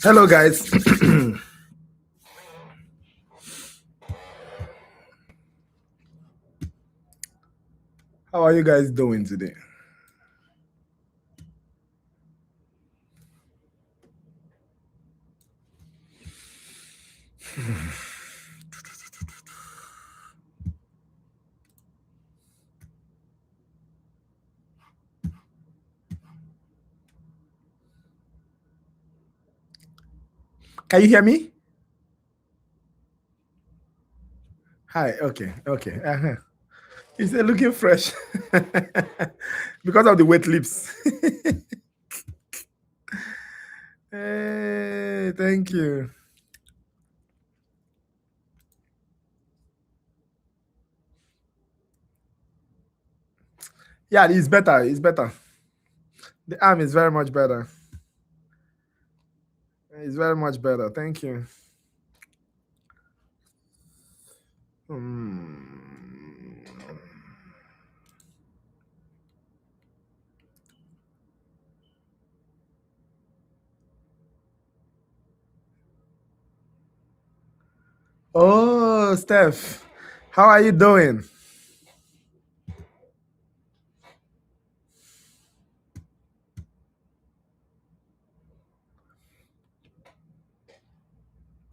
Hello, guys. How are you guys doing today? Can you hear me? Hi. Okay. Okay. You said looking fresh because of the wet lips. Hey, thank you. Yeah, it's better. It's better. The arm is very much better. It's very much better. Thank you. Hmm. Oh, Steph, how are you doing?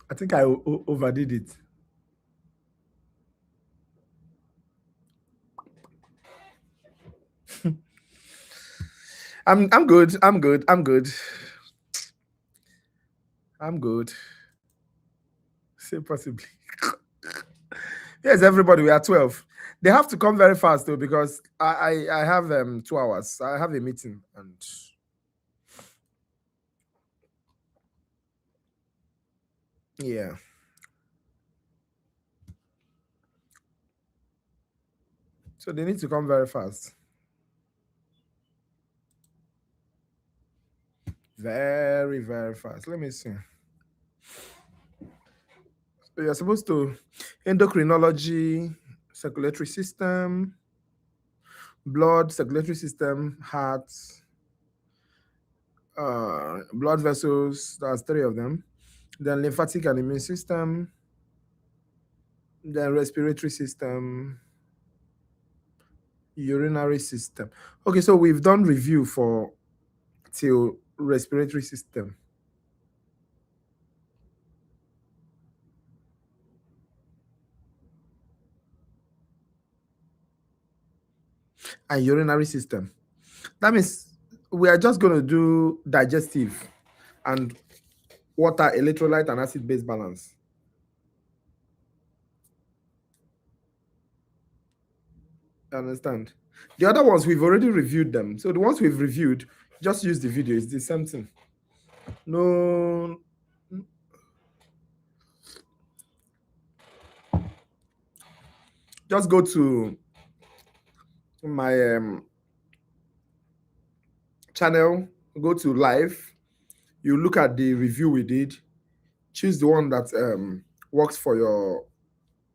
I think I overdid it. I'm good. I'm good. I'm good. I'm good. Say possibly. Yes, everybody. We are 12. They have to come very fast though because I have 2 hours. I have a meeting and yeah. So they need to come very fast. Very, very fast. Let me see. So you're supposed to endocrinology, circulatory system, blood, circulatory system, heart, blood vessels. That's 3 of them. Then lymphatic and immune system. Then respiratory system, urinary system. Okay, so we've done review for till respiratory system. And urinary system. That means we are just going to do digestive and water, electrolyte, and acid-base balance. Understand? The other ones we've already reviewed them. So the ones we've reviewed, just use the video. It's the same thing. No, just go to my channel, go to live. You look at the review we did. Choose the one that works for your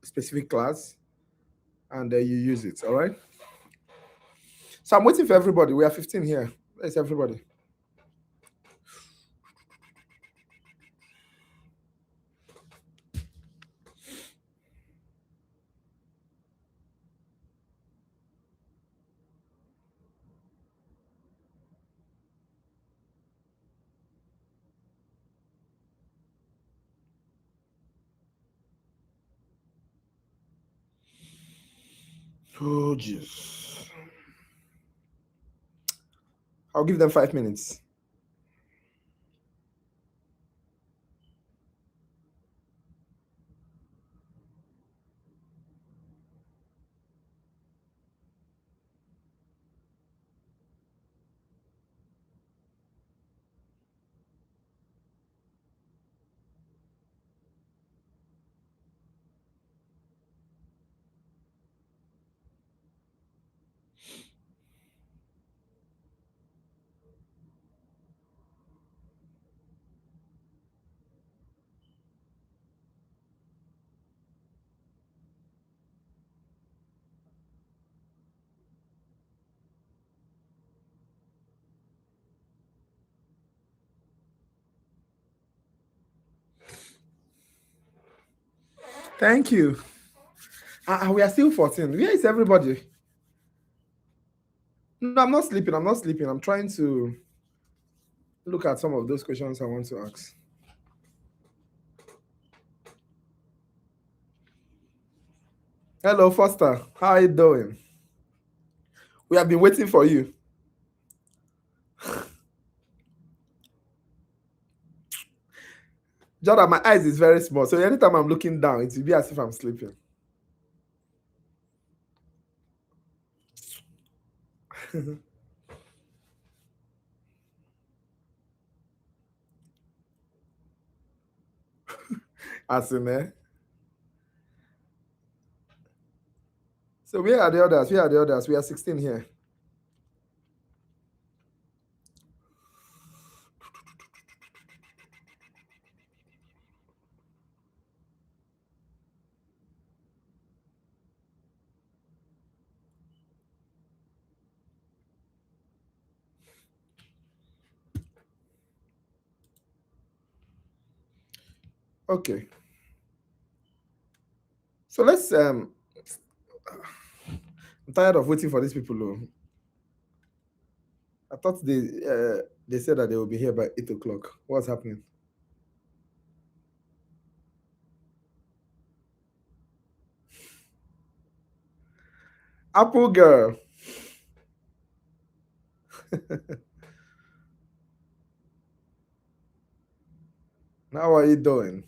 specific class, and you use it. All right. So I'm waiting for everybody. We are 15 here. Where's everybody? Oh, jeez. I'll give them 5 minutes. Thank you. We are still 14. Where is everybody? No, I'm not sleeping. I'm not sleeping. I'm trying to look at some of those questions I want to ask. Hello, Foster. How are you doing? We have been waiting for you. Jordan, my eyes is very small, so anytime I'm looking down, it will be as if I'm sleeping. As in, eh? So where are the others? Where are the others? We are 16 here. Okay. So let's I'm tired of waiting for these people. Though. I thought they said that they will be here by 8 o'clock. What's happening? Apple girl. How are you doing?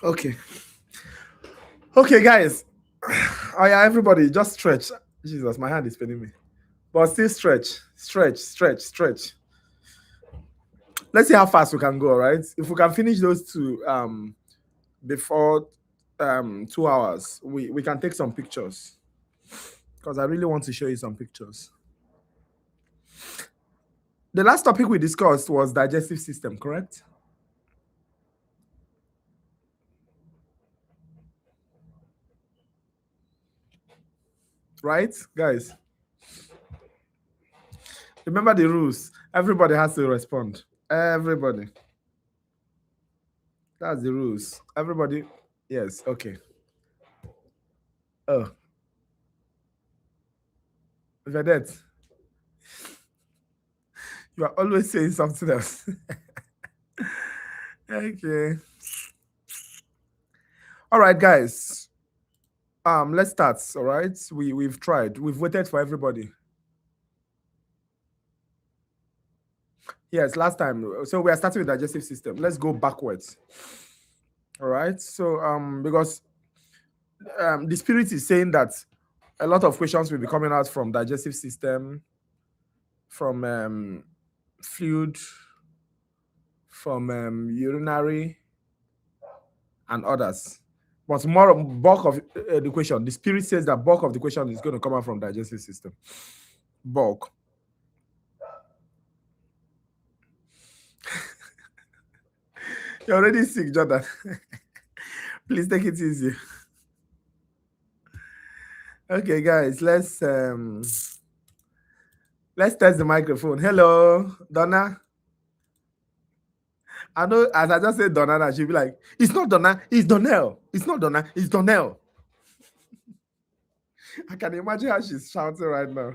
Okay. Okay, guys. Oh yeah, everybody, just stretch. Jesus, my hand is paining me. But still stretch, stretch, stretch, stretch. Let's see how fast we can go, all right? If we can finish those two before 2 hours, we can take some pictures. Because I really want to show you some pictures. The last topic we discussed was digestive system, correct? Right, guys? Remember the rules. Everybody has to respond. Everybody. That's the rules. Everybody. Yes, okay. Oh. Vedette. You are always saying something else. Okay. All right, guys. Let's start. All right. We've tried. We've waited for everybody. Yes, last time. So we are starting with digestive system. Let's go backwards. All right. So because the spirit is saying that a lot of questions will be coming out from digestive system, from fluid, from urinary, and others. But more bulk of the question, the spirit says that bulk of the question is going to come out from digestive system. Bulk. You're already sick, Jordan. Please take it easy. Okay, guys, let's test the microphone. Hello, Donna. I know as I just said Donna, she'll be like, it's not Donna, it's Donnell. It's not Donna, it's Donnell. I can imagine how she's shouting right now.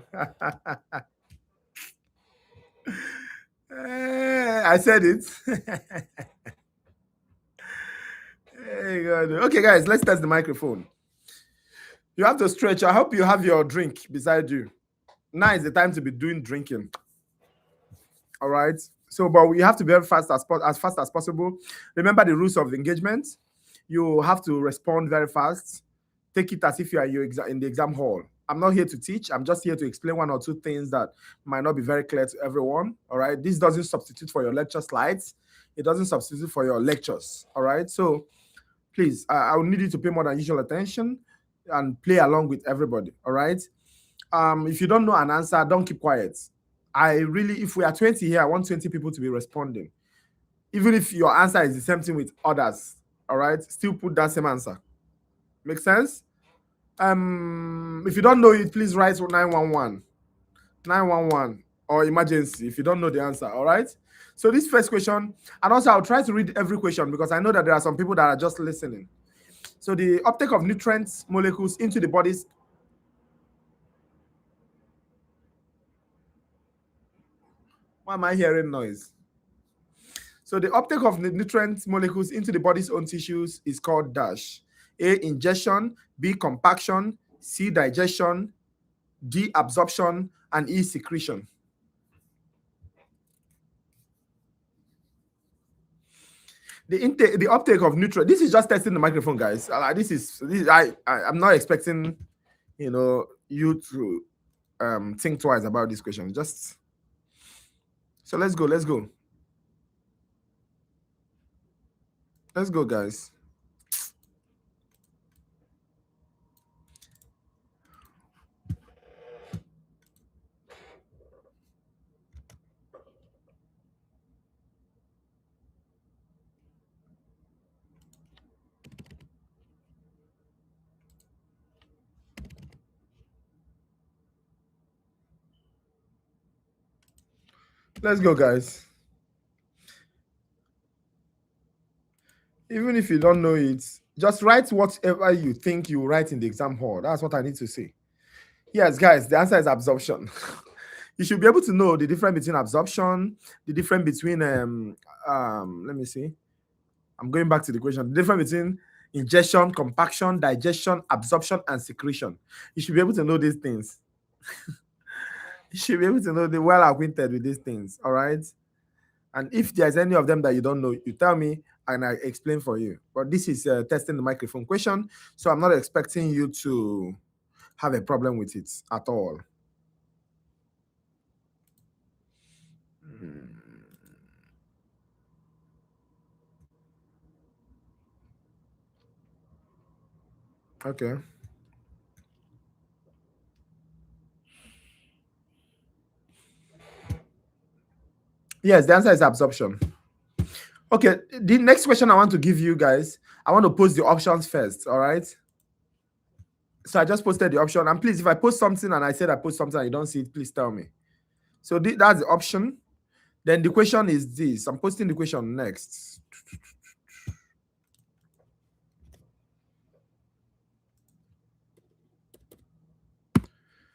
I said it. Hey, God. Okay, guys, let's test the microphone. You have to stretch. I hope you have your drink beside you. Now is the time to be doing drinking. All right. So, but we have to be very fast as fast as possible. Remember the rules of the engagement. You have to respond very fast. Take it as if you are in the exam hall. I'm not here to teach. I'm just here to explain one or two things that might not be very clear to everyone. All right. This doesn't substitute for your lecture slides. It doesn't substitute for your lectures. All right. So please, I will need you to pay more than usual attention and play along with everybody. All right. If you don't know an answer, don't keep quiet. If we are 20 here, I want 20 people to be responding. Even if your answer is the same thing with others, all right, still put that same answer. Make sense? If you don't know it, please write 911, 911, or emergency if you don't know the answer. All right. So this first question, and also I'll try to read every question because I know that there are some people that are just listening. So the uptake of nutrients molecules into the body's. Why am I hearing noise? So the uptake of the nutrient molecules into the body's own tissues is called dash. A, ingestion, B, compaction, C, digestion, D, absorption, and E, secretion. The uptake of nutrient. This is just testing the microphone, guys. I'm not expecting, you to think twice about this question. So let's go, guys. Let's go, guys. Even if you don't know it, just write whatever you think you write in the exam hall. That's what I need to say. Yes, guys, the answer is absorption. You should be able to know the difference between absorption, the difference between let me see. I'm going back to the question. The difference between ingestion, compaction, digestion, absorption, and secretion. You should be able to know these things. You should be able to know the well acquainted with these things. All right. And if there's any of them that you don't know, you tell me and I explain for you. But this is testing the microphone question, so I'm not expecting you to have a problem with it at all. Okay. Yes, the answer is absorption. Okay, the next question I want to give you guys, I want to post the options first, all right? So I just posted the option, and please, if I post something and I said I post something and you don't see it, please tell me. So that's the option. Then the question is this. I'm posting the question next.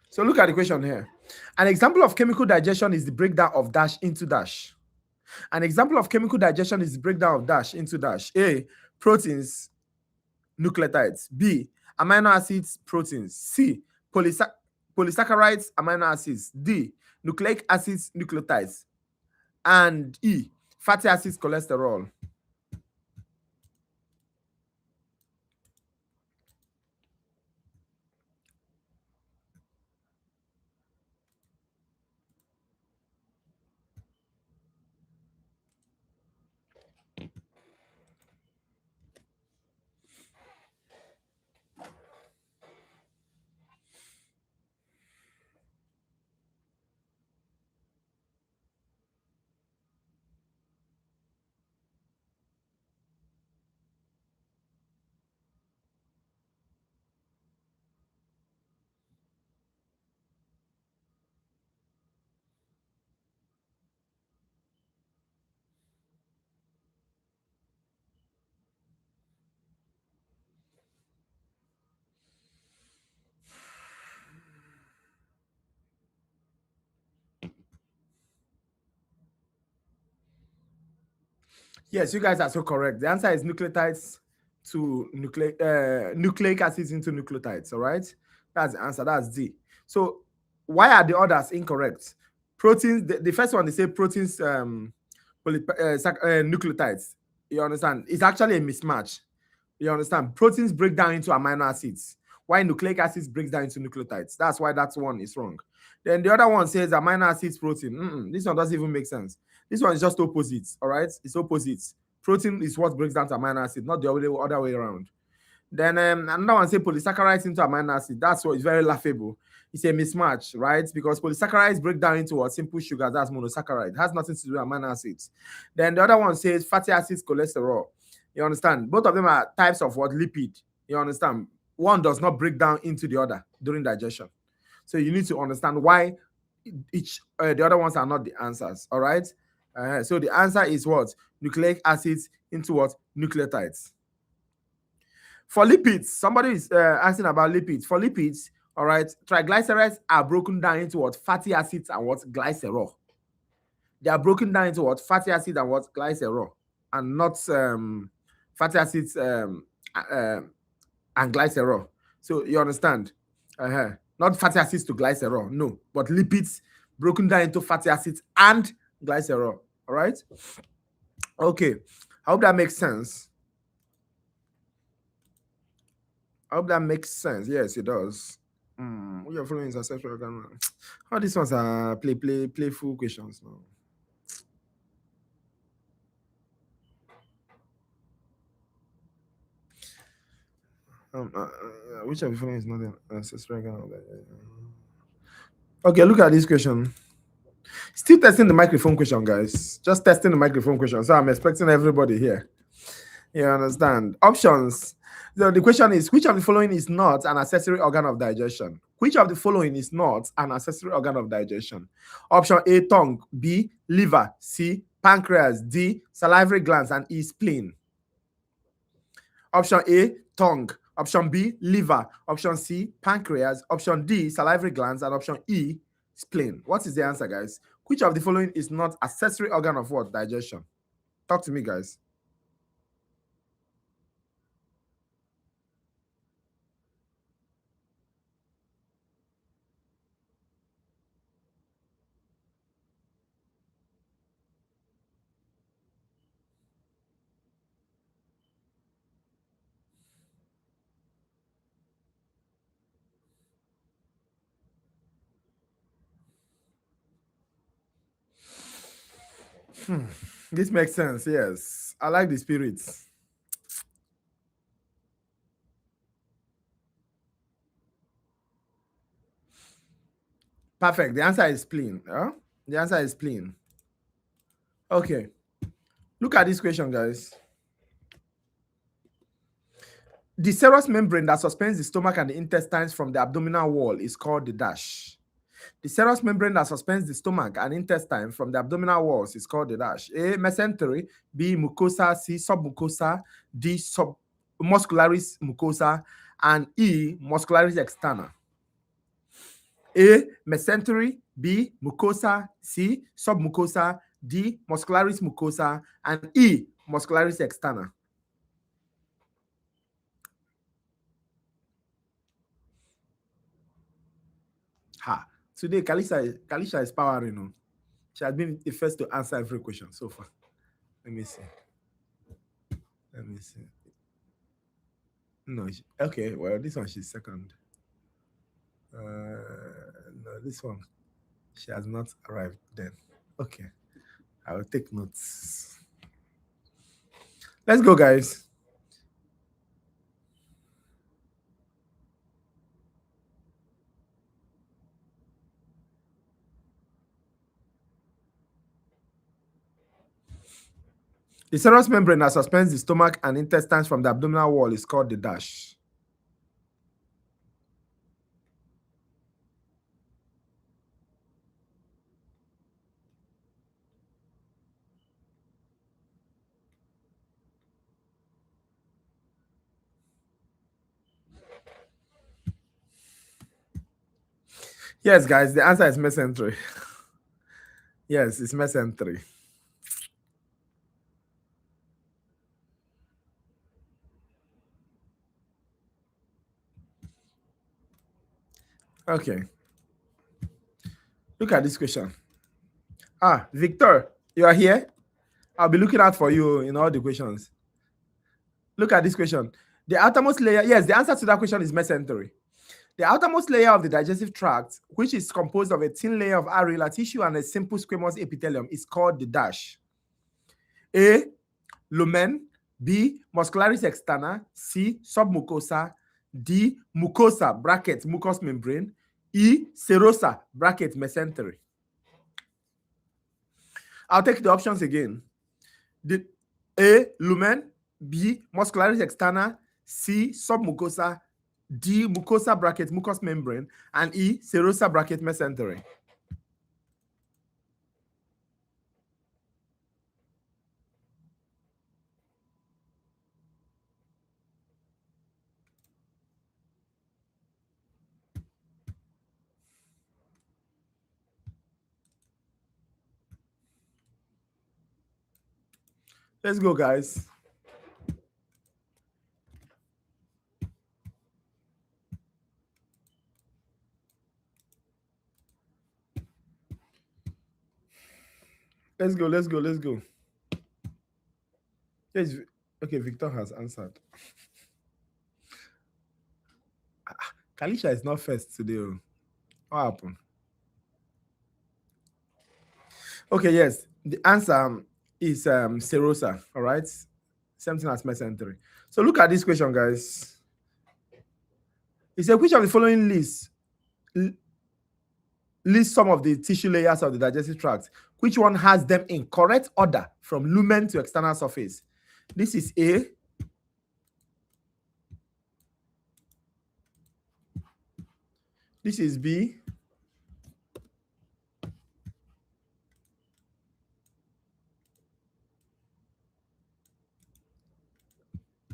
So look at the question here. An example of chemical digestion is the breakdown of dash into dash. An example of chemical digestion is the breakdown of dash into dash. A, proteins, nucleotides. B, amino acids, proteins. C, polysaccharides, amino acids. D, nucleic acids, nucleotides. And E, fatty acids, cholesterol. Yes, you guys are so correct. The answer is nucleotides to nucleic acids into nucleotides. All right, that's the answer. That's D. So why are the others incorrect? Proteins. The first one they say proteins, nucleotides. You understand? It's actually a mismatch. You understand? Proteins break down into amino acids, while nucleic acids breaks down into nucleotides. That's why that one is wrong. Then the other one says amino acids protein. This one doesn't even make sense. This one is just opposites. All right, it's opposites. Protein is what breaks down to amino acid, not the other way around. Then another one say polysaccharides into amino acid. That's what is very laughable. It's a mismatch, right? Because polysaccharides break down into what simple sugar. That's monosaccharide. It has nothing to do with amino acids. Then the other one says fatty acids, cholesterol. You understand? Both of them are types of what lipid. You understand? One does not break down into the other during digestion. So you need to understand why the other ones are not the answers. All right. So the answer is what? Nucleic acids into what? Nucleotides. For lipids, somebody is asking about lipids. For lipids, all right, triglycerides are broken down into what? Fatty acids and what? Glycerol. They are broken down into what? Fatty acids and what? Glycerol, and not fatty acids and glycerol. So you understand? Not fatty acids to glycerol, no, but lipids broken down into fatty acids and glycerol. All right. Okay. I hope that makes sense. I hope that makes sense. Yes, it does. We are following is ancestral organ. All these ones are playful questions now. Which of the following is not an ancestral organ? Okay, look at this question. Still testing the microphone question, guys. Just testing the microphone question. So I'm expecting everybody here. You understand? Options. So the question is, which of the following is not an accessory organ of digestion? Which of the following is not an accessory organ of digestion? Option A, tongue. B, liver. C, pancreas. D, salivary glands. And E, spleen. Option A, tongue. Option B, liver. Option C, pancreas. Option D, salivary glands. And option E, spleen. What is the answer, guys? Which of the following is not accessory organ of what? Digestion. Talk to me, guys. This makes sense. Yes, I like the spirits. Perfect. The answer is spleen. The answer is spleen. Okay. Look at this question, guys. The serous membrane that suspends the stomach and the intestines from the abdominal wall is called the dash. The serous membrane that suspends the stomach and intestine from the abdominal walls is called the dash. A, mesentery. B, mucosa. C, submucosa. D, submuscularis mucosa. And E, muscularis externa. A, mesentery. B, mucosa. C, submucosa. D, muscularis mucosa. And E, muscularis externa. Today, Kalisha is powering on. She has been the first to answer every question so far. Let me see. No, okay. Well, this one she's second. No, this one she has not arrived then. Okay, I will take notes. Let's go, guys. The serous membrane that suspends the stomach and intestines from the abdominal wall is called the dash. Yes, guys, the answer is mesentery. Yes, it's mesentery. Okay. Look at this question. Victor, you are here? I'll be looking out for you in all the questions. Look at this question. The outermost layer, yes, the answer to that question is mesentery. The outermost layer of the digestive tract, which is composed of a thin layer of areolar tissue and a simple squamous epithelium, is called the dash. A, lumen. B, muscularis externa. C, submucosa. D, mucosa, bracket, mucous membrane. E, serosa, bracket, mesentery. I'll take the options again. The A, lumen. B, muscularis externa. C, submucosa. D, mucosa, bracket, mucous membrane. And E, serosa, bracket, mesentery. Let's go, guys. Let's go, let's go, let's go. Yes, okay, Victor has answered. Kalisha is not first today. What happened? Okay, yes. The answer is serosa, all right? Same thing as mesentery. So look at this question, guys. It said, which of the following list some of the tissue layers of the digestive tract? Which one has them in correct order from lumen to external surface? This is A. This is B.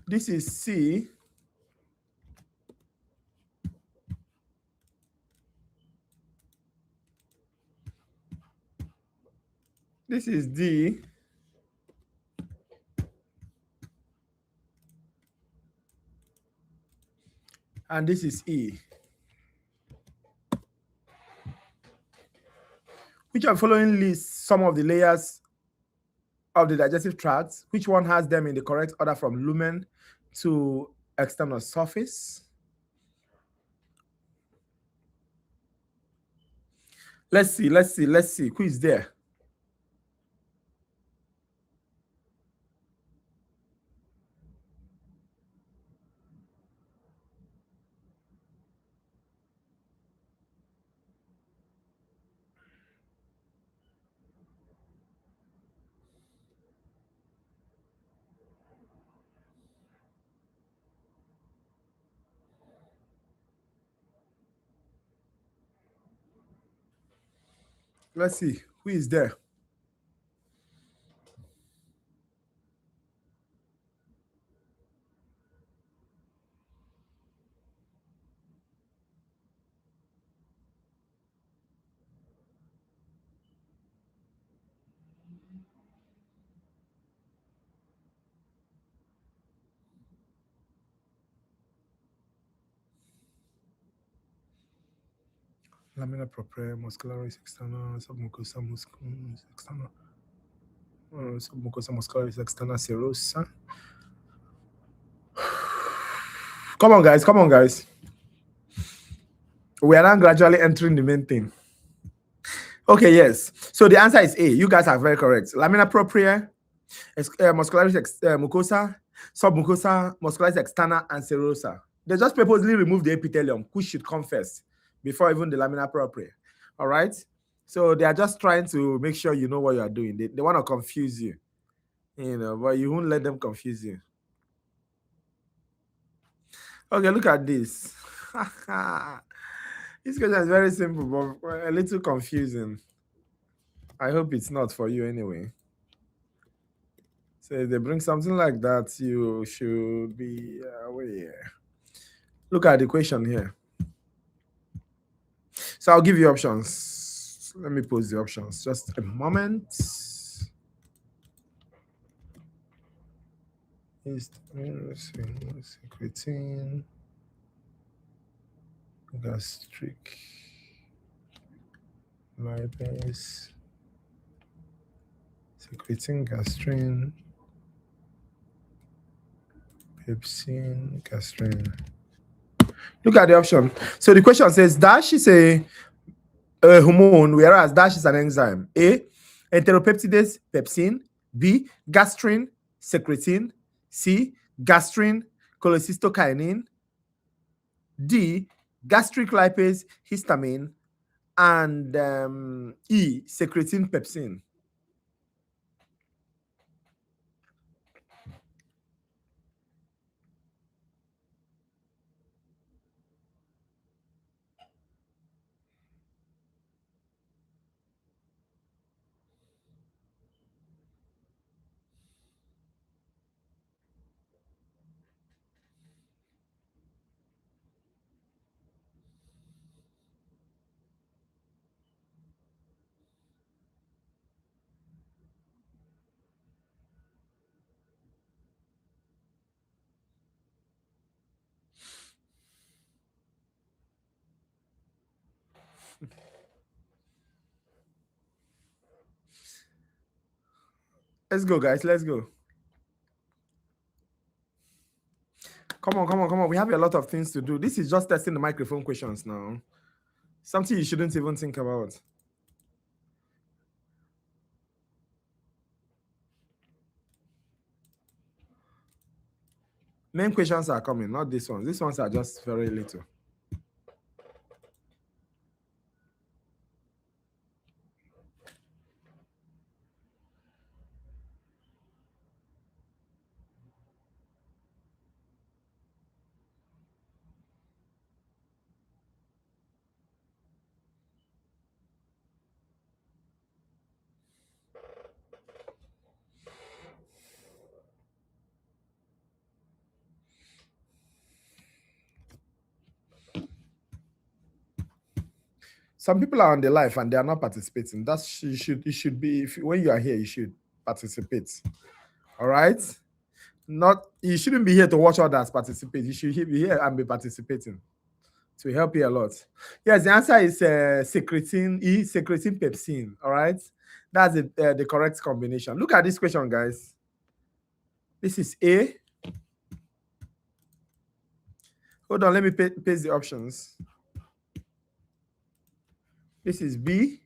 This is C. This is D. And this is E. Which of the following lists some of the layers of the digestive tract? Which one has them in the correct order from lumen to external surface? Let's see. Who is there? Let's see. Who is there? Lamina propria, muscularis externa, submucosa externa, submucosa muscularis externa, serosa. Come on, guys. We are now gradually entering the main thing. Okay, yes. So the answer is A. You guys are very correct. Lamina propria, muscularis mucosa, submucosa, muscularis externa, and serosa. They just purposely remove the epithelium, which should come first before even the lamina propria. All right. So they are just trying to make sure you know what you are doing. They want to confuse you, but you won't let them confuse you. Okay, look at this. This question is very simple, but a little confusing. I hope it's not for you anyway. So if they bring something like that, you should be aware. Look at the question here. So I'll give you options. Let me pose the options. Just a moment. Secreting, gastric, lipase, secreting gastrin, pepsin, gastrin. Look at the option. So the question says dash is a hormone, whereas dash is an enzyme. A, enteropeptidase pepsin. B, gastrin secretin. C, gastrin cholecystokinin. D, gastric lipase histamine. And E, secretin pepsin. Let's go, guys. Let's go. Come on, come on, come on. We have a lot of things to do. This is just testing the microphone questions now. Something you shouldn't even think about. Main questions are coming, not these ones. These ones are just very little. Some people are on the live and they are not participating. That's you should be when you are here, you should participate. All right. Not you shouldn't be here to watch others participate. You should be here and be participating to help you a lot. Yes, the answer is secretin pepsin. All right, that's the correct combination. Look at this question, guys. This is A. Hold on, let me paste the options. This is B.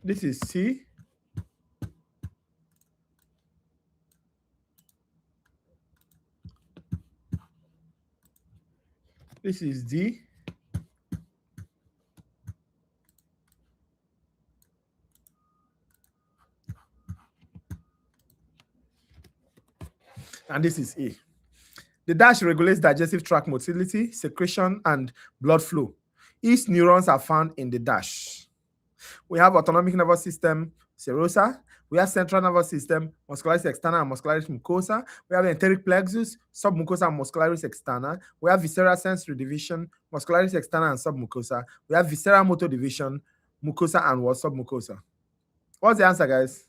This is C. This is D. And this is E. The dash regulates digestive tract motility, secretion, and blood flow. Each neurons are found in the dash. We have autonomic nervous system, serosa. We have central nervous system, muscularis externa and muscularis mucosa. We have enteric plexus, submucosa and muscularis externa. We have visceral sensory division, muscularis externa and submucosa. We have visceral motor division, mucosa and what submucosa. What's the answer, guys?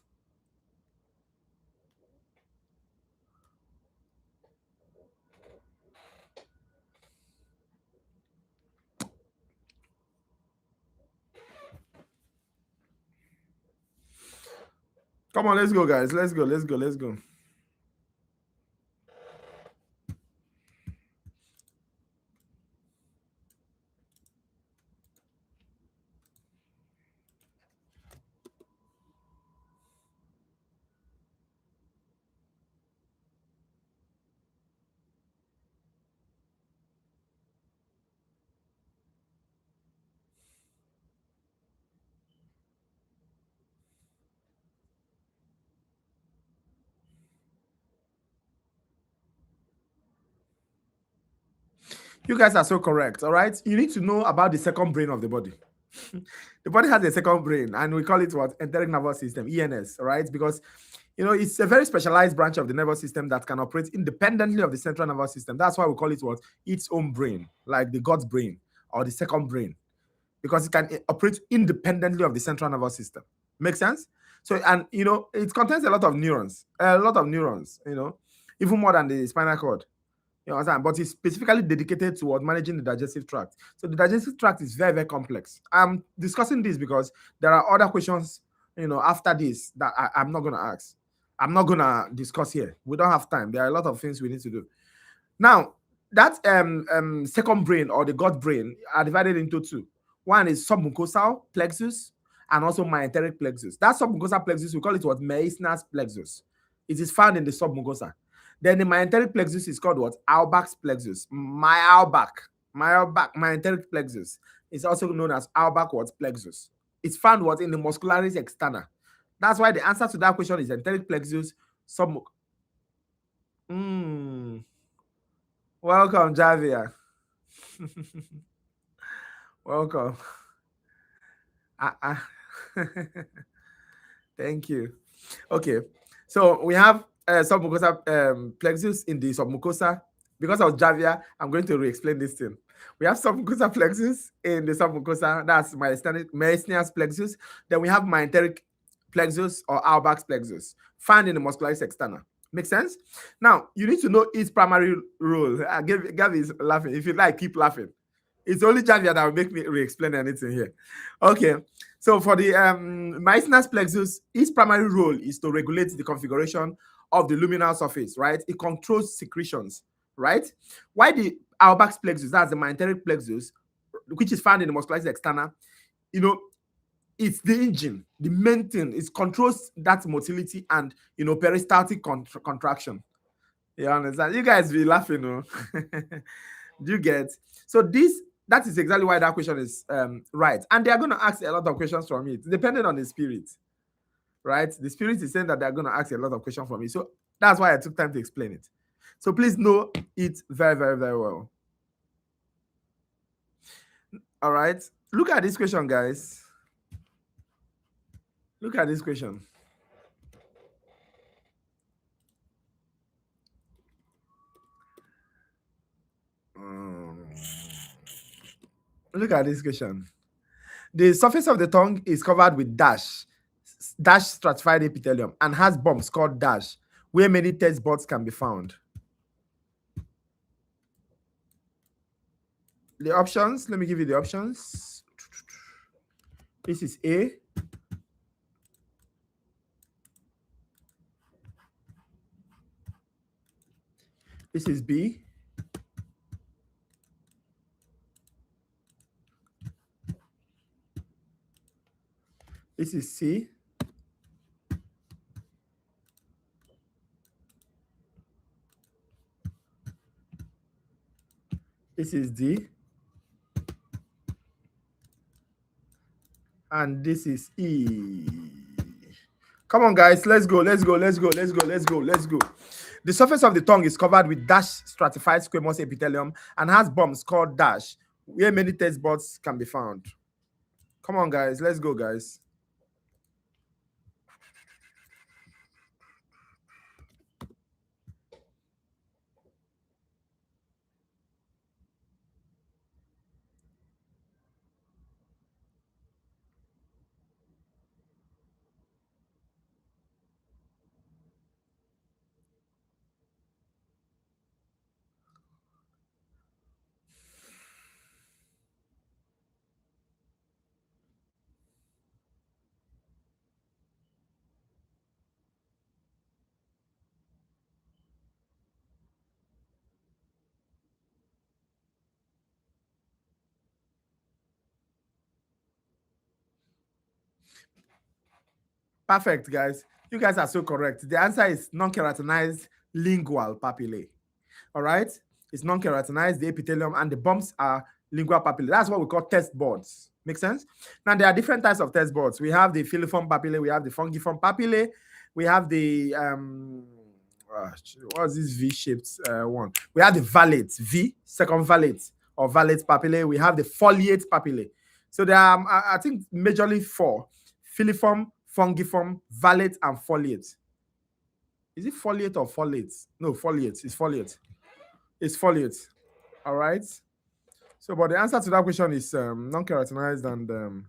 Come on, let's go, guys. Let's go, let's go, let's go. You guys are so correct, all right? You need to know about the second brain of the body. The body has a second brain, and we call it what? Enteric nervous system, ENS, all right? Because, it's a very specialized branch of the nervous system that can operate independently of the central nervous system. That's why we call it what? Its own brain, like the God's brain or the second brain, because it can operate independently of the central nervous system. Make sense? So, and, it contains a lot of neurons, even more than the spinal cord. You understand? But it's specifically dedicated toward managing the digestive tract. So the digestive tract is very, very complex. I'm discussing this because there are other questions, after this that I'm not going to ask. I'm not going to discuss here. We don't have time. There are a lot of things we need to do. Now, that second brain or the gut brain are divided into two. One is submucosal plexus and also myenteric plexus. That submucosal plexus, we call it what? Meissner's plexus. It is found in the submucosa. Then the myenteric plexus is called what? Albach's plexus. Myenteric plexus is also known as Albach what? Plexus. It's found what? In the muscularis externa. That's why the answer to that question is enteric plexus, Welcome, Javia. Welcome. Thank you. Okay, so we have submucosa plexus in the submucosa. Because of Javia, I'm going to re-explain this thing. We have submucosa plexus in the submucosa. That's Meissner's plexus. Then we have myenteric plexus or Albach's plexus, found in the muscularis externa. Make sense? Now, you need to know its primary role. Gavi is laughing. If you like, keep laughing. It's only Javia that will make me re-explain anything here. Okay. So for the Meissner's plexus, its primary role is to regulate the configuration of the luminal surface, right? It controls secretions, right? Why the Albach's plexus, that's the myenteric plexus, which is found in the muscularis externa, it's the engine, the main thing. It controls that motility and peristaltic contraction. You understand? You guys be laughing, no? Do you get? So that is exactly why that question is right. And they are going to ask a lot of questions from it, depending on the spirit, right? The spirit is saying that they're going to ask a lot of questions from me. So that's why I took time to explain it. So please know it very, very, very well. All right. Look at this question, guys. Look at this question. Look at this question. The surface of the tongue is covered with dash stratified epithelium and has bumps called dash, where many taste buds can be found. The options, let me give you the options. This is A. This is B. This is C. This is D. And this is E. Come on, guys. Let's go. The surface of the tongue is covered with dash stratified squamous epithelium and has bumps called dash, where many taste buds can be found. Come on, guys. Let's go, guys. Perfect, guys. You guys are so correct. The answer is non-keratinized lingual papillae. All right? It's non-keratinized, the epithelium, and the bumps are lingual papillae. That's what we call taste buds. Make sense? Now, there are different types of taste buds. We have the filiform papillae, we have the fungiform papillae, we have the what's this V-shaped one? We have the valate, second valate or valate papillae. We have the foliate papillae. So there are, I think, majorly 4: filiform, fungiform, valate, and foliate. Is it foliate or folate? No, foliate. It's foliate. It's foliate. All right. So, but the answer to that question is non-keratinized and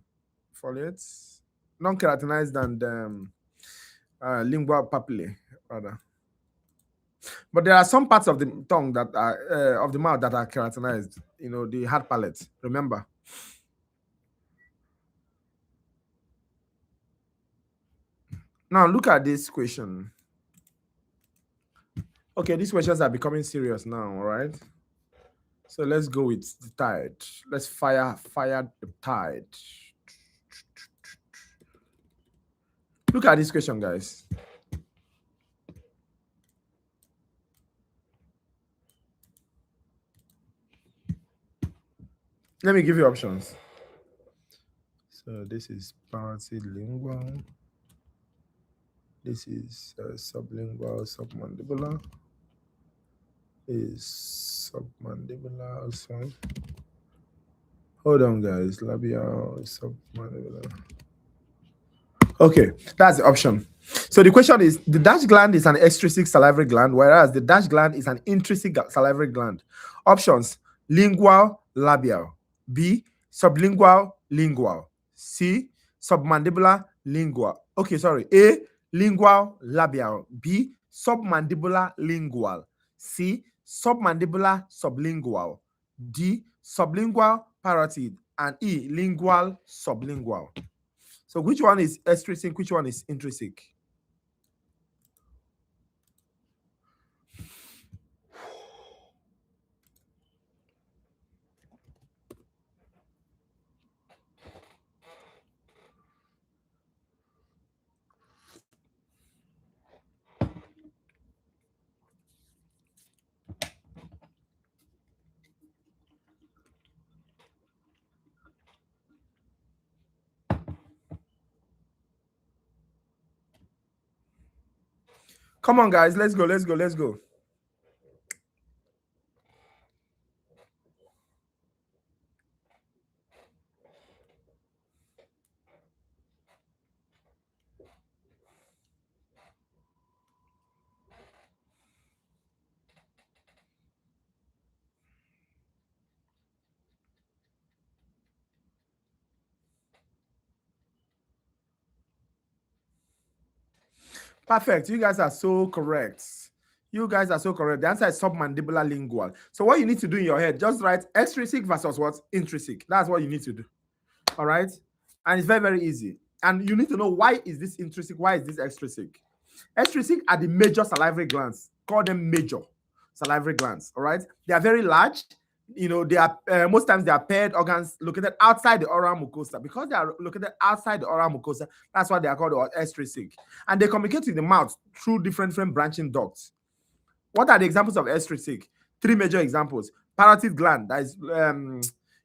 foliates. Non-keratinized and lingual papillae, rather. But there are some parts of the tongue that are of the mouth that are keratinized. The hard palate. Remember. Now look at this question. Okay, these questions are becoming serious now. All right. So let's go with the tide. Let's fire the tide. Look at this question, guys. Let me give you options. So this is parotid lingual. This is sublingual, submandibular. Is submandibular. Sorry. Hold on, guys. Labial, submandibular. Okay, that's the option. So the question is, the Dutch gland is an extrinsic salivary gland, whereas the Dutch gland is an intrinsic salivary gland. Options: lingual, labial. B, sublingual, lingual. C, submandibular, lingual. Okay, sorry. A, lingual, labial. B, submandibular, lingual. C, submandibular, sublingual. D, sublingual, parotid. And E, lingual, sublingual. So which one is extrinsic? Which one is intrinsic? Come on, guys. Let's go. Let's go. Let's go. Perfect. You guys are so correct. You guys are so correct. The answer is submandibular lingual. So what you need to do in your head, just write extrinsic versus what? Intrinsic. That's what you need to do. All right. And it's very, very easy. And you need to know, why is this intrinsic? Why is this extrinsic? Extrinsic are the major salivary glands. Call them major salivary glands. All right. They are very large. They are most times they are paired organs located outside the oral mucosa. Because they are located outside the oral mucosa, that's why they are called extrinsic. And they communicate with the mouth through different branching ducts. What are the examples of extrinsic? Three major examples. Parotid gland, that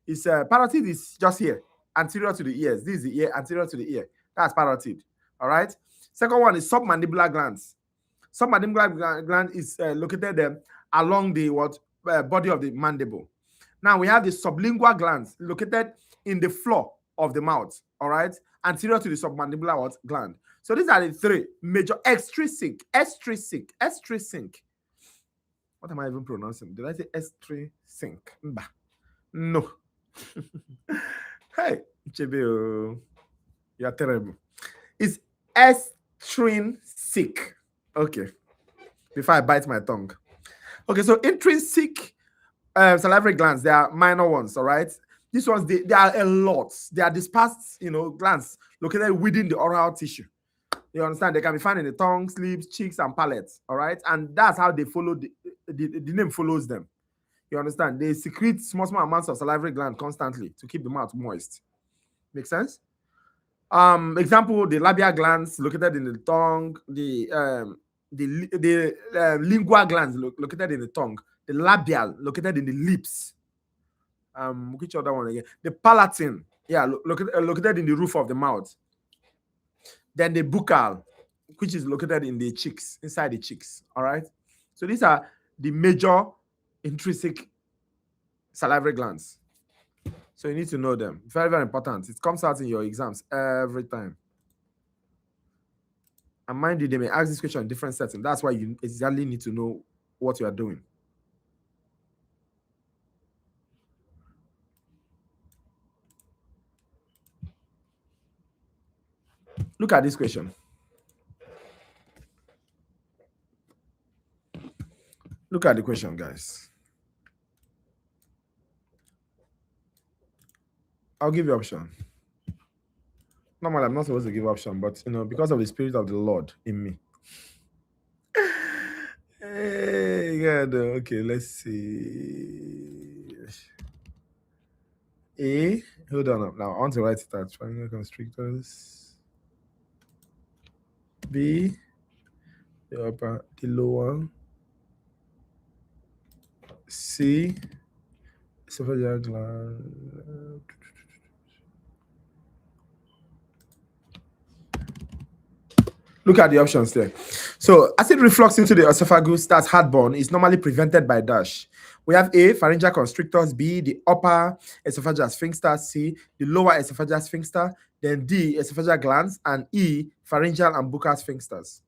is parotid is just here, anterior to the ears. This is the ear, anterior to the ear. That's parotid. All right. Second one is submandibular glands. Submandibular gland is located along the body of the mandible. Now we have the sublingual glands located in the floor of the mouth. All right, anterior to the submandibular gland. So these are the three major extrinsic. What am I even pronouncing? Did I say extrinsic? No. Hey, Nchebe-jah, you are terrible. It's extrinsic. Okay. Before I bite my tongue. Okay, so intrinsic salivary glands, they are minor ones, all right? These ones, they are a lot. They are dispersed, glands located within the oral tissue. You understand? They can be found in the tongue, lips, cheeks, and palates, all right? And that's how they follow, the name follows them. You understand? They secrete small amounts of salivary gland constantly to keep the mouth moist. Make sense? Example, the labial glands located in the tongue, the lingual glands located in the tongue, the labial located in the lips. Which other one again? The palatine, yeah, located in the roof of the mouth. Then the buccal, which is located in the cheeks, inside the cheeks. All right. So these are the major intrinsic salivary glands. So you need to know them. Very, very important. It comes out in your exams every time. And mind you, they may ask this question in different settings. That's why you exactly need to know what you are doing. Look at this question. Look at the question, guys. I'll give you option. Normally, I'm not supposed to give option, but because of the spirit of the Lord in me. Hey, God. Okay, let's see. A. Hold on. Now I want to write it out. Triangle constrictors. B. The upper, the lower. C. Esophageal gland. Look at the options there. So, acid reflux into the esophagus, that's heartburn, is normally prevented by dash. We have A, pharyngeal constrictors, B, the upper esophageal sphincter, C, the lower esophageal sphincter, then D, esophageal glands, and E, pharyngeal and buccal sphincters.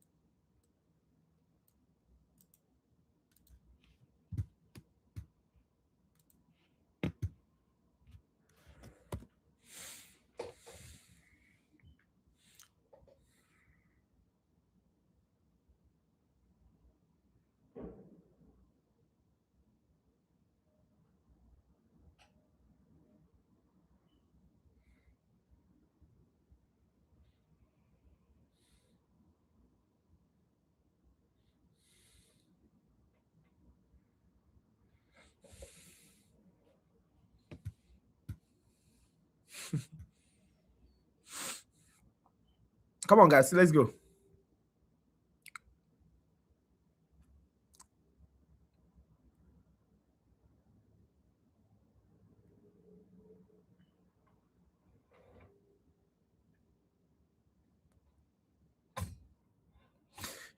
Come on, guys, let's go.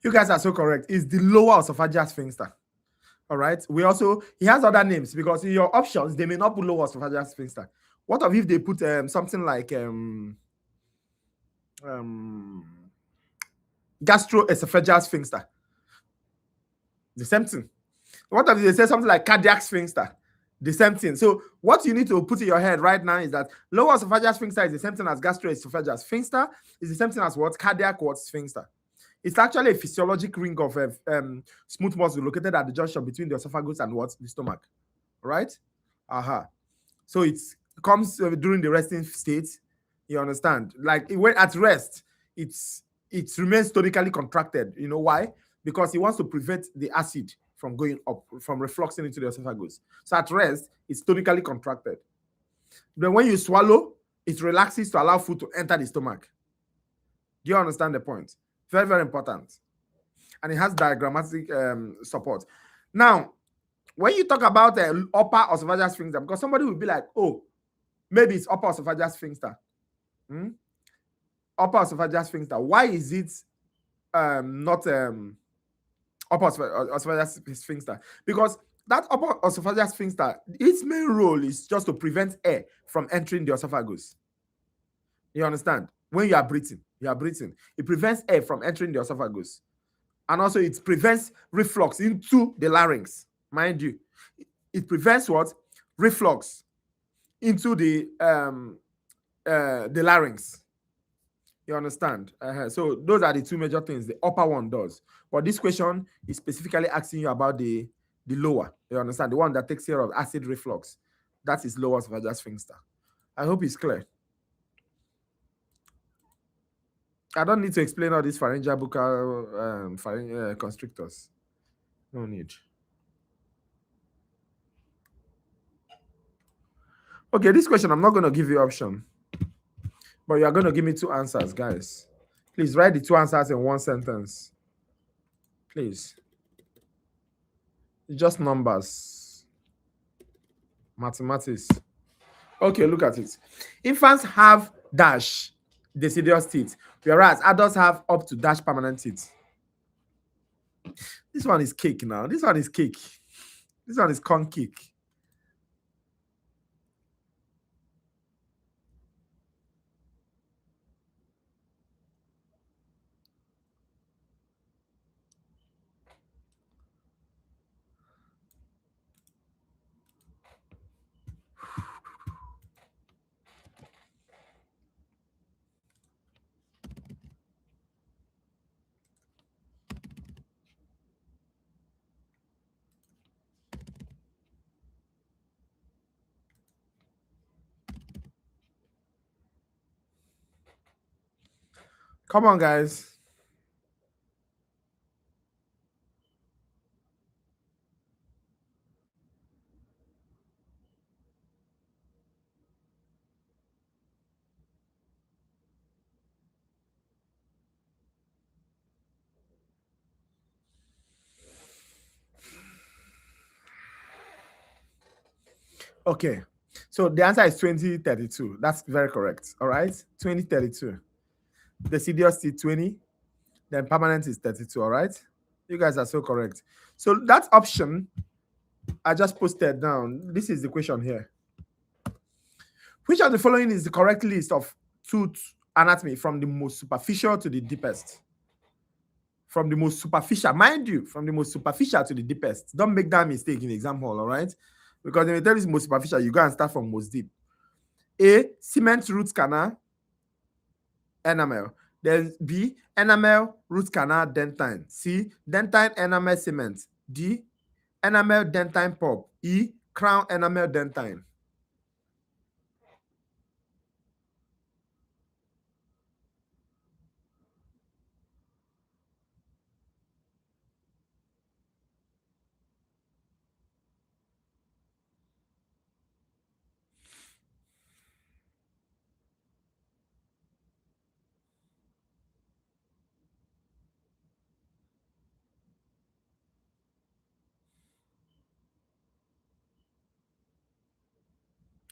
You guys are so correct. It's the lower esophageal sphincter. All right. He has other names because in your options, they may not put lower esophageal sphincter. What if they put something like gastroesophageal sphincter? The same thing. What if they say something like cardiac sphincter? The same thing. So what you need to put in your head right now is that lower esophageal sphincter is the same thing as gastroesophageal sphincter. Is the same thing as what? Cardiac what? Sphincter. It's actually a physiologic ring of smooth muscle located at the junction between the esophagus and what? The stomach. Right? So it comes during the resting state. You understand? Like when at rest, it remains tonically contracted. You know why? Because it wants to prevent the acid from going up, from refluxing into the esophagus. So at rest, it's tonically contracted. Then when you swallow, it relaxes to allow food to enter the stomach. Do you understand the point? Very, very important. And it has diagrammatic support. Now, when you talk about upper esophageal sphincter, because somebody will be like, oh, maybe it's upper esophageal sphincter. Upper esophageal sphincter. Why is it not upper esophageal sphincter? Because that upper esophageal sphincter, its main role is just to prevent air from entering the esophagus. You understand? When you are breathing. It prevents air from entering the esophagus. And also it prevents reflux into the larynx. Mind you, it prevents what? Reflux into the larynx. You understand? So those are the two major things the upper one does. But this question is specifically asking you about the lower. You understand? The one that takes care of acid reflux. That is lower esophageal sphincter. I hope it's clear. I don't need to explain all these pharyngeal buccal constrictors. No need. Okay, this question, I'm not going to give you option. But you are going to give me two answers, guys. Please write the two answers in one sentence. Please. It's just numbers. Mathematics. Okay, look at it. Infants have dash deciduous teeth, whereas adults have up to dash permanent teeth. This one is cake now. This one is cake. This one is corn cake. Come on, guys. Okay. So the answer is 2032. That's very correct. All right. 2032. Deciduous is 20. Then permanent is 32. All right. You guys are so correct. So that option I just posted down. This is the question here. Which of the following is the correct list of tooth anatomy from the most superficial to the deepest? From the most superficial, mind you, from the most superficial to the deepest. Don't make that mistake in the exam hall, all right? Because if you tell you most superficial, you go and start from most deep. A, cement root canal, enamel. Then B, enamel root canal dentine. C, dentine enamel cement. D, enamel dentine pulp. E, crown enamel dentine.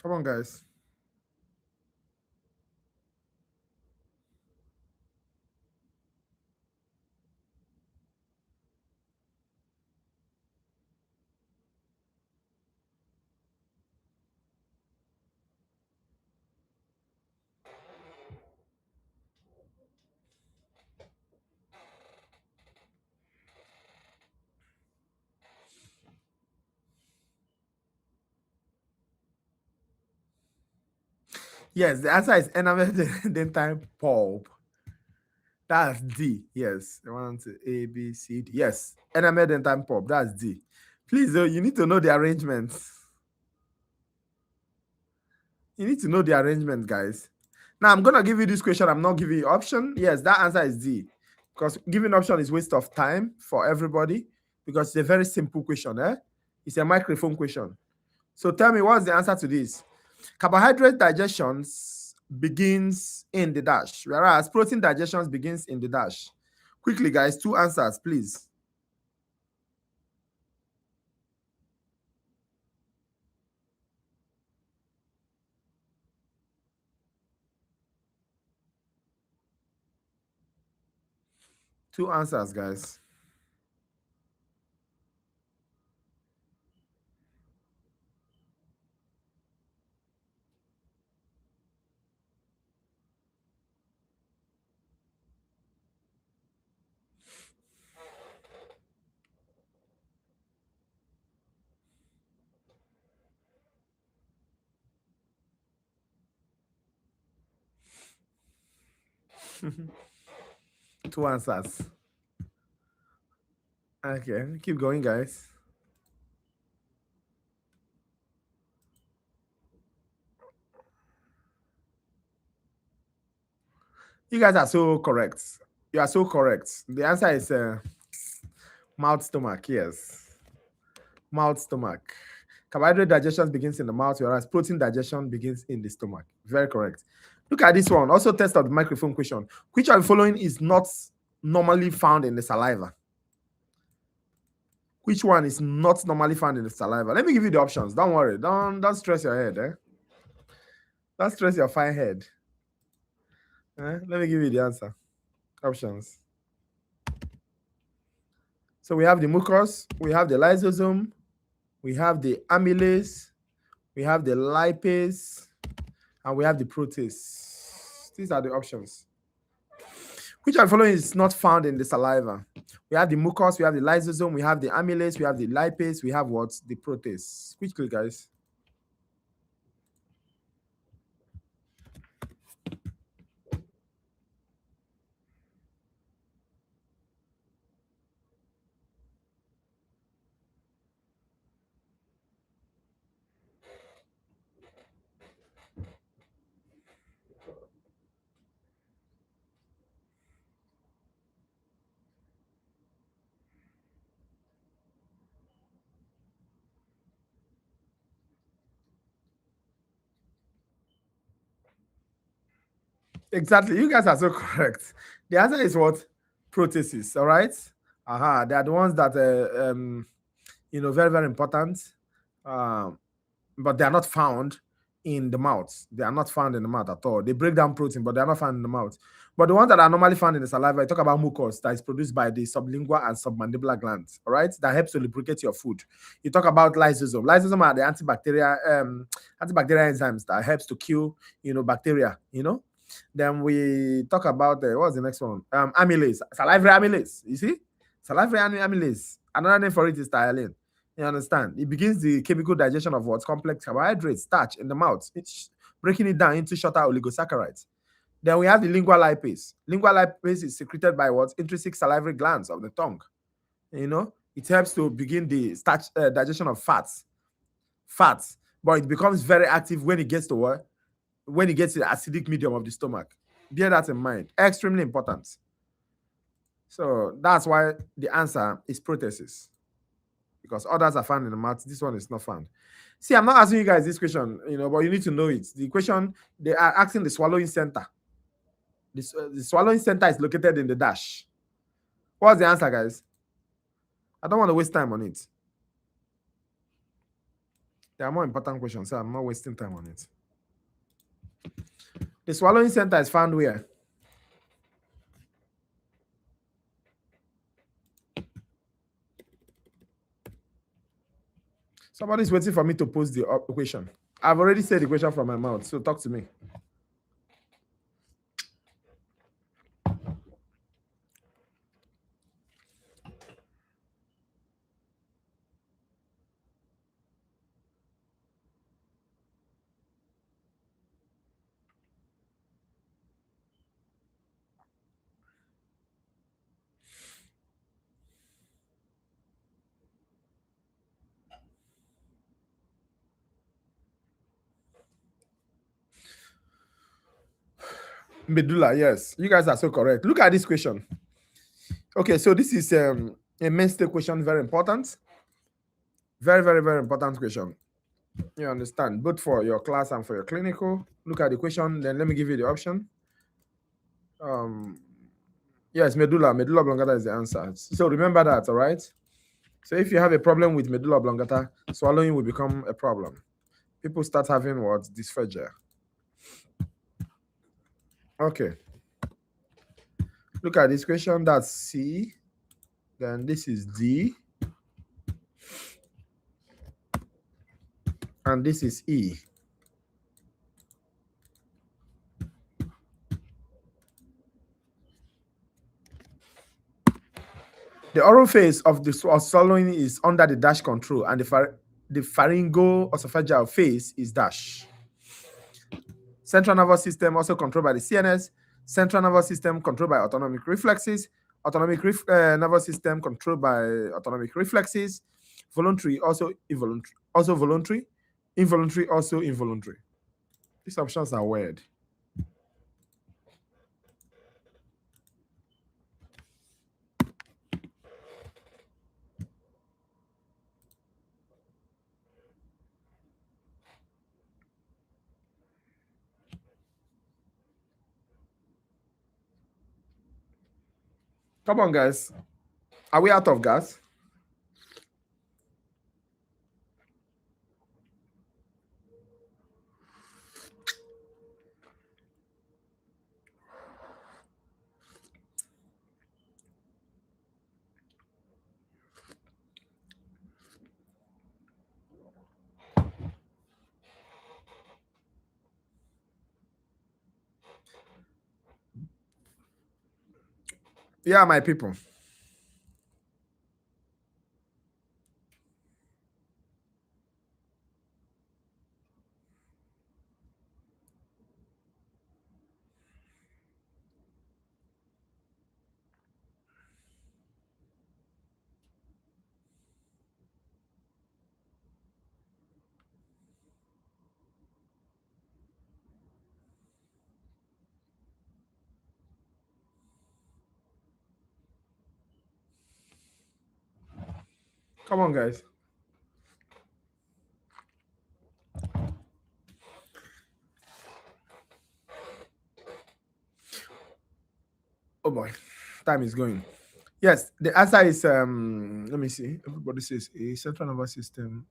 Come on, guys. Yes, the answer is enamel dentine pulp. That's D. Yes. One, two, A, B, C, D. Yes. Enamel dentine pulp. That's D. Please, you need to know the arrangement. You need to know the arrangement, guys. Now, I'm going to give you this question. I'm not giving you option. Yes, that answer is D. Because giving option is waste of time for everybody. Because it's a very simple question. It's a microphone question. So tell me, what's the answer to this? Carbohydrate digestion begins in the dash, whereas protein digestion begins in the dash. Quickly, guys, 2 answers, please. Two answers, guys. Two answers. Okay, keep going, guys. You guys are so correct. You are so correct. The answer is mouth stomach. Yes, mouth stomach. Carbohydrate digestion begins in the mouth, whereas protein digestion begins in the stomach. Very correct. Look at this one. Also, test of the microphone question. Which of the following is not normally found in the saliva? Which one is not normally found in the saliva? Let me give you the options. Don't worry. Don't stress your head. Don't stress your fine head. Let me give you the answer. Options. So we have the mucus, we have the lysosome, we have the amylase, we have the lipase, and we have the protease. These are the options. Which of the following is not found in the saliva? We have the mucus, we have the lysosome, we have the amylase, we have the lipase, we have what? The protease. Quickly, guys. Exactly. You guys are so correct. The answer is what? Proteases. All right. They are the ones that very, very important. Um, but they are not found in the mouth. They are not found in the mouth at all. They break down protein, but they are not found in the mouth. But the ones that are normally found in the saliva, I talk about mucus that is produced by the sublingual and submandibular glands, all right? That helps to lubricate your food. You talk about lysosome. Lysosome are the antibacterial enzymes that helps to kill, bacteria, Then we talk about what's the next one? Amylase, salivary amylase. You see, salivary amylase. Another name for it is thiolin. You understand? It begins the chemical digestion of what? Complex carbohydrates, starch in the mouth, breaking it down into shorter oligosaccharides. Then we have the lingual lipase. Lingual lipase is secreted by what? Intrinsic salivary glands of the tongue. It helps to begin the starch digestion of fats. But it becomes very active when it gets to what? When it gets to the acidic medium of the stomach. Bear that in mind. Extremely important. So that's why the answer is proteases. Because others are found in the mouth. This one is not found. See, I'm not asking you guys this question, but you need to know it. The question, they are asking the swallowing center. The swallowing center is located in the dash. What's the answer, guys? I don't want to waste time on it. There are more important questions, so I'm not wasting time on it. The swallowing center is found where? Somebody's waiting for me to post the question. I've already said the question from my mouth, so talk to me. Medulla, yes. You guys are so correct. Look at this question. Okay, so this is a mainstay question, very important. Very, very, very important question. You understand, both for your class and for your clinical. Look at the question, then let me give you the option. Yes, medulla oblongata is the answer. So remember that, all right? So if you have a problem with medulla oblongata, swallowing will become a problem. People start having what? Dysphagia. Okay. Look at this question. That's C. Then this is D. And this is E. The oral phase of the swallowing is under the dash control, and the pharyngo-esophageal phase is dash. Central nervous system also controlled by the CNS. Central nervous system controlled by autonomic reflexes. Autonomic nervous system controlled by autonomic reflexes. Voluntary, also involuntary. Also voluntary. Involuntary, also involuntary. These options are weird. Come on, guys. Are we out of gas? Yeah, my people. Come on, guys. Oh boy, time is going. Yes, the answer is let me see. Everybody says a central nervous system.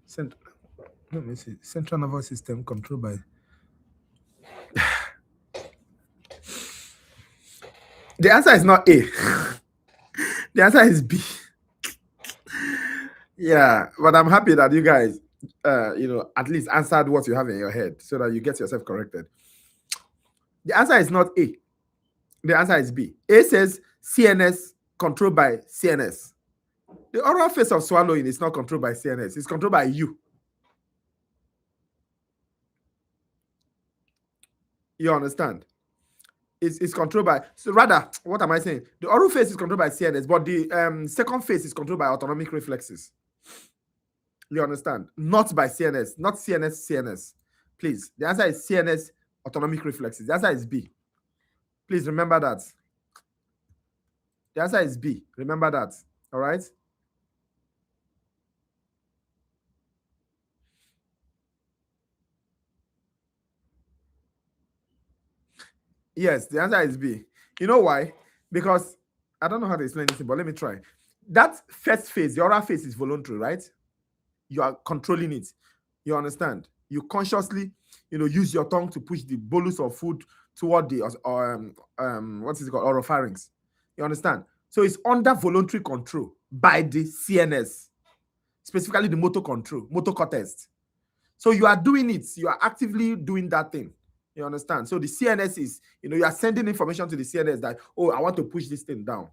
Cent- Let me see. Central nervous system controlled by. The answer is not A. The answer is B. Yeah, but I'm happy that you guys, at least answered what you have in your head so that you get yourself corrected. The answer is not A. The answer is B. A says CNS controlled by CNS. The oral phase of swallowing is not controlled by CNS. It's controlled by you. You understand? It's controlled by. So rather, what am I saying? The oral phase is controlled by CNS, but the second phase is controlled by autonomic reflexes. You understand? Not by CNS, not CNS. Please, the answer is CNS autonomic reflexes. The answer is B. Please remember that. The answer is B. Remember that. All right. Yes, the answer is B. You know why? Because I don't know how to explain this, but let me try. That first phase, the oral phase, is voluntary, right? You are controlling it. You understand? You consciously, use your tongue to push the bolus of food toward the what is it called, oropharynx. You understand? So it's under voluntary control by the CNS, specifically the motor cortex. So you are doing it. You are actively doing that thing. You understand? So the CNS is, you are sending information to the CNS that, oh, I want to push this thing down.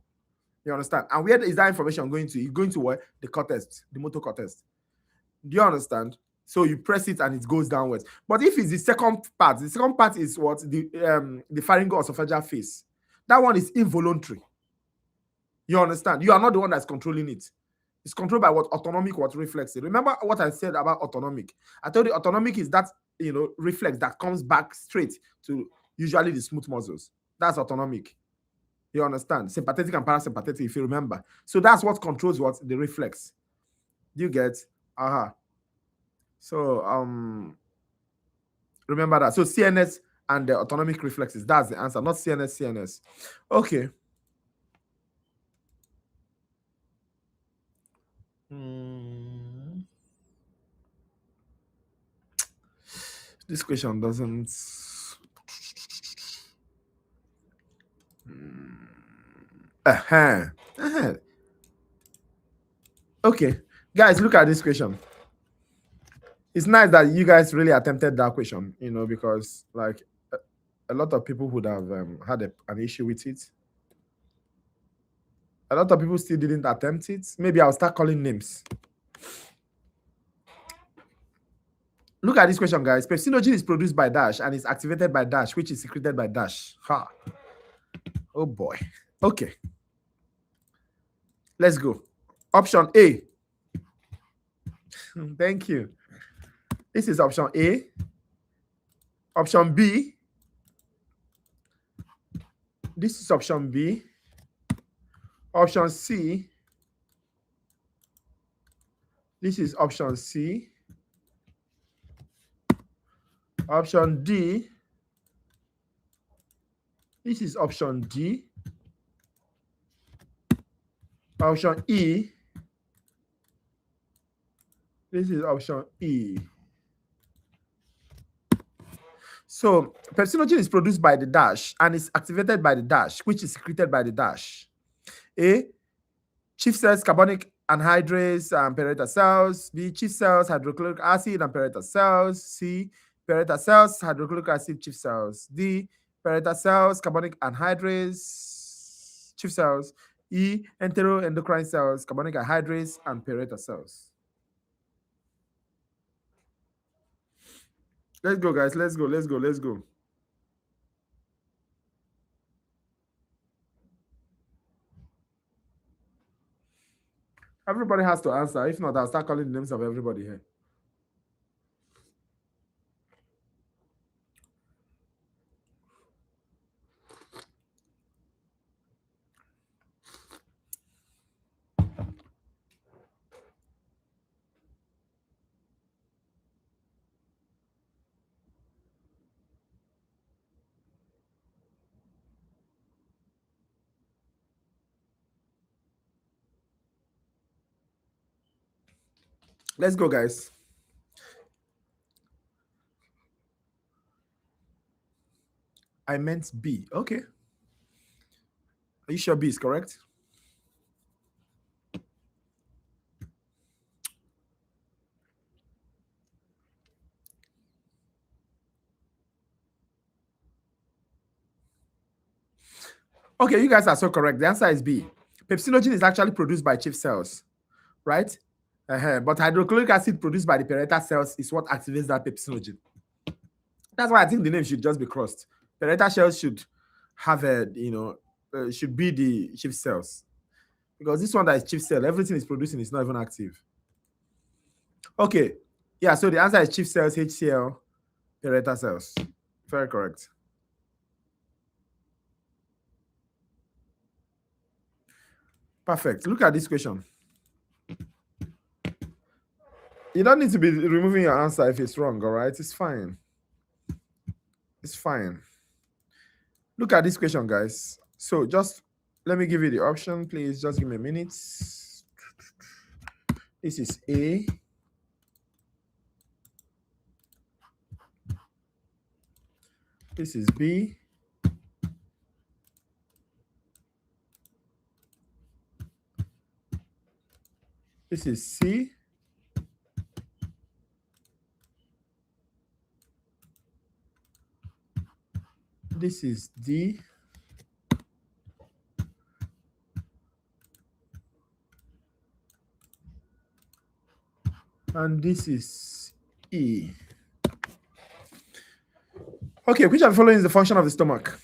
You understand? And where is that information going to? It's going to what? The cortex, the motor cortex. Do you understand? So you press it and it goes downwards. But if it's the second part is what? The pharyngo-esophageal phase. That one is involuntary. You understand? You are not the one that's controlling it. It's controlled by what? Autonomic what? Reflex. Remember what I said about autonomic? I told you autonomic is that, reflex that comes back straight to usually the smooth muscles. That's autonomic. You understand? Sympathetic and parasympathetic, if you remember. So that's what controls what? The reflex. Do you get? So remember that. So CNS and the autonomic reflexes. That's the answer, not CNS. Okay. This question doesn't. Okay, guys, look at this question. It's nice that you guys really attempted that question, because like a lot of people would have had an issue with it. A lot of people still didn't attempt it. Maybe I'll start calling names. Look at this question, guys. Pepsinogen is produced by dash and is activated by dash, which is secreted by dash. Ha. Oh boy. Okay. Let's go. Option A. Thank you. This is option A. Option B. This is option B. Option C. This is option C. Option D. This is option D. Option E. This is option E. So pepsinogen is produced by the dash and is activated by the dash, which is secreted by the dash. A. Chief cells, carbonic anhydrase and parietal cells. B. Chief cells, hydrochloric acid and parietal cells. C. Parietal cells, hydrochloric acid, chief cells. D. Parietal cells, carbonic anhydrase, chief cells. E. Enteroendocrine cells, carbonic anhydrase and parietal cells. Let's go, guys. Let's go. Everybody has to answer. If not, I'll start calling the names of everybody here. Let's go, guys. I meant B. Okay. Are you sure B is correct? Okay, you guys are so correct. The answer is B. Pepsinogen is actually produced by chief cells, right? But hydrochloric acid produced by the parietal cells is what activates that pepsinogen. That's why I think the name should just be crossed. Parietal cells should have should be the chief cells. Because this one that is chief cell, everything is producing is not even active. Okay. Yeah, so the answer is chief cells, HCl, parietal cells. Very correct. Perfect. Look at this question. You don't need to be removing your answer if it's wrong, all right? It's fine. It's fine. Look at this question, guys. So just let me give you the option, please. Just give me a minute. This is A. This is B. This is C. This is D. And this is E. Okay, which of the following is the function of the stomach?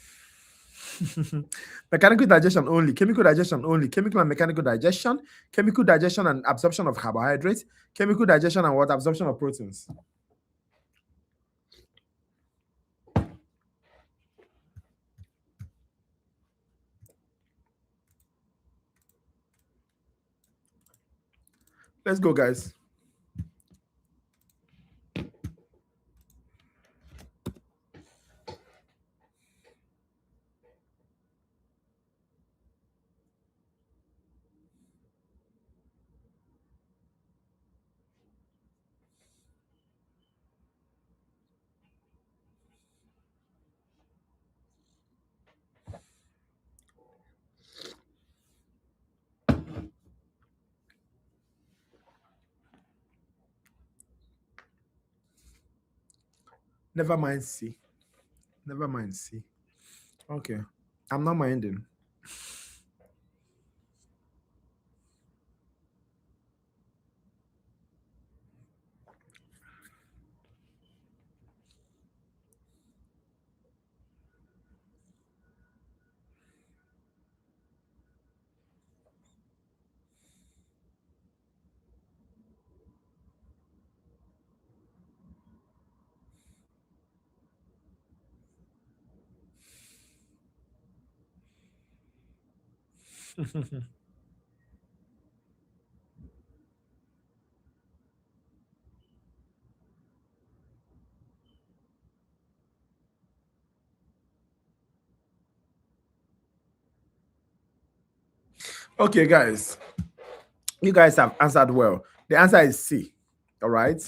Mechanical digestion only, chemical digestion only, chemical and mechanical digestion, chemical digestion and absorption of carbohydrates, chemical digestion and what? Absorption of proteins. Let's go, guys. Never mind C. Never mind C. Okay. I'm not minding. Okay, guys. You guys have answered well. The answer is C. All right.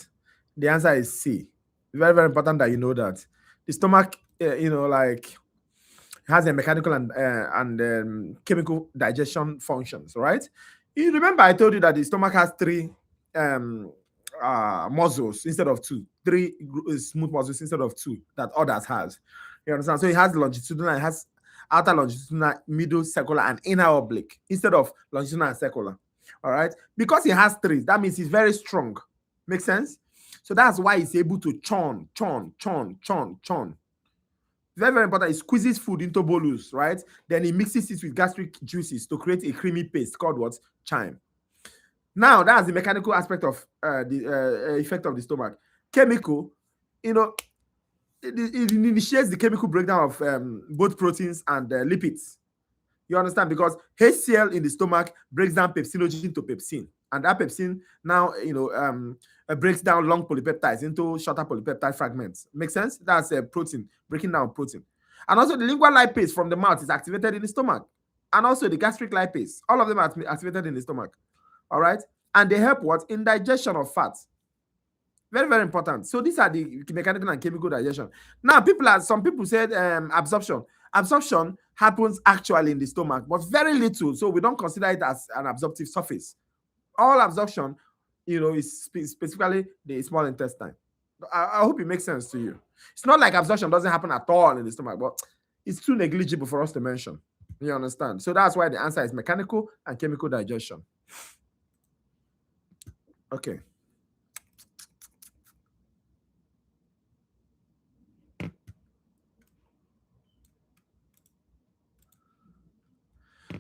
The answer is C. Very, very important that you know that. The stomach, like has a mechanical and chemical digestion functions, right? You remember I told you that the stomach has three muscles instead of two, three smooth muscles instead of two that others has. You understand? So it has longitudinal, it has outer longitudinal, middle circular, and inner oblique instead of longitudinal and circular. All right, because it has three, that means it's very strong. Make sense? So that's why it's able to churn. Very, very important. It squeezes food into bolus, right? Then it mixes it with gastric juices to create a creamy paste called what? Chyme. Now, that's the mechanical aspect of the effect of the stomach. Chemical, it initiates the chemical breakdown of both proteins and lipids. You understand? Because HCl in the stomach breaks down pepsinogen to pepsin. And that pepsin now, breaks down long polypeptides into shorter polypeptide fragments. Make sense? That's a protein, breaking down protein. And also the lingual lipase from the mouth is activated in the stomach. And also the gastric lipase. All of them are activated in the stomach. All right? and they help what? In digestion of fat. Very, very important. So these are the mechanical and chemical digestion. Now, some people said absorption. Absorption happens actually in the stomach, but very little. So we don't consider it as an absorptive surface. All absorption, is specifically the small intestine. I hope it makes sense to you. It's not like absorption doesn't happen at all in the stomach, but it's too negligible for us to mention. You understand? So that's why the answer is mechanical and chemical digestion. Okay.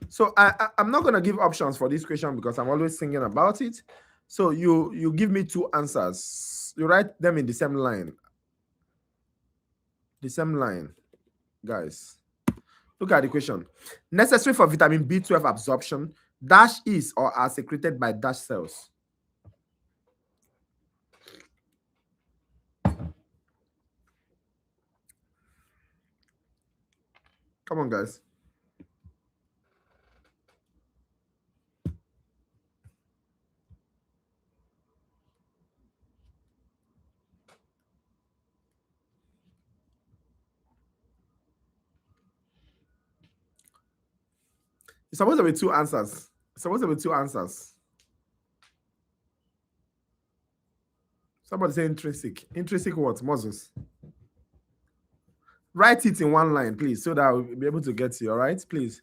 So I'm not going to give options for this question because I'm always thinking about it. So you give me two answers. You write them in the same line. The same line, guys. Look at the question. Necessary for vitamin B12 absorption, dash is or are secreted by dash cells. Come on, guys. It's supposed to be two answers. Somebody say intrinsic. Intrinsic what? Muscles. Write it in one line, please, so that I'll be able to get you. All right, please.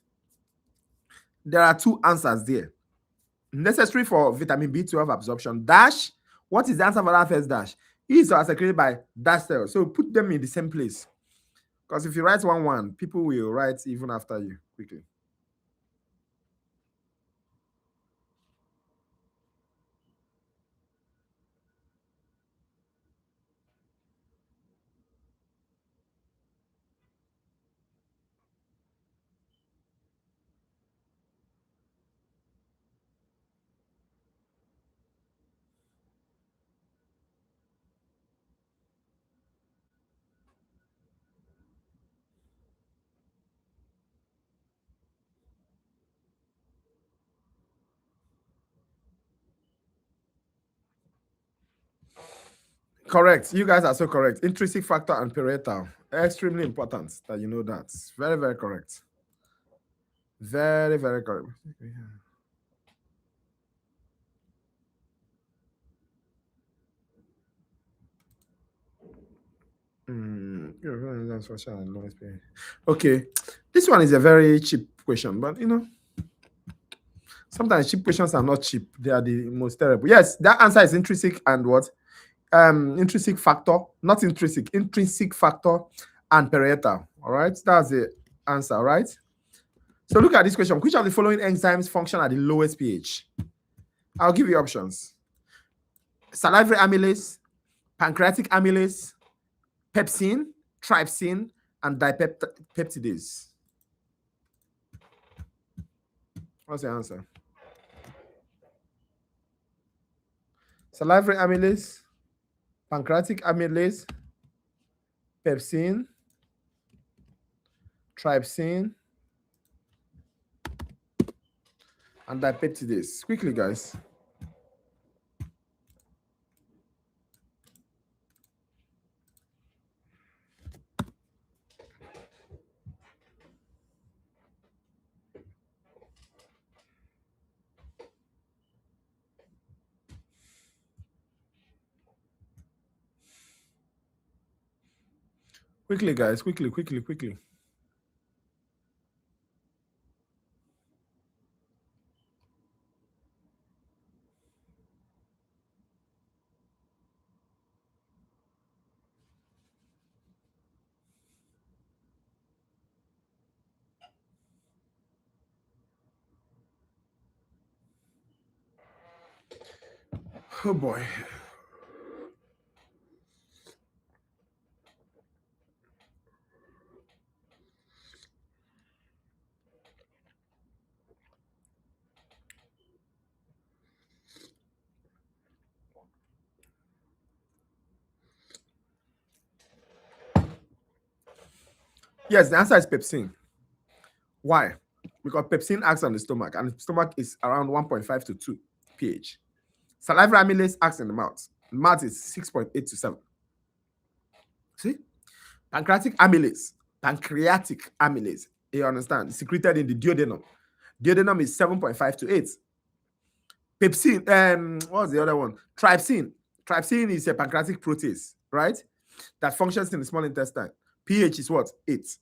There are two answers there. Necessary for vitamin B12 absorption. Dash. What is the answer for that first dash? Is are secreted by dash cells. So put them in the same place. Because if you write 1-1, people will write even after you quickly. Correct. You guys are so correct. Intrinsic factor and parietal. Extremely important that you know that. Very, very correct. Very, very correct. Okay. This one is a very cheap question, but sometimes cheap questions are not cheap. They are the most terrible. Yes, that answer is intrinsic and what? Intrinsic factor, not intrinsic factor and parietal. All right, that's the answer. All right. So look at this question. Which of the following enzymes function at the lowest pH? I'll give you options. Salivary amylase, pancreatic amylase, pepsin, trypsin, and dipeptidase. What's the answer? Salivary amylase, pancreatic amylase, pepsin, trypsin, and dipeptidase. Quickly, guys. Quickly, guys. Quickly. Oh boy. Yes, the answer is pepsin. Why? Because pepsin acts on the stomach, and the stomach is around 1.5 to 2 pH. Salivary amylase acts in the mouth. The mouth is 6.8 to 7. See? Pancreatic amylase, you understand, secreted in the duodenum. Duodenum is 7.5 to 8. Pepsin, what's the other one? Trypsin. Trypsin is a pancreatic protease, right? That functions in the small intestine. pH is what? 8.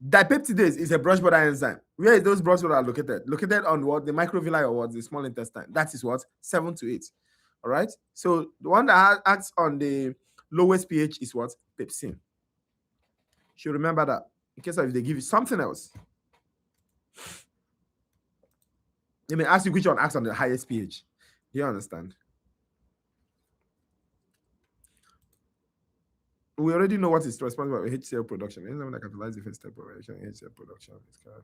Dipeptidase is a brush border enzyme. Where is those brush border located? Located on what? The microvilli or what? The small intestine. That is what? 7 to 8. All right. So the one that acts on the lowest pH is what? Pepsin. You should remember that in case of if they give you something else. They may ask you which one acts on the highest pH. Do you understand? We already know what is responsible for HCl production. Anything that catalyzes the first step of HCl production is called.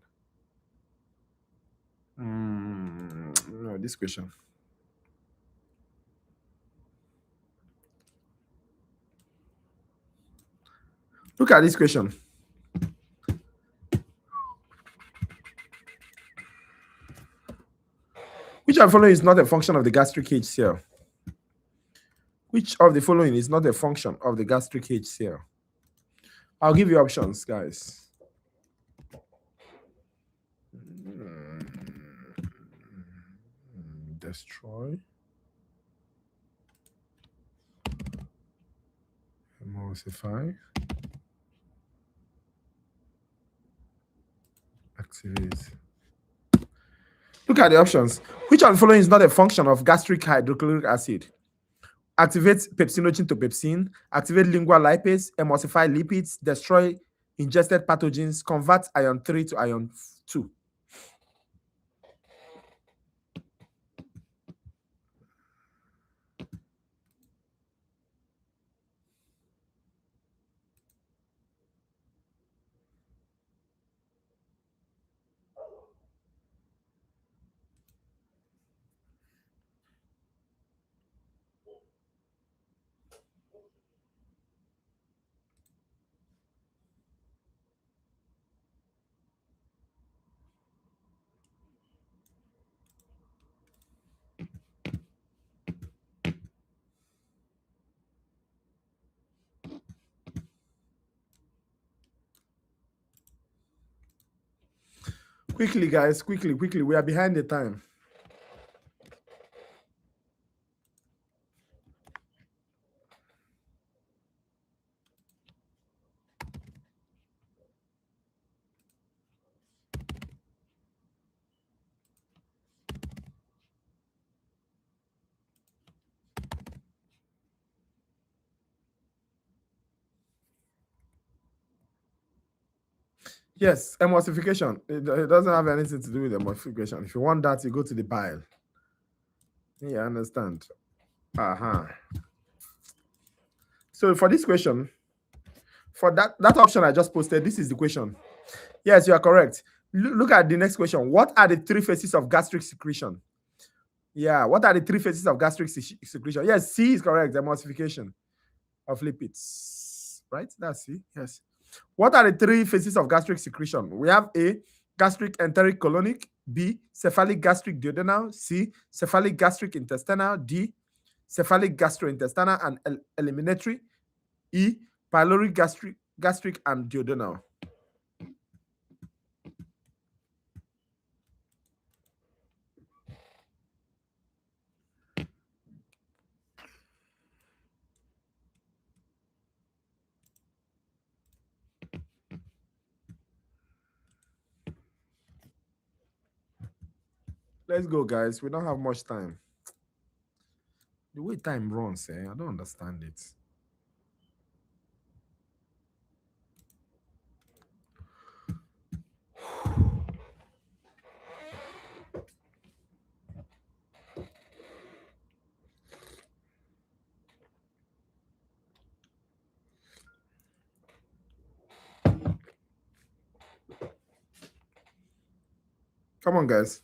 No, this question. Look at this question. Which of the following is not a function of the gastric HCl? Which of the following is not a function of the gastric HCl? I'll give you options, guys. Destroy. Emulsify. Activate. Look at the options. Which of the following is not a function of gastric hydrochloric acid? Activate pepsinogen to pepsin, activate lingual lipase, emulsify lipids, destroy ingested pathogens, convert ion 3 to ion 2. Quickly, guys, quickly. We are behind the time. Yes, emulsification. It doesn't have anything to do with emulsification. If you want that, you go to the bile. Yeah, I understand. So for this question, for that option I just posted, this is the question. Yes, you are correct. Look at the next question. What are the 3 phases of gastric secretion? Yeah, what are the 3 phases of gastric secretion? Yes, C is correct. Emulsification of lipids. Right? That's C. Yes. What are the 3 phases of gastric secretion? We have A, gastric enteric colonic, B, cephalic gastric duodenal, C, cephalic gastric intestinal, D, cephalic gastrointestinal and eliminatory, E, pyloric gastric and duodenal. Let's go, guys. We don't have much time. The way time runs, I don't understand it. Come on, guys.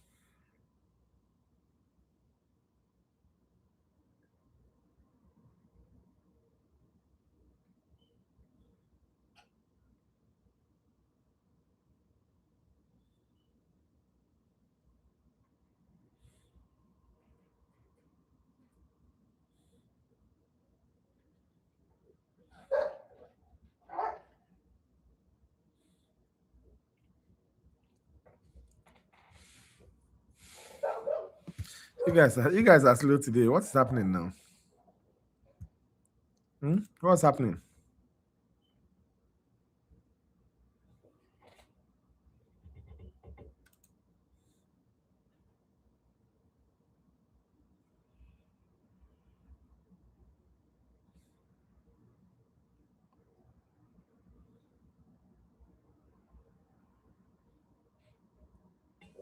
You guys are slow today. What's happening now? What's happening?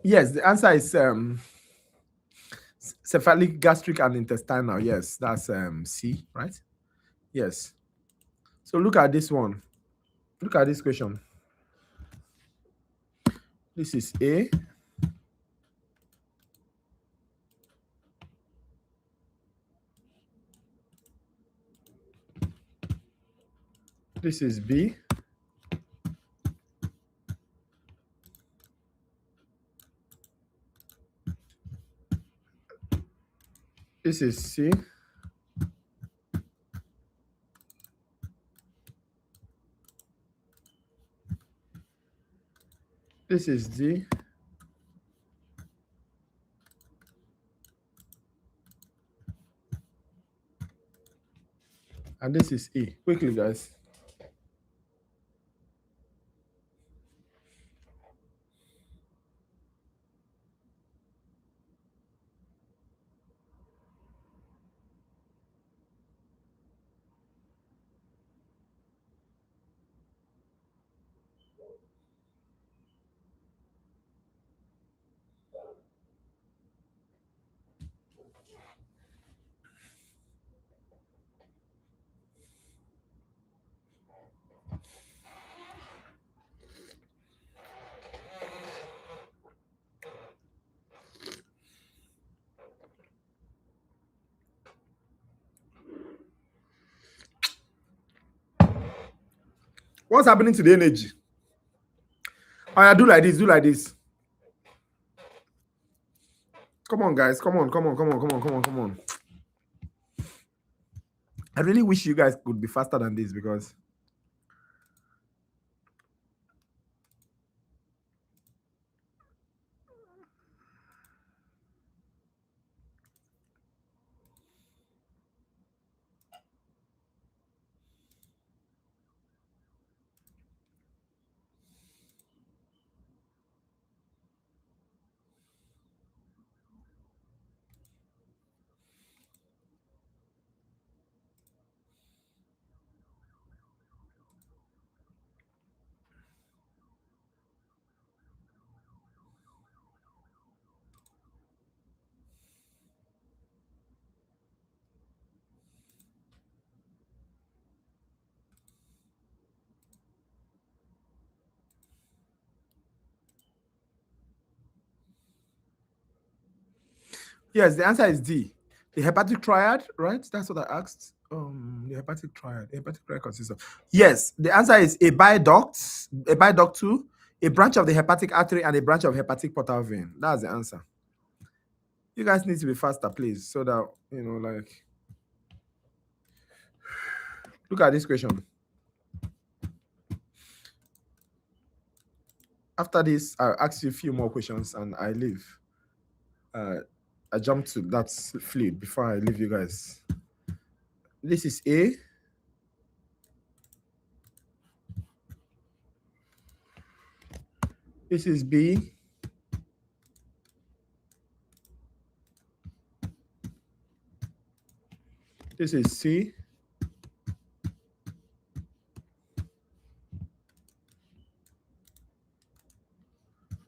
Yes, the answer is cephalic, gastric, and intestinal. Yes, that's C, right? Yes. So look at this one. Look at this question. This is A. This is B. This is C. This is D. And this is E. Quickly, guys. What's happening to the energy? Oh, yeah, do like this. Do like this. Come on, guys. Come on. Come on. Come on. Come on. Come on. Come on. I really wish you guys could be faster than this because yes, the answer is D. The hepatic triad, right? That's what I asked. The hepatic triad. The hepatic triad consists of, yes. The answer is a bile duct 2, a branch of the hepatic artery, and a branch of hepatic portal vein. That's the answer. You guys need to be faster, please, so that like. Look at this question. After this, I'll ask you a few more questions and I leave. I jump to that fluid before I leave you guys. This is A. This is B. This is C.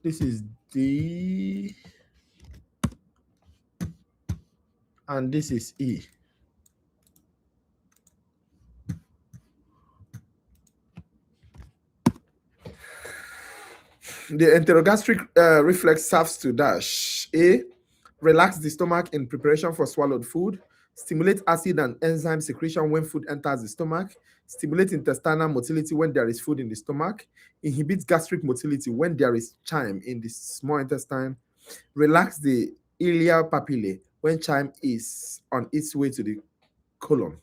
This is D. And this is E. The enterogastric reflex serves to dash: A. Relax the stomach in preparation for swallowed food. Stimulate acid and enzyme secretion when food enters the stomach. Stimulate intestinal motility when there is food in the stomach. Inhibit gastric motility when there is chyme in the small intestine. Relax the ileal papillae when chyme is on its way to the colon.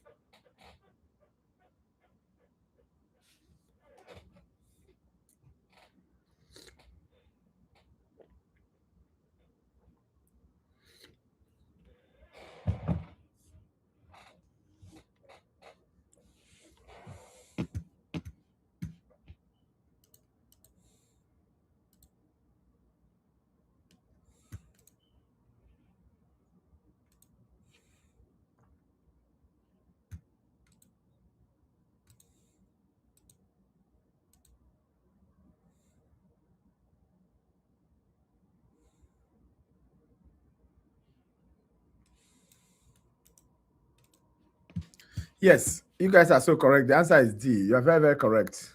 Yes, you guys are so correct. The answer is D. You are very, very correct.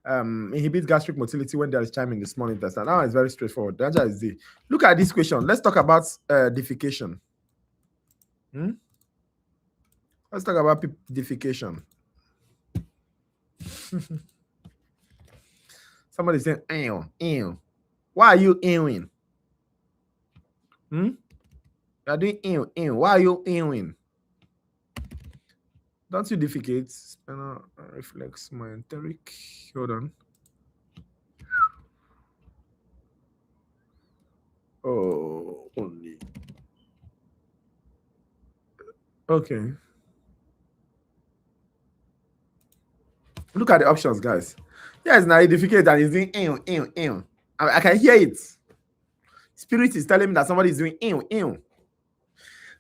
Inhibit gastric motility when there is chime in the small intestine. That one is very straightforward. The answer is D. Look at this question. Let's talk about defecation. Let's talk about defecation. Somebody saying, ew, ew. Why are you ewing? You are doing ew, ew. Why are you ewing? Don't you defecate? Spinal reflex, mesenteric. Hold on. Oh, only. Okay. Look at the options, guys. Yes, now he defecate and he's doing ew, ew, ew. I can hear it. Spirit is telling me that somebody is doing ew, ew.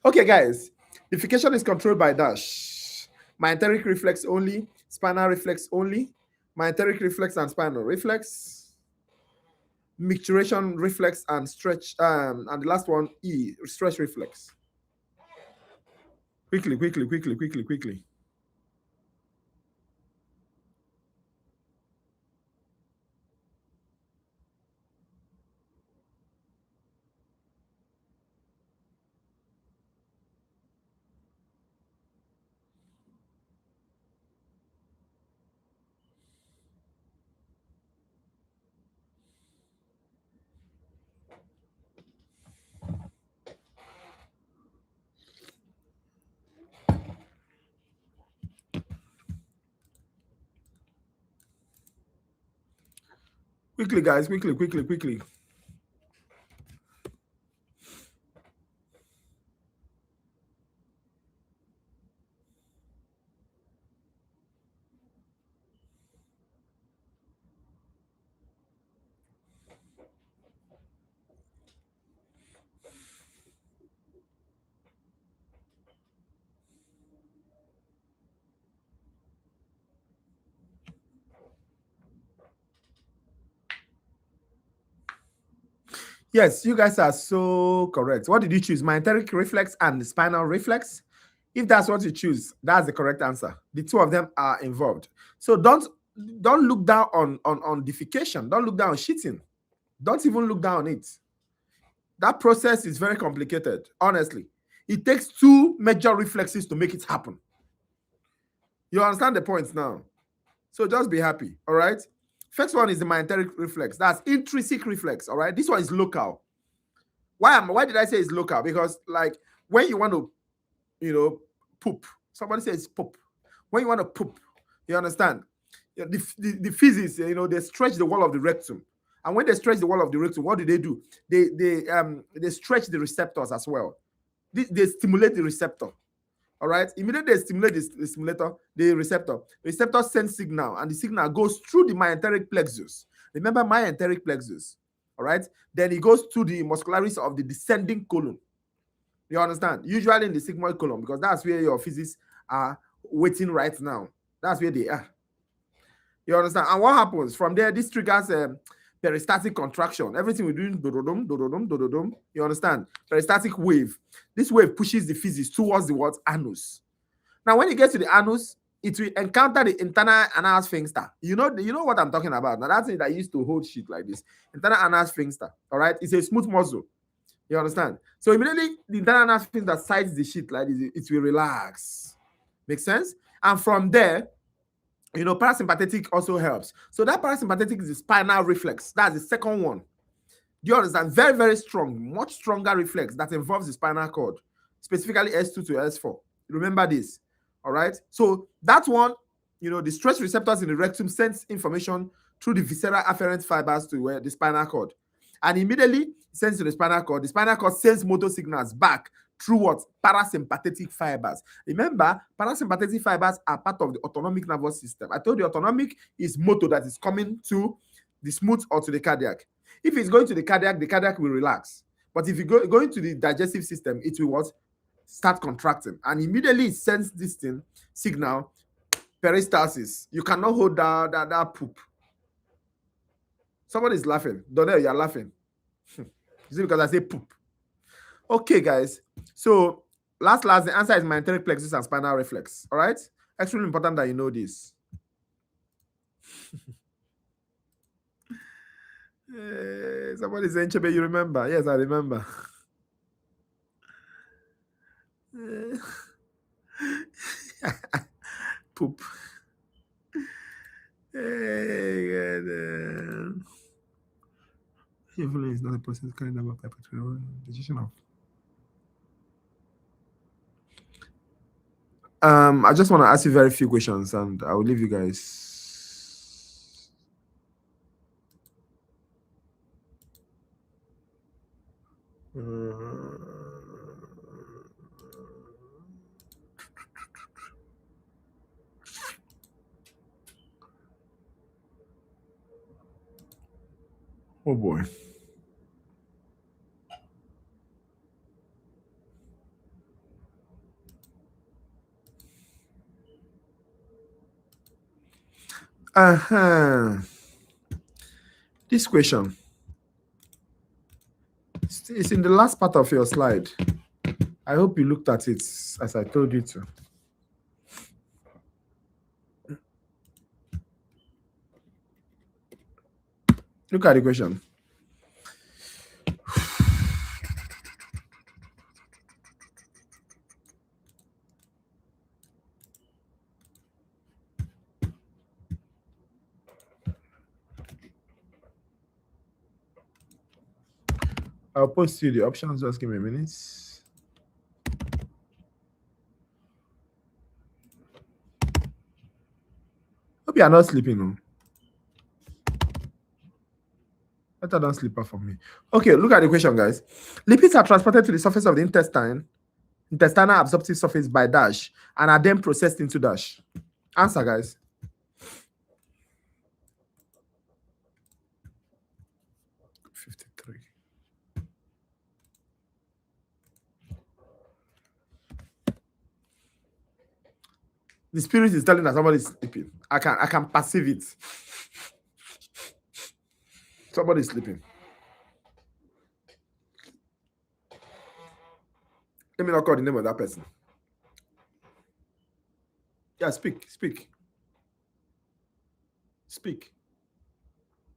Okay, guys. Defecation is controlled by dash. Mesenteric reflex only, spinal reflex only, mesenteric reflex and spinal reflex, micturition reflex and stretch, and the last one, E, stretch reflex. Quickly. Quickly, guys, quickly. Yes, you guys are so correct. What did you choose? Mesenteric reflex and spinal reflex? If that's what you choose, that's the correct answer. The two of them are involved. So don't look down on defecation. Don't look down on shitting. Don't even look down on it. That process is very complicated, honestly. It takes two major reflexes to make it happen. You understand the points now? So just be happy, all right? First one is the mesenteric reflex. That's intrinsic reflex, all right? This one is local. Why did I say it's local? Because like when you want to, poop, somebody says poop. When you want to poop, you understand? The physics, they stretch the wall of the rectum. And when they stretch the wall of the rectum, what do? They stretch the receptors as well. They stimulate the receptor. All right. Immediately they stimulate the receptor. The receptor sends signal, and the signal goes through the mesenteric plexus. Remember mesenteric plexus. All right. Then it goes to the muscularis of the descending colon. You understand? Usually in the sigmoid colon, because that's where your physics are waiting right now. That's where they are. You understand? And what happens from there? This triggers peristaltic contraction. Everything we're doing, do-do-dum, do-do-dum, do-do-dum. You understand? Peristaltic wave. This wave pushes the physics towards the what? Anus. Now, when it gets to the anus, it will encounter the internal anal sphincter. You know what I'm talking about. Now, that's it that used to hold shit like this. Internal anal sphincter. All right? It's a smooth muscle. You understand? So immediately the internal anal sphincter sides the shit like this, it will relax. Make sense? And from there, parasympathetic also helps. So that parasympathetic is the spinal reflex. That's the second one. Do you understand? Very, very strong, much stronger reflex that involves the spinal cord, specifically S2 to S4. Remember this. All right. So that one, the stretch receptors in the rectum sends information through the visceral afferent fibers to where the spinal cord. And immediately sends to the spinal cord. The spinal cord sends motor signals back through what? Parasympathetic fibers. Remember, parasympathetic fibers are part of the autonomic nervous system. I told you autonomic is motor that is coming to the smooth or to the cardiac. If it's going to the cardiac will relax. But if you go into the digestive system, it will what? Start contracting. And immediately it sends this signal, peristalsis. You cannot hold that poop. Somebody is laughing. Donnell, you're laughing. Is it because I say poop? Okay, guys. So Last, the answer is mesenteric plexus and spinal reflex. All right? Extremely important that you know this. Somebody saying, Nchebe, you remember? Yes, I remember. Poop. Influence is not a process carried out by particular decision of. I just want to ask you very few questions, and I will leave you guys. Oh boy. This question. It's in the last part of your slide. I hope you looked at it as I told you to. Look at the question. I'll post you the options. Just give me a minute. Hope you are not sleeping. No? Better don't sleep for me. Okay, look at the question, guys. Lipids are transported to the surface of the intestinal absorptive surface by dash, and are then processed into dash. Answer, guys. The spirit is telling that somebody is sleeping. I can perceive it. Somebody is sleeping. Let me not call the name of that person. Yeah, speak.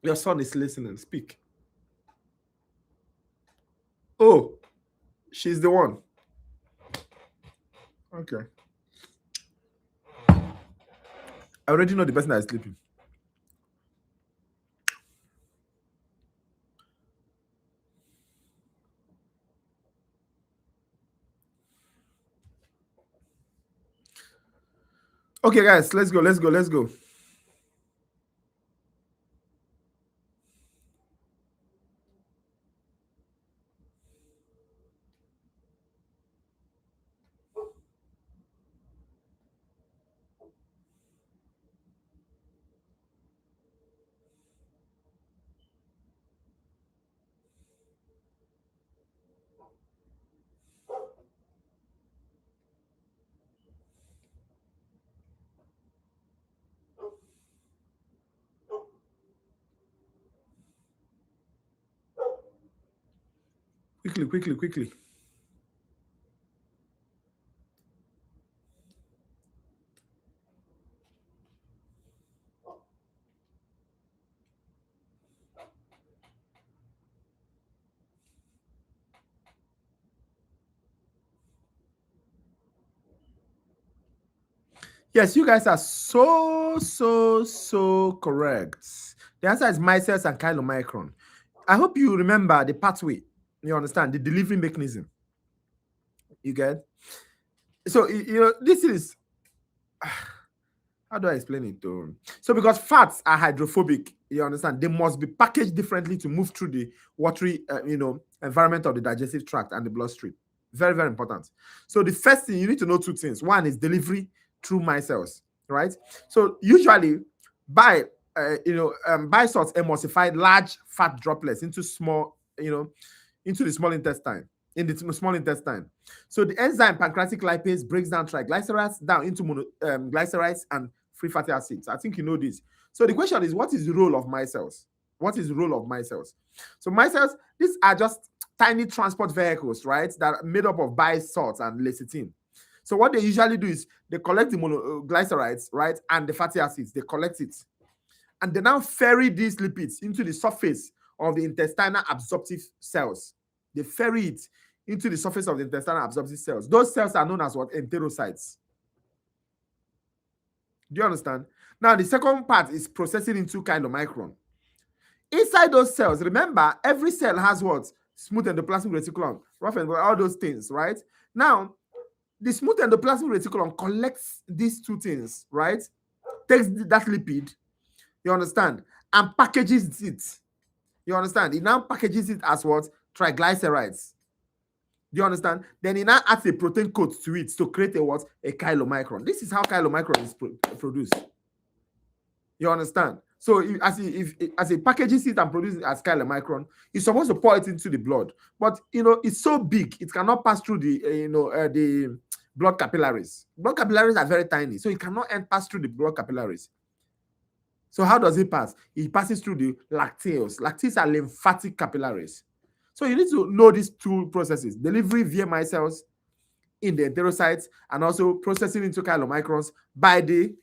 Your son is listening. Speak. Oh, she's the one. Okay. I already know the person that is sleeping. Okay, guys, let's go. Quickly. Yes, you guys are so correct. The answer is micelles and chylomicron. I hope you remember the pathway. You understand the delivery mechanism. You get? So, you know, this is... How do I explain it though? So because fats are hydrophobic, you understand, they must be packaged differently to move through the watery, environment of the digestive tract and the bloodstream. Very, very important. So the first thing you need to know two things. One is delivery through micelles, right? So usually by salts emulsify large fat droplets into small, into the small intestine. In the small intestine. So the enzyme pancreatic lipase breaks down triglycerides down into glycerides and free fatty acids. I think you know this. So the question is, what is the role of micelles? So micelles, these are just tiny transport vehicles, right, that are made up of bile salts and lecithin. So what they usually do is they collect the monoglycerides, right, and the fatty acids. They collect it, and they now ferry these lipids into the surface of the intestinal absorptive cells. They ferry it into the surface of the intestinal absorptive cells. Those cells are known as what? Enterocytes. Do you understand? Now, the second part is processing into chylomicron. Inside those cells, remember, every cell has what? Smooth endoplasmic reticulum, rough and all those things, right? Now, the smooth endoplasmic reticulum collects these two things, right? Takes that lipid, you understand, and packages it. You understand? It now packages it as what? Triglycerides. Do you understand? Then it now adds a protein coat to it to create a what? A chylomicron. This is how chylomicron is produced. You understand? So if it packages it and produces it as chylomicron, it's supposed to pour it into the blood. But it's so big, it cannot pass through the the blood capillaries. Blood capillaries are very tiny, so it cannot pass through the blood capillaries. So how does it pass? It passes through the lacteals. Lacteals are lymphatic capillaries. So you need to know these two processes: delivery via micelles in the enterocytes, and also processing into chylomicrons by the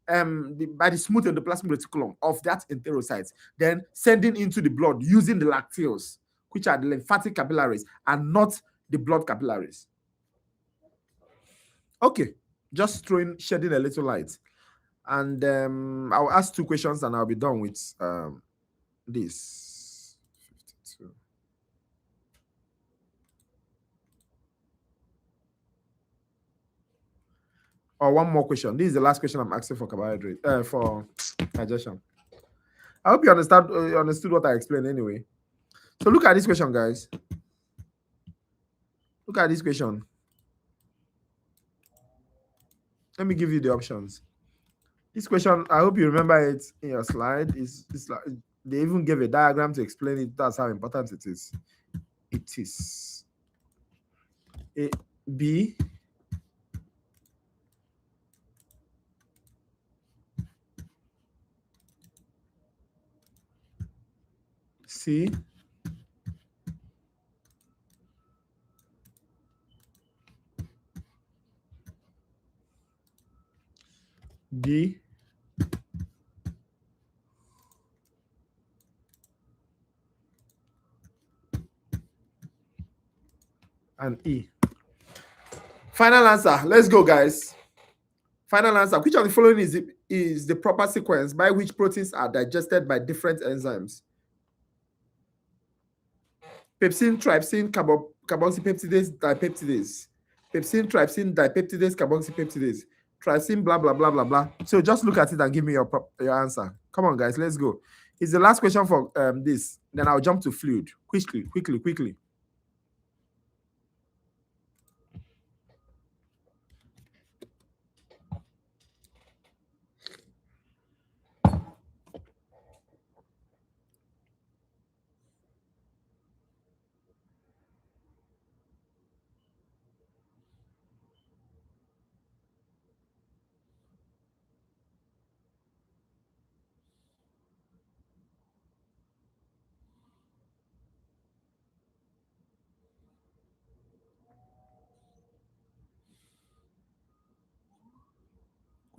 smooth endoplasmic reticulum of that enterocytes, then sending into the blood using the lacteals, which are the lymphatic capillaries and not the blood capillaries. Okay, just shedding a little light. And I'll ask two questions and I'll be done with this. 52. Or one more question. This is the last question I'm asking for carbohydrate, for digestion. I hope you understood what I explained anyway. So look at this question, guys. Look at this question. Let me give you the options. This question, I hope you remember it in your slide. It's like they even gave a diagram to explain it. That's how important it is. It is A, B, C, D, and E. Final answer. Let's go, guys. Final answer. Which of the following is the proper sequence by which proteins are digested by different enzymes? Pepsin, trypsin, carboxypeptidase, dipeptidase. Pepsin, trypsin, dipeptidase, carboxypeptidase. Trypsin, blah, blah, blah, blah, blah. So just look at it and give me your answer. Come on, guys, let's go. It's the last question for this. Then I'll jump to fluid. Quickly.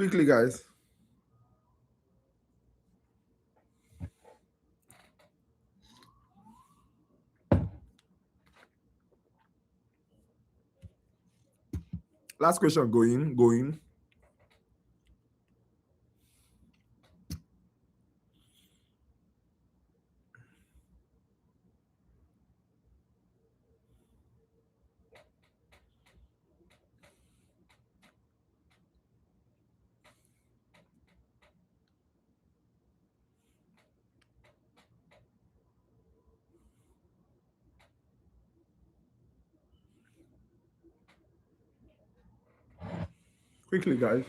Quickly, guys. Last question, going. Quickly, guys.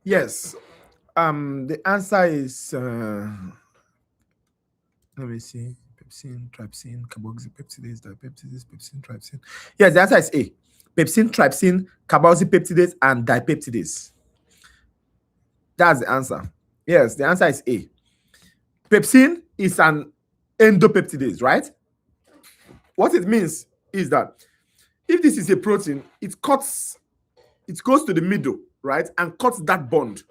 Yes. The answer is let me see. Pepsin, trypsin, carboxypeptidase, dipeptidase, pepsin, trypsin. Yes, the answer is A. Pepsin, trypsin, carboxypeptidase, and dipeptidase. That's the answer. Yes, the answer is A. Pepsin is an endopeptidase, right? What it means is that if this is a protein, it goes to the middle, right, and cuts that bond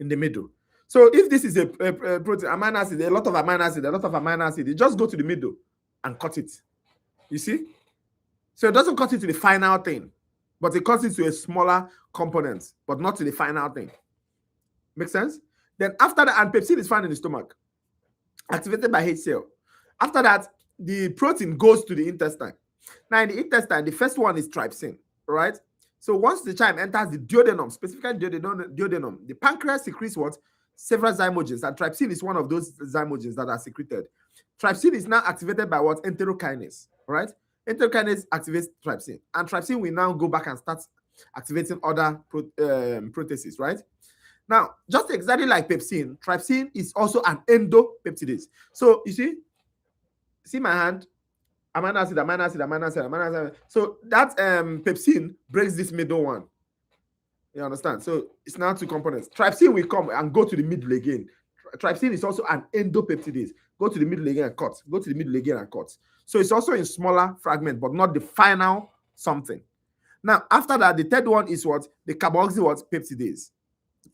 in the middle. So if this is a protein, amino acid, a lot of amino acid, it just go to the middle and cut it. You see? So it doesn't cut it to the final thing, but it cuts it to a smaller component, but not to the final thing. Make sense? Then after that, and pepsin is found in the stomach, activated by HCl. After that, the protein goes to the intestine. Now in the intestine, the first one is trypsin, right? So once the chyme enters the duodenum, specifically duodenum, the pancreas secretes what? Several zymogens, and trypsin is one of those zymogens that are secreted. Trypsin is now activated by what? Enterokinase, right? Enterokinase activates trypsin, and trypsin will now go back and start activating other proteases, right? Now, just exactly like pepsin, trypsin is also an endopeptidase. So you see my hand, amino acid, amino acid, amino acid, amino acid. So that pepsin breaks this middle one. You understand? So it's now two components. Trypsin will come and go to the middle again. Trypsin is also an endopeptidase. Go to the middle again and cut. Go to the middle again and cut. So it's also in smaller fragment, but not the final something. Now, after that, the third one is what? The carboxypeptidase.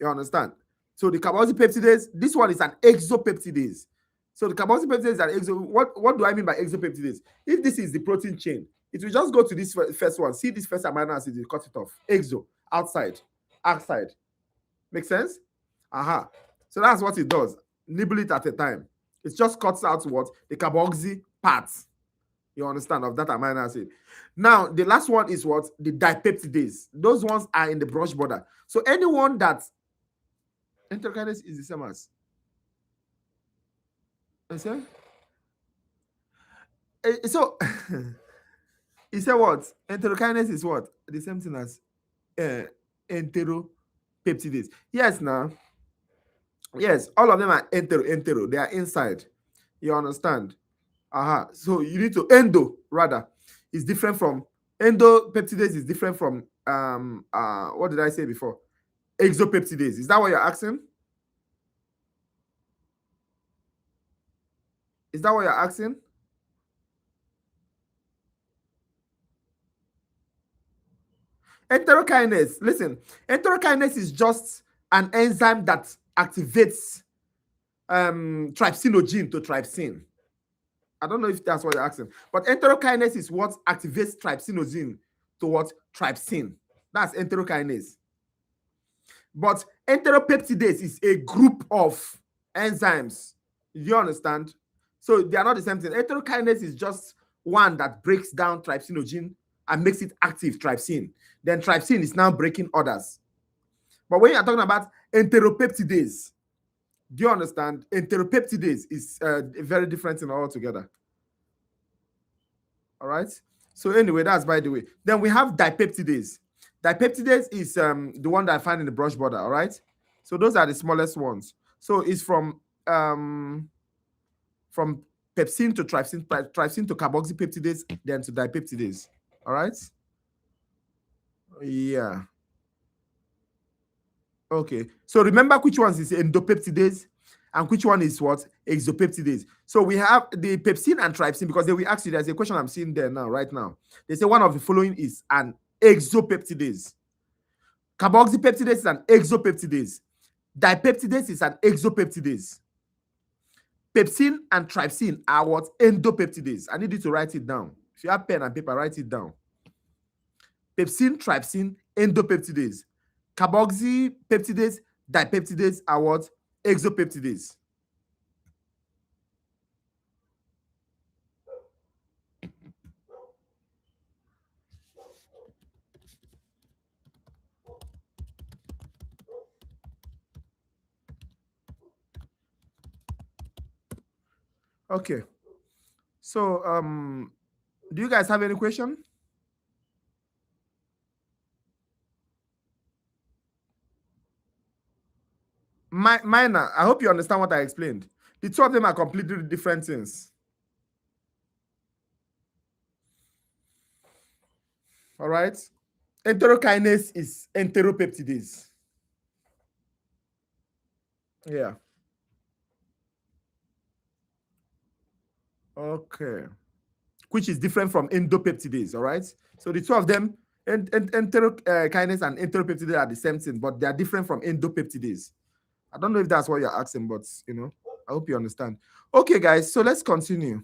You understand? So the carboxypeptidase, this one is an exopeptidase. So the carboxypeptidase is an what do I mean by exopeptidase? If this is the protein chain, it will just go to this first one. See this first amino acid, you cut it off. Exo, outside. Make sense? Aha. So that's what it does. Nibble it at a time. It just cuts out what? The carboxy parts. You understand, of that amino acid. Now, the last one is what? The dipeptidase. Those ones are in the brush border. So anyone that enterokinase is the same as. So he said what? Enterokinase is what? The same thing as enteropeptidase. Yes, now. Yes, all of them are entero. They are inside. You understand? So you need to rather is different from endopeptidase is different from what did I say before? Exopeptidase. Is that what you're asking? Is that what you're asking? Enterokinase. Listen, enterokinase is just an enzyme that activates trypsinogen to trypsin. I don't know if that's what you're asking, but enterokinase is what activates trypsinogen to what? Trypsin. That's enterokinase. But enteropeptidase is a group of enzymes. You understand? So they are not the same thing. Enterokinase is just one that breaks down trypsinogen and makes it active trypsin. Then trypsin is now breaking others. But when you're talking about enteropeptidase, do you understand? Enteropeptidase is a very different thing altogether. All right. So anyway, that's by the way. Then we have dipeptidase. Dipeptidase is the one that I find in the brush border. All right. So those are the smallest ones. So it's from pepsin to trypsin to carboxypeptidase, then to dipeptidase. All right. Yeah. Okay. So remember which ones is endopeptidase and which one is what? Exopeptidase. So we have the pepsin and trypsin, because they will ask you, there's a question I'm seeing there now, right now. They say one of the following is an exopeptidase. Carboxypeptidase is an exopeptidase. Dipeptidase is an exopeptidase. Pepsin and trypsin are what? Endopeptidase. I need you to write it down. If you have pen and paper, write it down. Pepsin, trypsin, endopeptidase. Carboxypeptidase, dipeptidase are what? Exopeptidase. Okay. So do you guys have any question? minor. I hope you understand what I explained. The two of them are completely different things. All right. Enterokinase is enteropeptidase. Yeah. Okay. Which is different from endopeptidase. All right. So the two of them, enterokinase and enteropeptidase, are the same thing, but they are different from endopeptidase. I don't know if that's what you're asking, but I hope you understand. Okay, guys. So let's continue.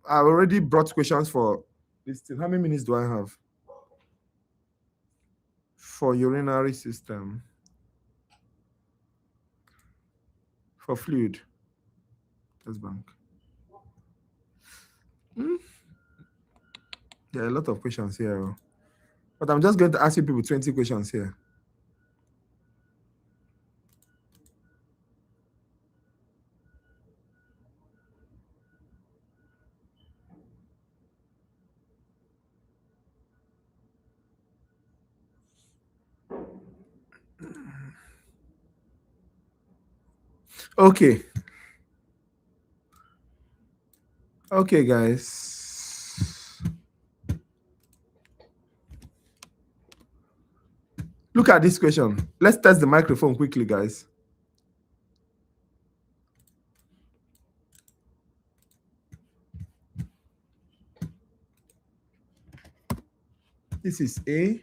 I've already brought questions for this thing. How many minutes do I have for urinary system? For fluid. Let's bank. There are a lot of questions here. But I'm just going to ask you people 20 questions here. Okay. Okay, guys. Look at this question. Let's test the microphone quickly, guys. This is A.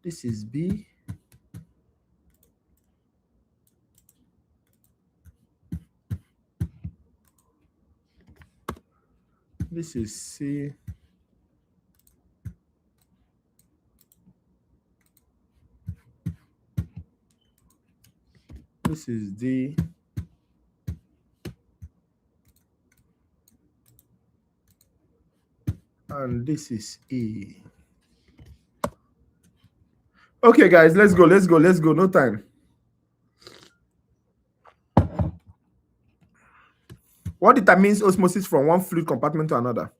This is B. This is C. This is D. And this is E. Okay, guys, let's go. No time. What determines osmosis from one fluid compartment to another?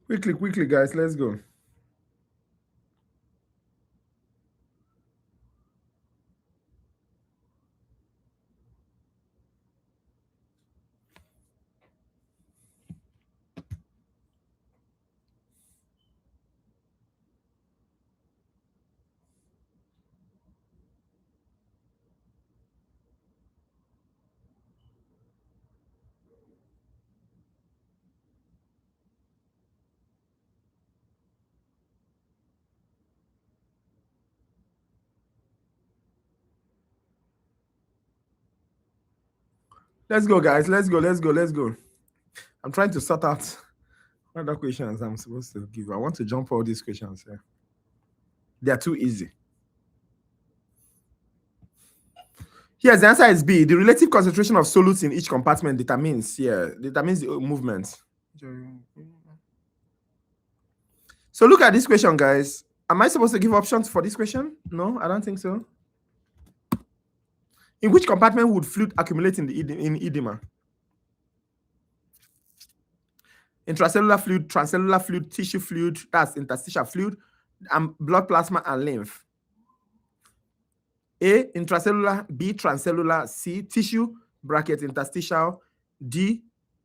Quickly, guys, let's go. Let's go, guys. Let's go. I'm trying to sort out other questions I'm supposed to give. I want to jump all these questions here. They are too easy. Yes, the answer is B. The relative concentration of solutes in each compartment determines the movement. So look at this question, guys. Am I supposed to give options for this question? No, I don't think so. In which compartment would fluid accumulate in edema? Intracellular fluid, transcellular fluid, tissue fluid, that's interstitial fluid, and blood plasma and lymph. A, intracellular, B, transcellular, C, tissue, bracket, interstitial, D,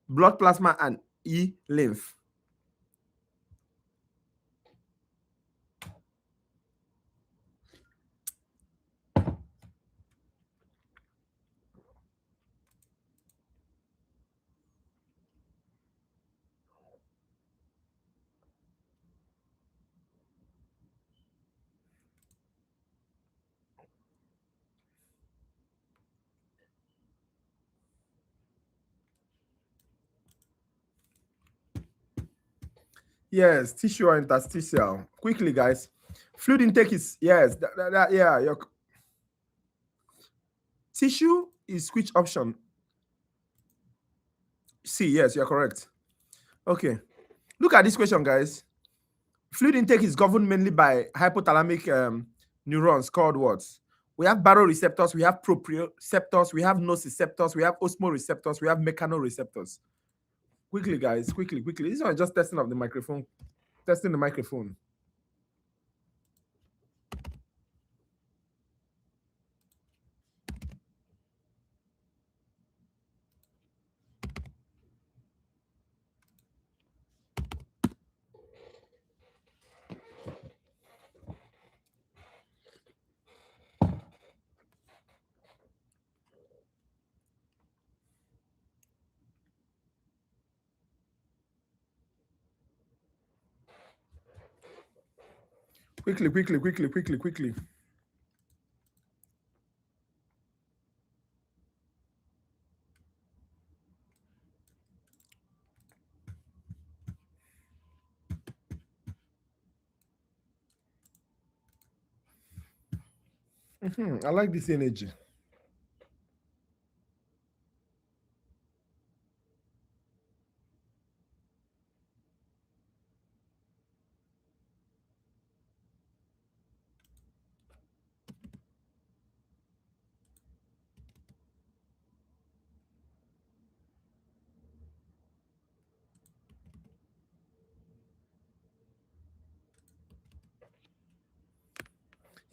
blood plasma, and E, lymph. Yes, tissue or interstitial. Quickly, guys. Fluid intake is, yes, yeah. Your tissue is which option? C, yes, you're correct. Okay. Look at this question, guys. Fluid intake is governed mainly by hypothalamic neurons called what? We have baroreceptors, we have proprioceptors, we have nociceptors, we have osmoreceptors, we have mechanoreceptors. Quickly, guys, quickly. This one is just testing of the microphone. Testing the microphone. Quickly. I like this energy.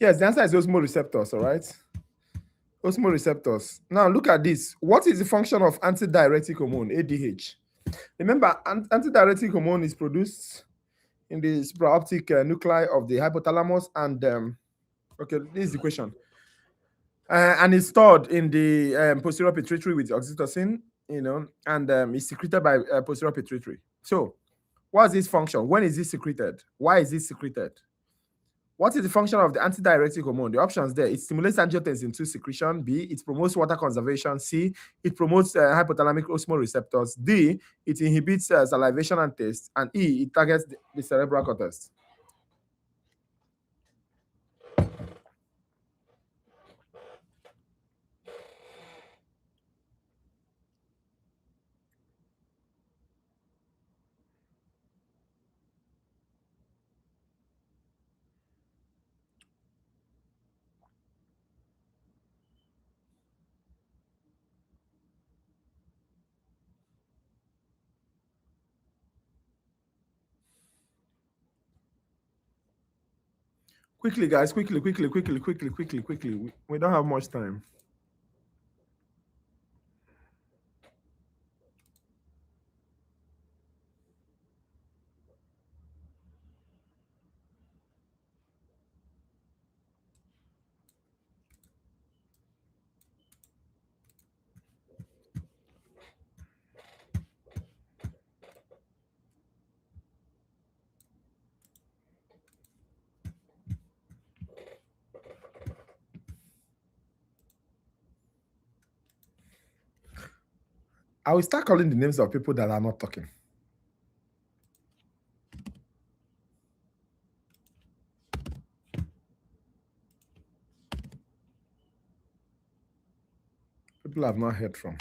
Yes, the answer is osmoreceptors, all right? Osmoreceptors. Now, look at this. What is the function of antidiuretic hormone, ADH? Remember, antidiuretic hormone is produced in the supraoptic nuclei of the hypothalamus, and okay, this is the question. And it's stored in the posterior pituitary with oxytocin, and it's secreted by posterior pituitary. So, what is its function? When is it secreted? Why is it secreted? What is the function of the antidiuretic hormone? The options there: it stimulates angiotensin 2 secretion. B, it promotes water conservation. C, it promotes hypothalamic osmoreceptors. D, it inhibits salivation and taste. And E, it targets the cerebral cortex. Quickly, guys, quickly. We don't have much time. I will start calling the names of people that are not talking. People I've not heard from.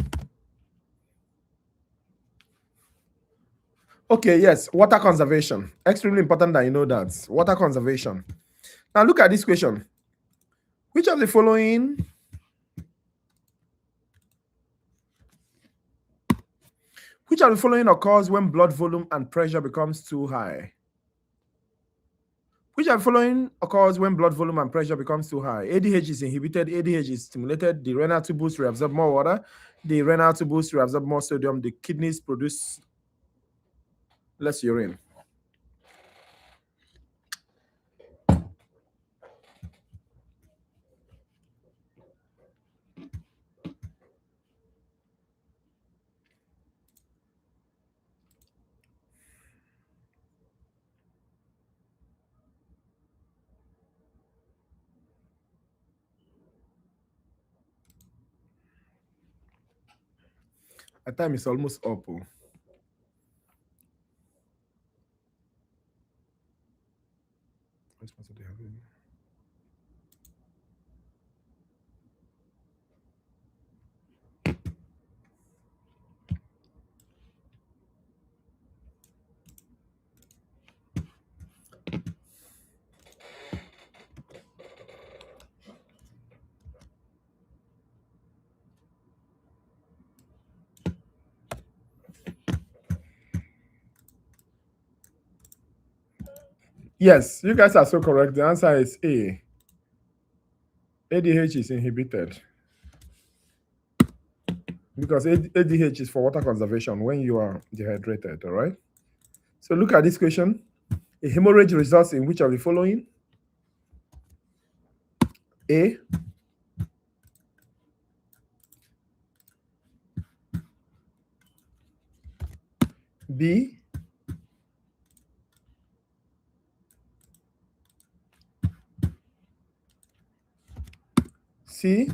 Okay, yes, water conservation. Extremely important that you know that. Water conservation. Now look at this question. Which of the following occurs when blood volume and pressure becomes too high? Which of the following occurs when blood volume and pressure becomes too high? ADH is inhibited, ADH is stimulated, the renal tubules reabsorb more water, the renal tubules reabsorb more sodium, the kidneys produce less urine. My time is almost up. Yes, you guys are so correct. The answer is A. ADH is inhibited because ADH is for water conservation when you are dehydrated, all right? So look at this question. A hemorrhage results in which of the following? A, B, C,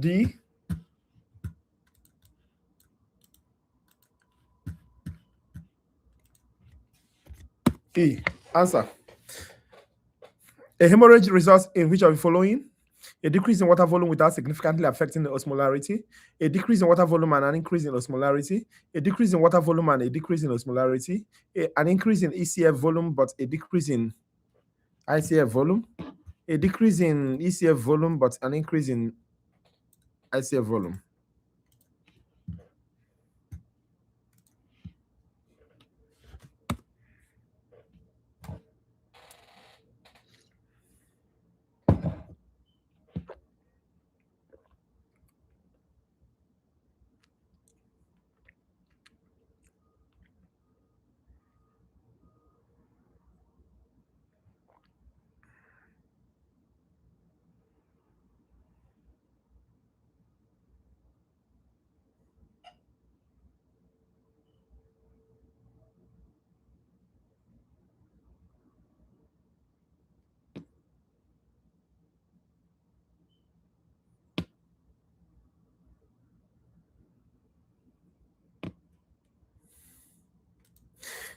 D, E. Answer. A hemorrhage results in which of the following? A decrease in water volume without significantly affecting the osmolarity, a decrease in water volume and an increase in osmolarity, a decrease in water volume and a decrease in osmolarity, an increase in ECF volume but a decrease in ICF volume, a decrease in ECF volume but an increase in ICF volume.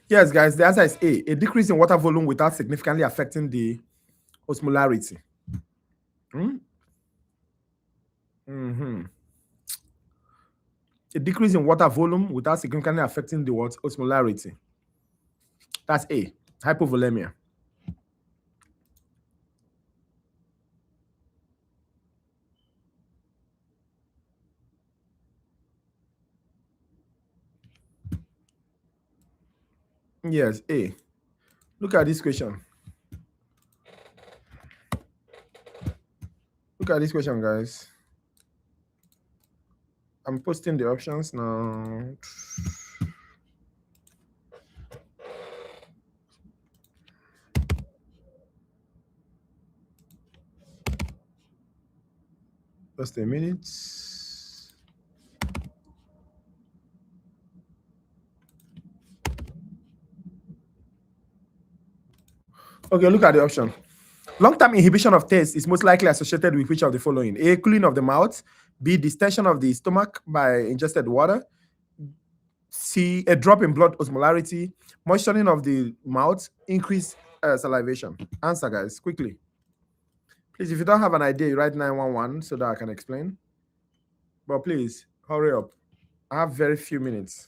Yes, guys, the answer is A decrease in water volume without significantly affecting the osmolarity. A decrease in water volume without significantly affecting the what? Osmolarity. That's A, hypovolemia. Yes, A. Look at this question. Look at this question, guys. I'm posting the options now. Just a minute. Okay, look at the option. Long-term inhibition of taste is most likely associated with which of the following? A, cooling of the mouth. B, distension of the stomach by ingested water. C, a drop in blood osmolarity. Moistening of the mouth. Increased salivation. Answer, guys, quickly. Please, if you don't have an idea, you write 911 so that I can explain. But please, hurry up. I have very few minutes.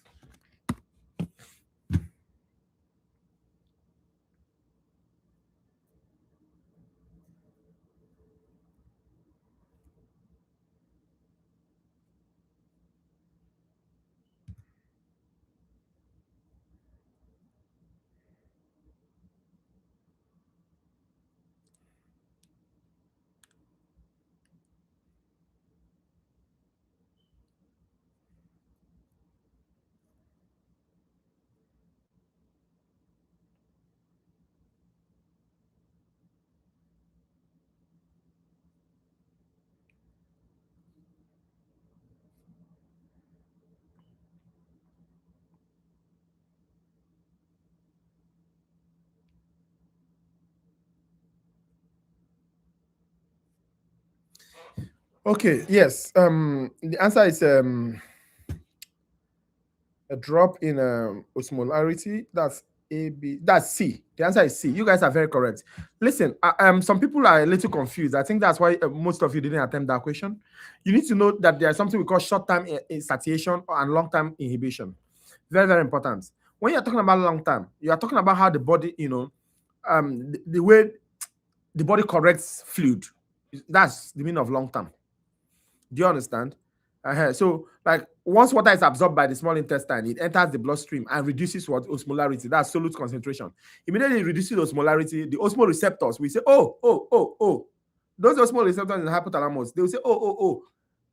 Okay, yes. The answer is a drop in osmolarity. That's A, B. That's C. The answer is C. You guys are very correct. Listen, some people are a little confused. I think that's why most of you didn't attempt that question. You need to know that there's something we call short-term satiation and long-term inhibition. Very, very important. When you're talking about long-term, you are talking about how the body, the way the body corrects fluid. That's the meaning of long-term. Do you understand? So, like, once water is absorbed by the small intestine, it enters the bloodstream and reduces what osmolarity. That's solute concentration. Immediately it reduces osmolarity. The osmoreceptors we say, oh. Those osmoreceptors in the hypothalamus, they will say, oh.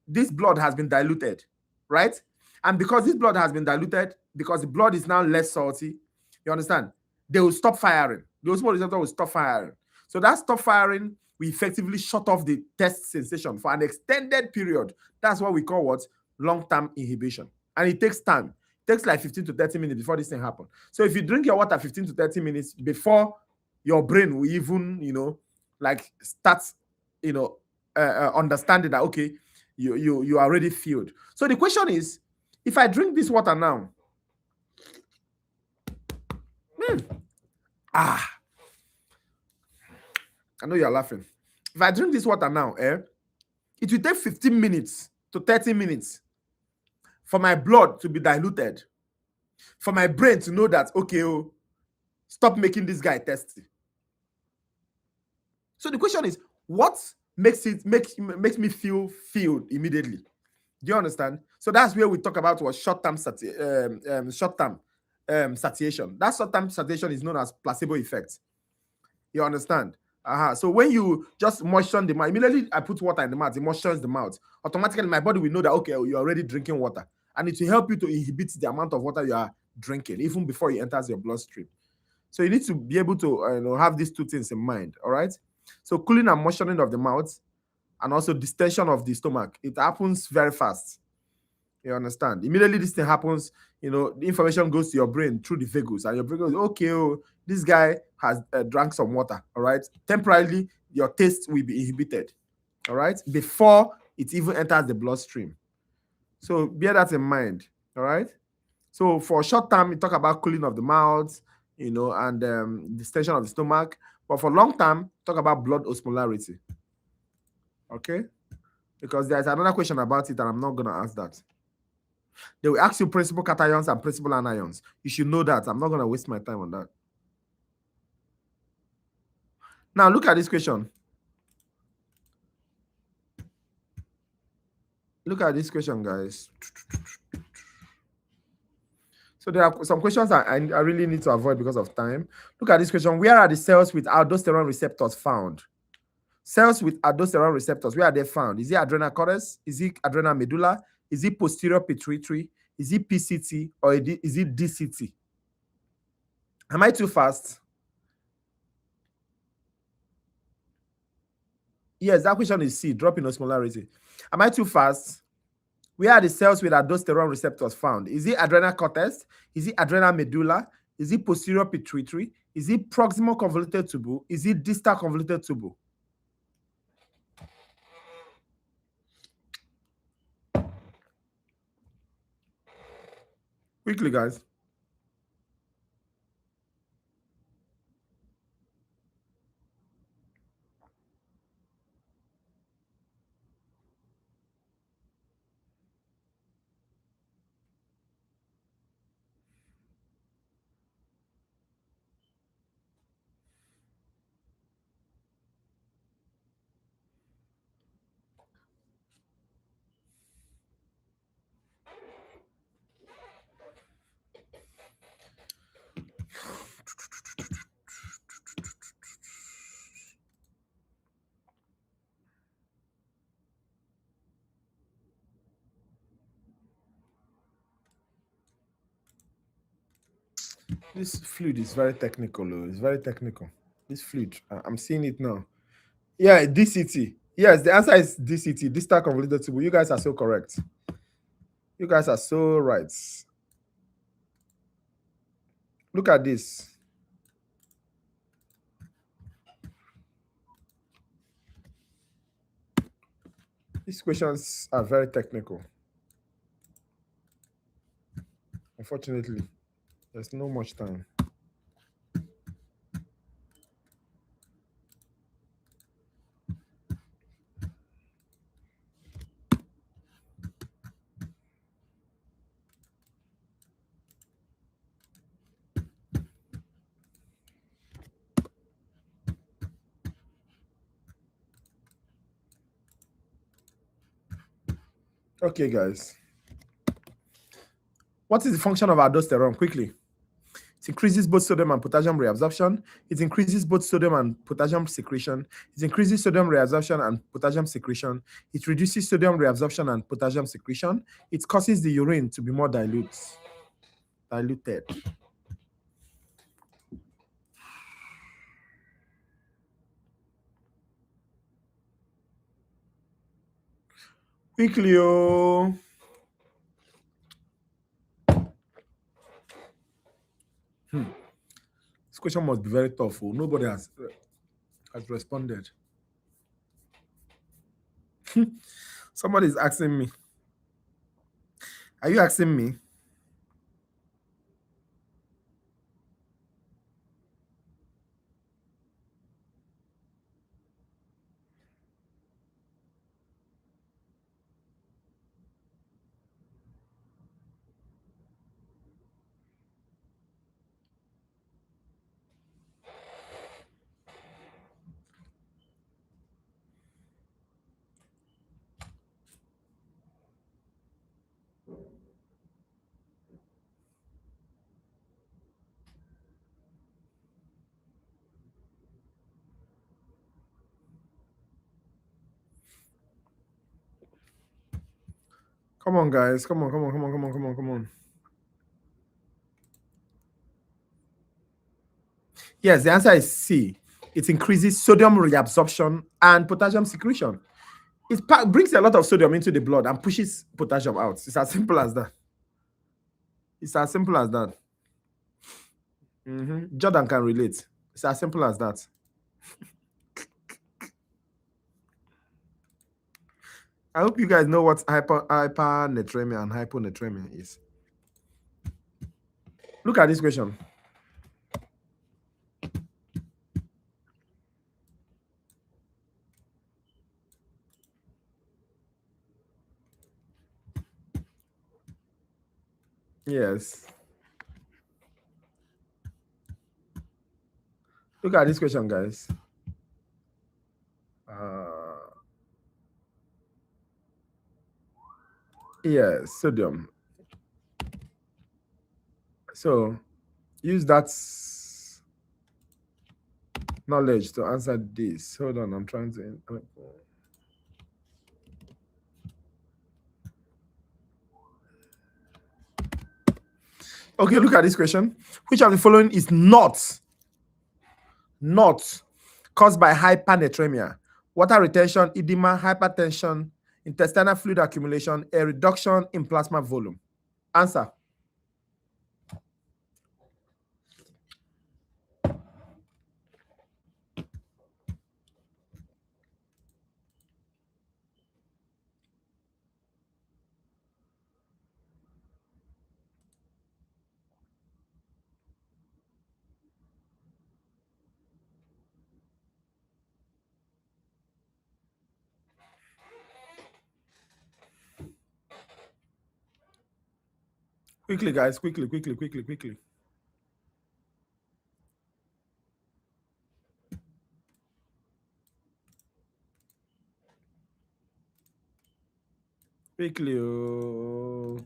This blood has been diluted, right? And because this blood has been diluted, because the blood is now less salty, you understand? They will stop firing. The osmoreceptor will stop firing. So that stop firing we effectively shut off the test sensation for an extended period. That's what we call what? Long-term inhibition. And it takes time. It takes like 15 to 30 minutes before this thing happens. So if you drink your water 15 to 30 minutes before your brain will even, like start, understanding that, okay, you are already filled. So the question is, if I drink this water now, I know you're laughing. If I drink this water now, it will take 15 minutes to 30 minutes for my blood to be diluted, for my brain to know that, okay, stop making this guy thirsty. So the question is, what makes me feel filled immediately? Do you understand? So that's where we talk about what short-term satiation. That short-term satiation is known as placebo effect. You understand? So when you just moisten the mouth, immediately I put water in the mouth, it moistens the mouth. Automatically, my body will know that, okay, you're already drinking water. And it will help you to inhibit the amount of water you are drinking, even before it enters your bloodstream. So you need to be able to have these two things in mind, all right? So cooling and moistening of the mouth, and also distension of the stomach. It happens very fast. You understand? Immediately this thing happens, the information goes to your brain through the vagus, and your brain goes, okay, this guy has drank some water, all right? Temporarily, your taste will be inhibited, all right? Before it even enters the bloodstream. So bear that in mind, all right? So for short term, we talk about cooling of the mouth, and distension of the stomach. But for long term, talk about blood osmolarity. Okay? Because there's another question about it, and I'm not going to ask that. They will ask you principal cations and principal anions. You should know that. I'm not going to waste my time on that. Now, look at this question. Look at this question, guys. So there are some questions I really need to avoid because of time. Look at this question. Where are the cells with aldosterone receptors found? Cells with aldosterone receptors, where are they found? Is it adrenal cortex? Is it adrenal medulla? Is it posterior pituitary? Is it PCT? Or is it DCT? Am I too fast? Yes, that question is C, drop in osmolarity. Am I too fast? Where are the cells with aldosterone receptors found? Is it adrenal cortex? Is it adrenal medulla? Is it posterior pituitary? Is it proximal convoluted tubule? Is it distal convoluted tubule? Quickly, guys. This fluid is very technical. It's very technical. This fluid, I'm seeing it now. Yeah, DCT. Yes, the answer is DCT, distal convoluted tubule. You guys are so correct. You guys are so right. Look at this. These questions are very technical. Unfortunately, there's no much time. Okay, guys. What is the function of aldosterone? Quickly. It increases both sodium and potassium reabsorption. It increases both sodium and potassium secretion. It increases sodium reabsorption and potassium secretion. It reduces sodium reabsorption and potassium secretion. It causes the urine to be more diluted. Quickly, oh. This question must be very tough. Oh. Nobody has responded. Somebody is asking me. Are you asking me? Come on, guys. Come on. Yes, the answer is C. It increases sodium reabsorption and potassium secretion. It brings a lot of sodium into the blood and pushes potassium out. It's as simple as that. Jordan can relate. It's as simple as that. I hope you guys know what hypernatremia and hyponatremia is. Look at this question. Yes. Look at this question, guys. Yes, sodium. So use that knowledge to answer this. Hold on, I'm trying to. Okay, look at this question. Which of the following is not caused by hypernatremia? Water retention, edema, hypertension, intestinal fluid accumulation, a reduction in plasma volume. Answer. Quickly, guys. Quickly. Quickly. Oh.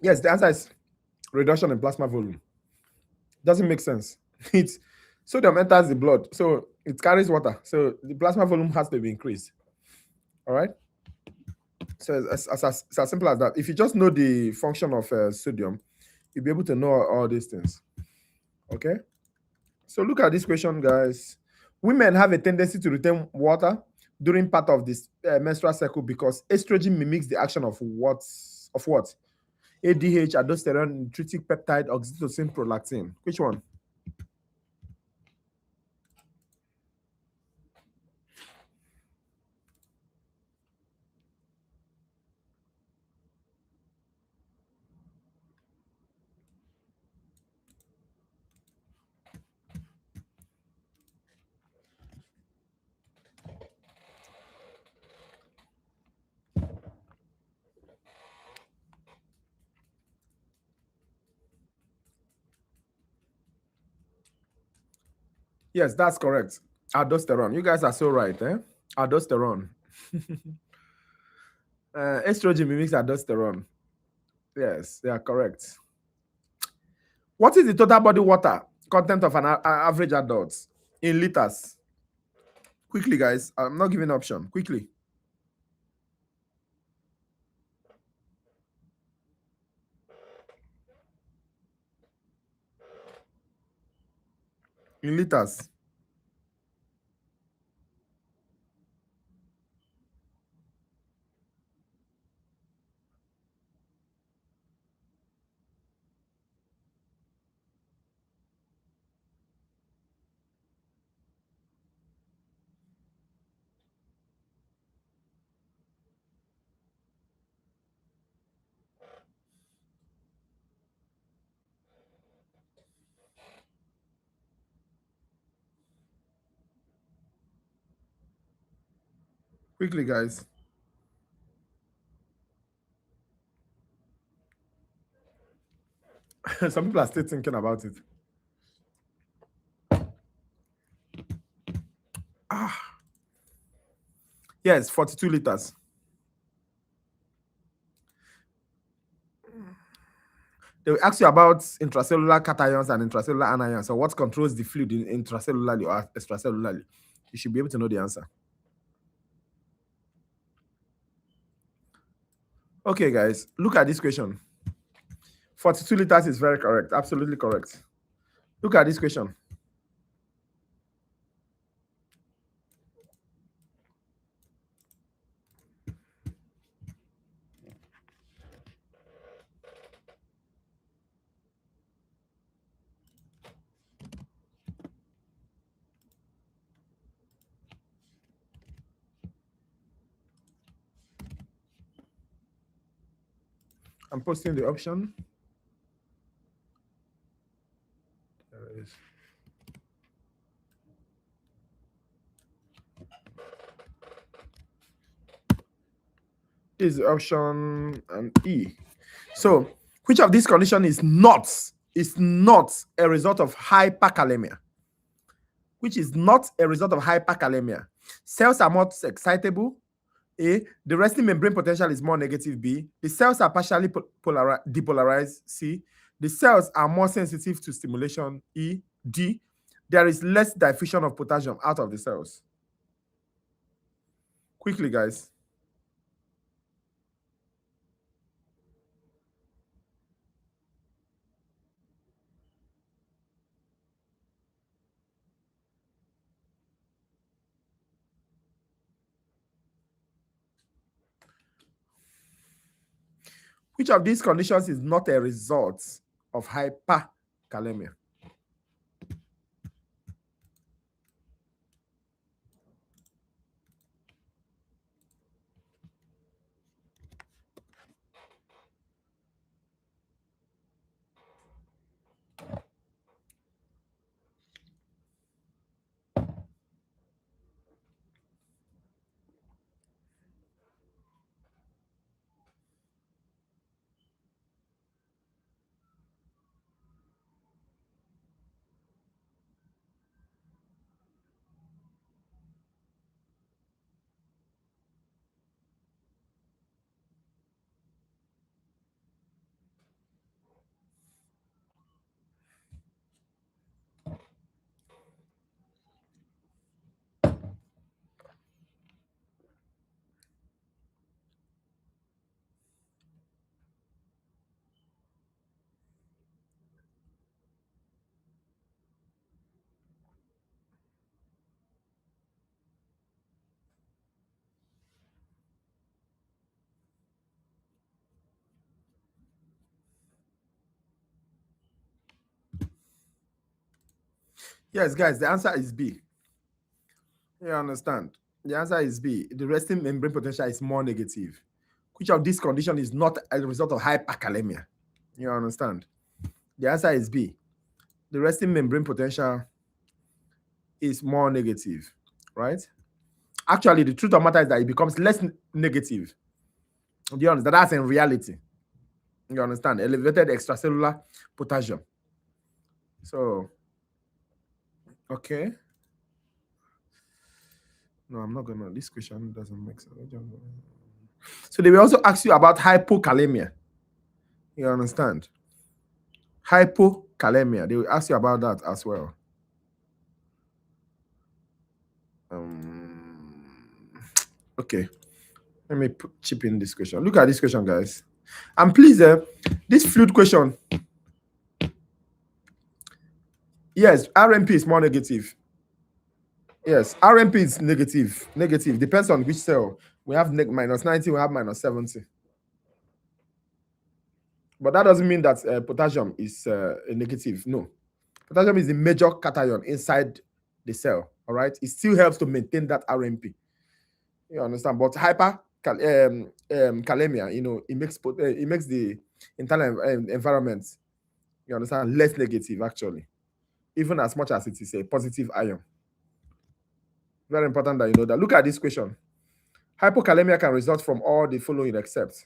Yes, the answer is reduction in plasma volume. Doesn't make sense. It's sodium enters the blood, so it carries water. So the plasma volume has to be increased. All right. So it's as simple as that. If you just know the function of sodium, you'll be able to know all these things. Okay. So look at this question, guys. Women have a tendency to retain water during part of this menstrual cycle because estrogen mimics the action of what? ADH, aldosterone, nitric peptide, oxytocin, prolactin. Which one? Yes, that's correct. Aldosterone. You guys are so right, eh? Aldosterone. Estrogen mimics aldosterone. Yes, they are correct. What is the total body water content of an average adult in liters? Quickly, guys. I'm not giving option. Quickly. In liters. Quickly, guys. Some people are still thinking about it. Yes, 42 liters. They will ask you about intracellular cations and intracellular anions. So what controls the fluid intracellularly or extracellularly? You should be able to know the answer. Okay, guys, look at this question. 42 liters is very correct. Absolutely correct. Look at this question. I'm posting the option. There it is. Is option E. So, which of these conditions is not a result of hyperkalemia? Which is not a result of hyperkalemia? Cells are more excitable. A. The resting membrane potential is more negative. B. The cells are partially depolarized. C. The cells are more sensitive to stimulation. E. D. There is less diffusion of potassium out of the cells. Quickly, guys. Which of these conditions is not a result of hyperkalemia? Yes, guys, the answer is B. You understand? The answer is B. The resting membrane potential is more negative. Which of these conditions is not a result of hyperkalemia? You understand? The answer is B. The resting membrane potential is more negative, right? Actually, the truth of the matter is that it becomes less negative. Do you understand? That's in reality. You understand? Elevated extracellular potassium. So, okay. No, I'm not gonna. This question doesn't make sense. So they will also ask you about hypokalemia. You understand? Hypokalemia. They will ask you about that as well. Okay. Let me chip in this question. Look at this question, guys. And please, this fluid question. Yes, RMP is more negative. Yes, RMP is negative. Negative. Depends on which cell. We have minus 90, we have minus 70. But that doesn't mean that potassium is a negative. No. Potassium is the major cation inside the cell. All right. It still helps to maintain that RMP. You understand? But hyperkalemia, it makes the internal environment, you understand, less negative actually, even as much as it is a positive ion. Very important that you know that. Look at this question. Hypokalemia can result from all the following except.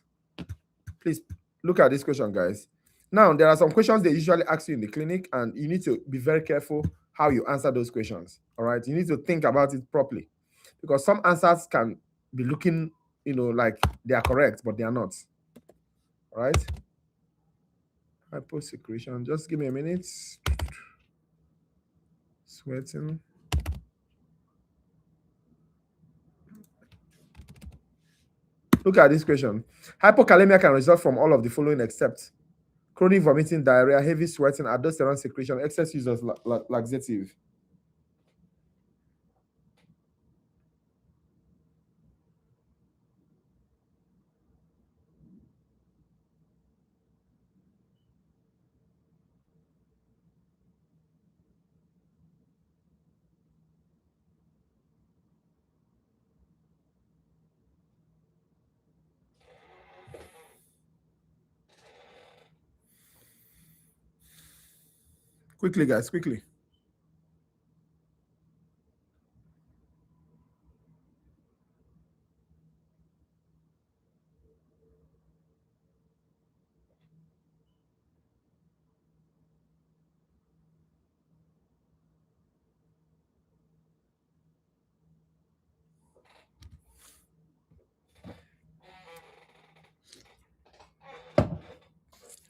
Please look at this question, guys. Now, there are some questions they usually ask you in the clinic, and you need to be very careful how you answer those questions. All right. You need to think about it properly, because some answers can be looking, like they are correct, but they are not. All right. Hyposecretion. Just give me a minute. Sweating. Look at this question. Hypokalemia can result from all of the following except chronic vomiting, diarrhea, heavy sweating, aldosterone secretion, excess use of laxative. Quickly, guys, quickly.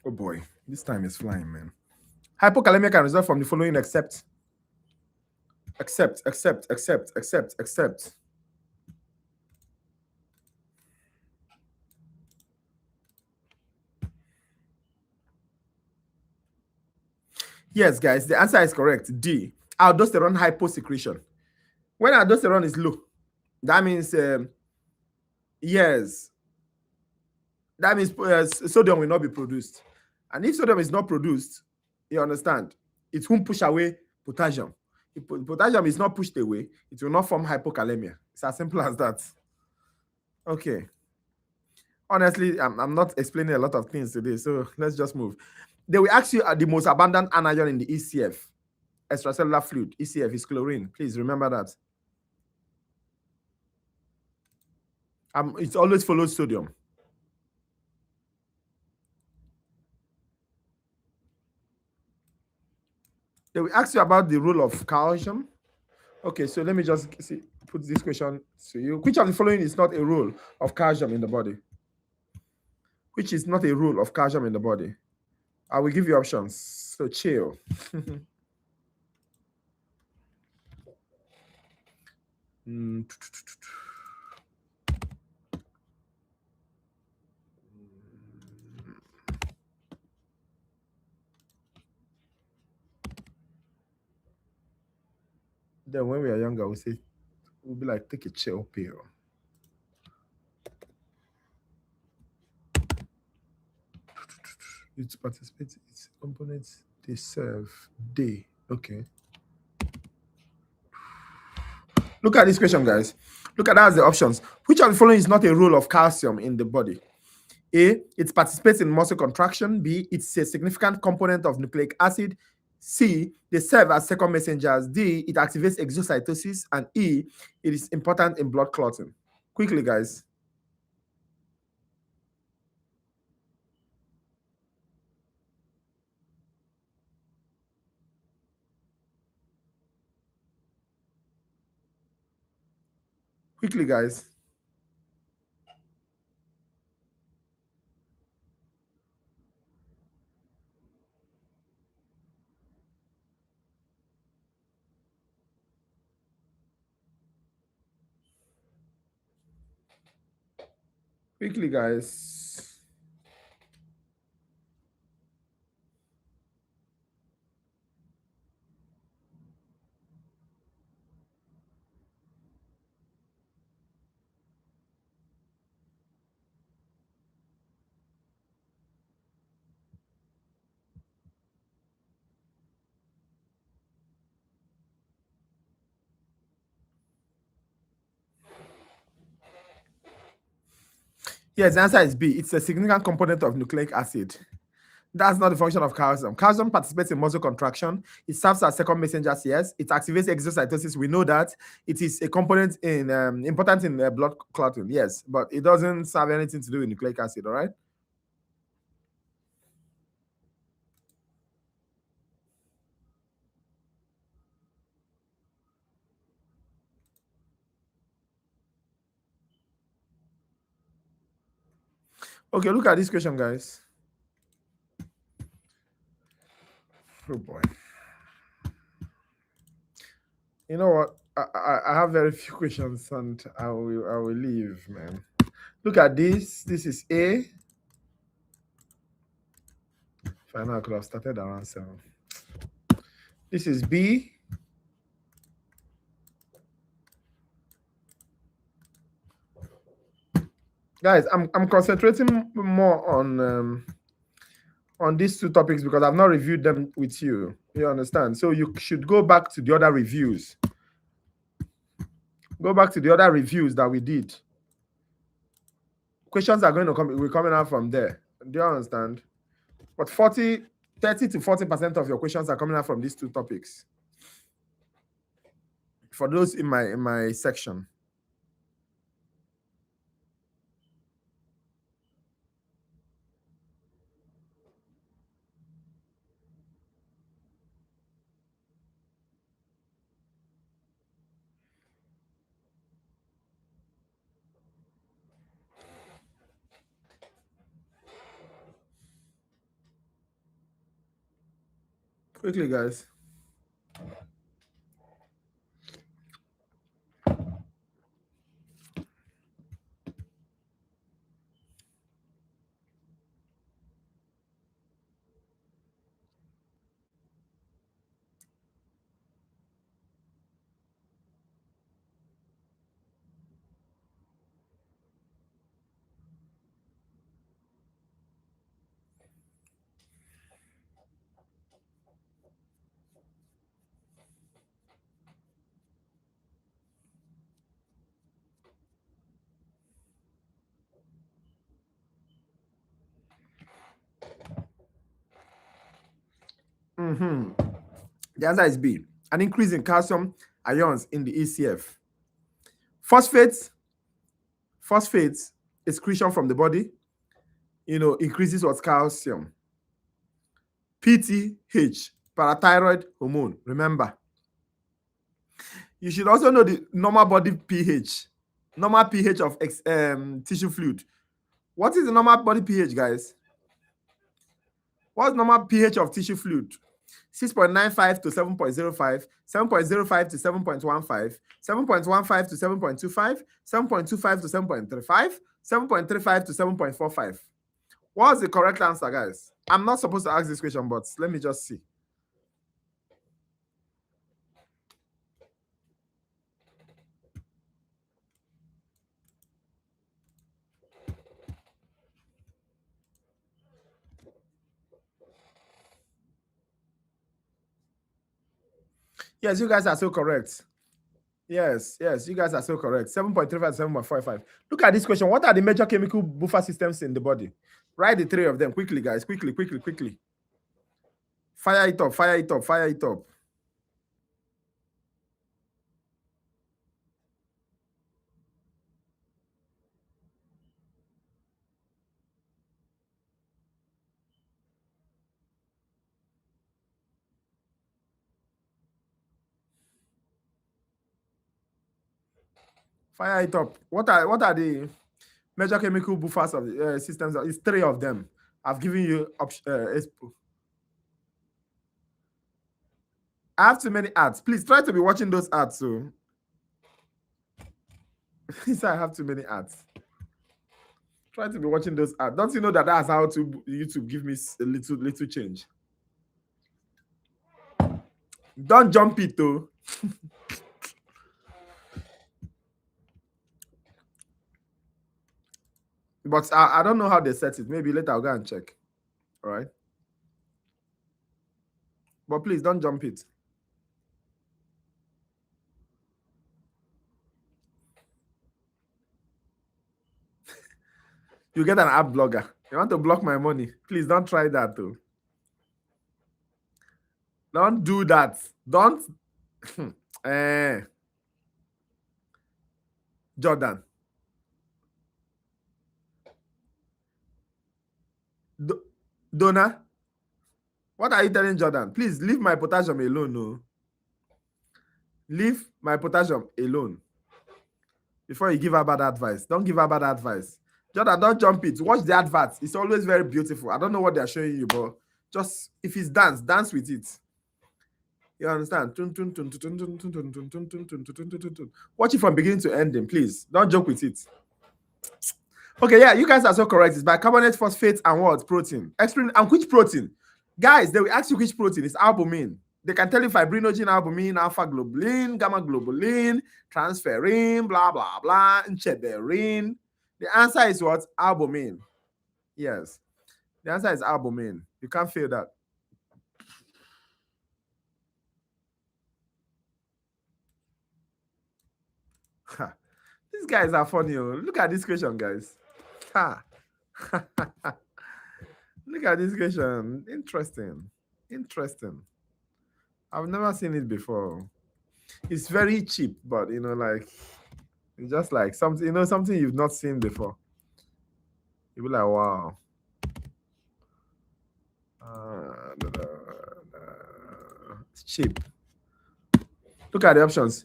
Oh boy, this time is flying, man. Hypokalemia can result from the following except. Yes, guys, the answer is correct. D. Aldosterone hyposecretion. When aldosterone is low, that means yes, that means sodium will not be produced. And if sodium is not produced, you understand, it won't push away potassium. If potassium is not pushed away, it will not form hypokalemia. It's as simple as that. Okay. Honestly, I'm not explaining a lot of things today, so let's just move. They will ask you the most abundant anion in the ECF, extracellular fluid. ECF is chlorine. Please remember that. It always follows sodium. They will ask you about the role of calcium. Okay, so let me just put this question to you. Which of the following is not a role of calcium in the body? Which is not a role of calcium in the body? I will give you options. So chill. Then when we are younger, we'll be like, take a chill pill. It participates in its components they serve. Okay. Look at this question, guys. Look at that as the options. Which of the following is not a role of calcium in the body? A, it participates in muscle contraction. B, it's a significant component of nucleic acid. C, they serve as second messengers. D, it activates exocytosis. And E, it is important in blood clotting. Quickly, guys. Quickly, guys. Quickly, guys. Yes, the answer is B. It's a significant component of nucleic acid. That's not the function of calcium. Calcium participates in muscle contraction. It serves as second messenger, yes. It activates exocytosis. We know that. It is a component in important in blood clotting, yes, but it doesn't have anything to do with nucleic acid, all right? Okay, look at this question, guys. Oh boy. You know what? I have very few questions and I will leave, man. Look at this. This is A. If I know, I could have started around 7. This is B. Guys, I'm concentrating more on these two topics because I've not reviewed them with you. You understand? So you should go back to the other reviews. Go back to the other reviews that we did. Questions are going to come. We're coming out from there. Do you understand? But 30 to 40% of your questions are coming out from these two topics. For those in my section. Quickly, guys. The answer is B. An increase in calcium ions in the ECF. Phosphates excretion from the body, increases what calcium. PTH, parathyroid hormone. Remember, you should also know the normal body pH, normal pH of tissue fluid. What is the normal body pH, guys? What's normal pH of tissue fluid? 6.95 to 7.05, 7.05 to 7.15, 7.15 to 7.25, 7.25 to 7.35, 7.35 to 7.45. What's the correct answer, guys? I'm not supposed to ask this question, but let me just see. Yes, you guys are so correct. Yes, you guys are so correct. 7.35 to 7.45. Look at this question. What are the major chemical buffer systems in the body? Write the 3 of them quickly, guys. Quickly. Fire it up. Fire it up. What are the major chemical buffers of the systems? It's 3 of them. I've given you expo. I have too many ads. Please try to be watching those ads. So, I have too many ads. Try to be watching those ads. Don't you know that that's how to YouTube give me a little change? Don't jump it though. But I don't know how they set it. Maybe later I'll go and check. All right. But please don't jump it. You get an app blogger. You want to block my money? Please don't try that though. Don't do that. Don't. Jordan. Donna. What are you telling Jordan? Please leave my potassium alone. No. Leave my potassium alone. Before you give her bad advice. Don't give her bad advice. Jordan, don't jump it. Watch the adverts. It's always very beautiful. I don't know what they're showing you, but just if it's dance with it. You understand? Watch it from beginning to ending, please. Don't joke with it. Okay, yeah, you guys are so correct. It's bicarbonate, phosphate, and what? Protein. Explain. And which protein? Guys, they will ask you which protein. It's albumin. They can tell you fibrinogen, albumin, alpha globulin, gamma globulin, transferrin, blah, blah, blah, Nchebe-jah. The answer is what? Albumin. Yes. The answer is albumin. You can't fail that. These guys are funny. Look at this question, guys. Look at this question. Interesting. I've never seen it before. It's very cheap, but like it's just like something, something you've not seen before. You'll be like, wow. It's cheap. Look at the options.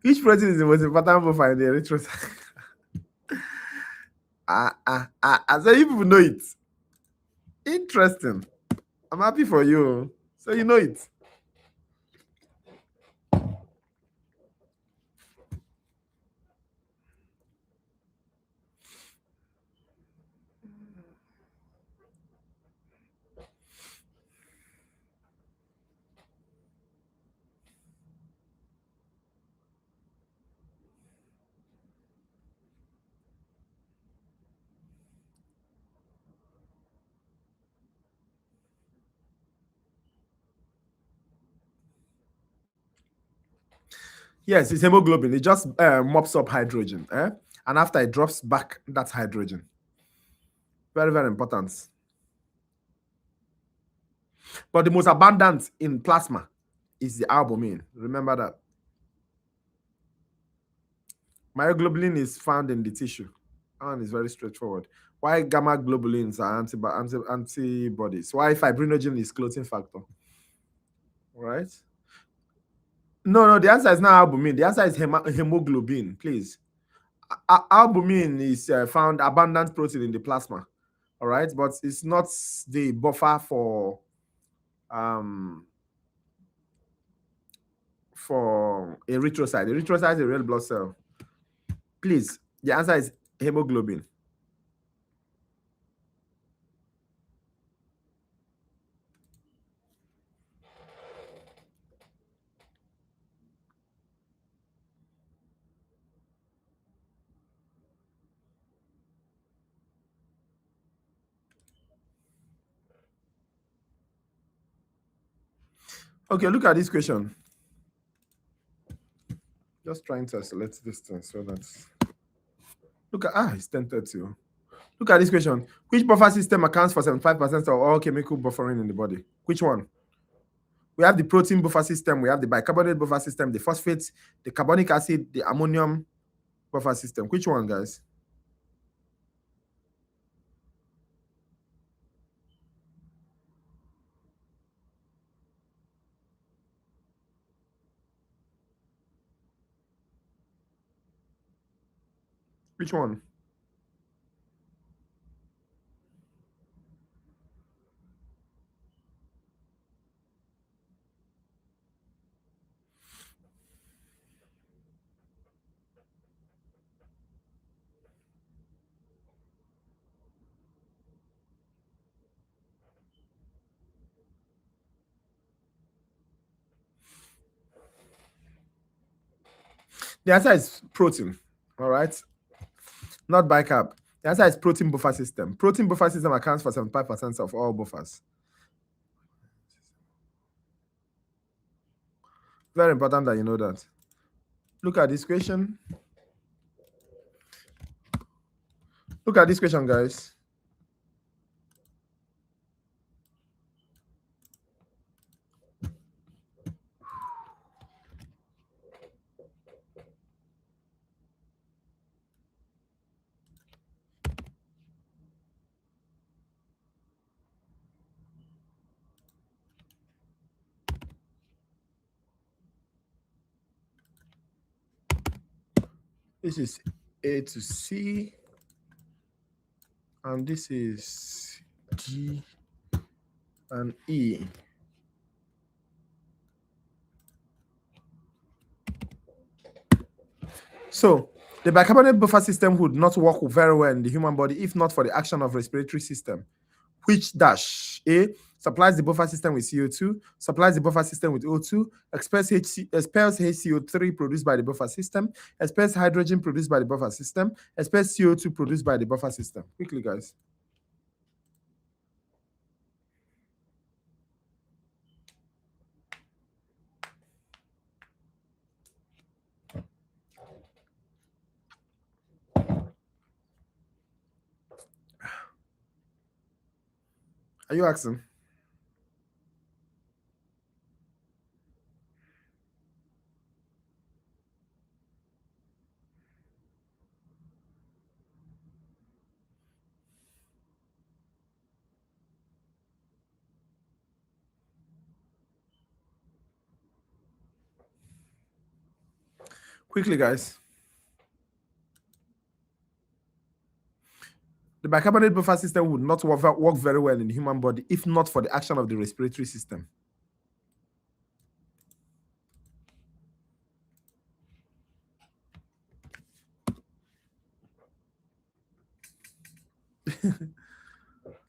Which protein is the most important profile in the erythrocyte? So you people know it. Interesting. I'm happy for you. So you know it. Yes, it's hemoglobin. It just mops up hydrogen, and after it drops back, that's hydrogen. Very, very important. But the most abundant in plasma is the albumin. Remember that. Myoglobulin is found in the tissue, and it's very straightforward. Why gamma globulins are antibodies? Why fibrinogen is clotting factor? Right? No, the answer is not albumin. The answer is hemoglobin, please. Albumin is found abundant protein in the plasma, all right, but it's not the buffer for erythrocyte. Erythrocyte is a red blood cell. Please, the answer is hemoglobin. Okay, look at this question. Just trying to select this thing so that's look at it's 10:30. Look at this question. Which buffer system accounts for 75% of all chemical buffering in the body? Which one? We have the protein buffer system, we have the bicarbonate buffer system, the phosphates, the carbonic acid, the ammonium buffer system. Which one, guys? Which one? The answer is protein. All right. Not bicarb. The answer is protein buffer system. Protein buffer system accounts for 75% of all buffers. Very important that you know that. Look at this question. Look at this question, guys. This is A to C, and this is G and E. So the bicarbonate buffer system would not work very well in the human body if not for the action of respiratory system, which dash A supplies the buffer system with CO2, supplies the buffer system with O2, expels HCO3 produced by the buffer system, expels hydrogen produced by the buffer system, expels CO2 produced by the buffer system. Quickly, guys. Are you asking? Quickly, guys. The bicarbonate buffer system would not work very well in the human body if not for the action of the respiratory system.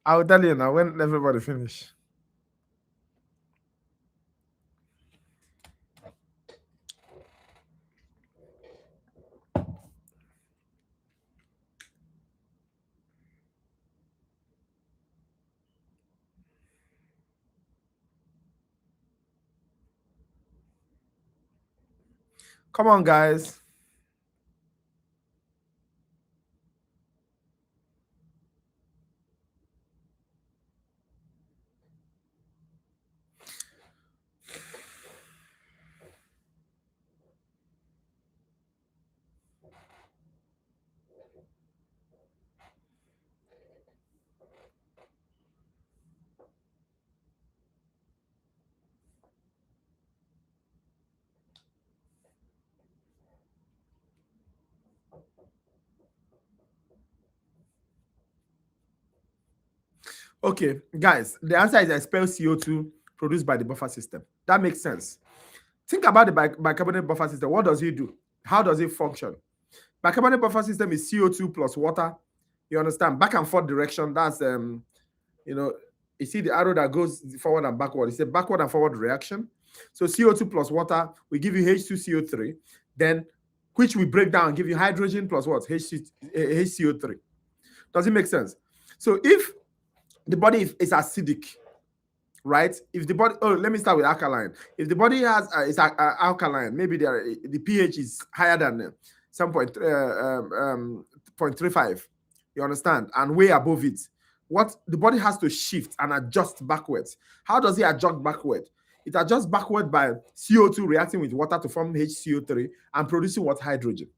I will tell you now when everybody finish. Come on, guys. Okay, guys, the answer is expel CO2 produced by the buffer system. That makes sense. Think about the bicarbonate buffer system. What does it do? How does it function? Bicarbonate buffer system is CO2 plus water. You understand? Back and forth direction. That's you see the arrow that goes forward and backward. It's a backward and forward reaction. So CO2 plus water will give you H2CO3, then which we break down and give you hydrogen plus what? HCO3. Does it make sense? So if the body is acidic, right? If the body, let me start with alkaline. If the body is alkaline, maybe the pH is higher than 0.35. You understand? And way above it. What the body has to shift and adjust backwards. How does it adjust backward? It adjusts backward by CO2 reacting with water to form HCO3 and producing what? Hydrogen.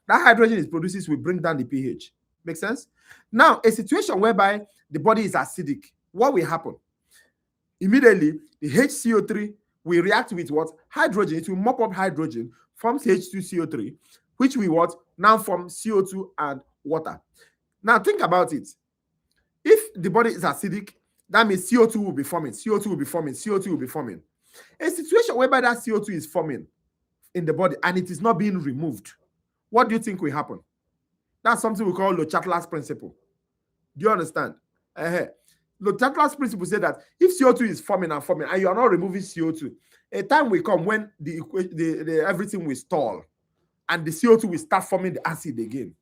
That hydrogen it produces will bring down the pH. Make sense? Now, a situation whereby the body is acidic, what will happen? Immediately, the HCO3 will react with what? Hydrogen. It will mop up hydrogen, forms H2CO3, which we what now form CO2 and water. Now think about it. If the body is acidic, that means CO2 will be forming, CO2 will be forming, CO2 will be forming. A situation whereby that CO2 is forming in the body and it is not being removed, what do you think will happen? That's something we call Le Chatelain's principle. Do you understand? Le Chatelain's principle says that if CO2 is forming and forming and you are not removing CO2, a time will come when the everything will stall and the CO2 will start forming the acid again.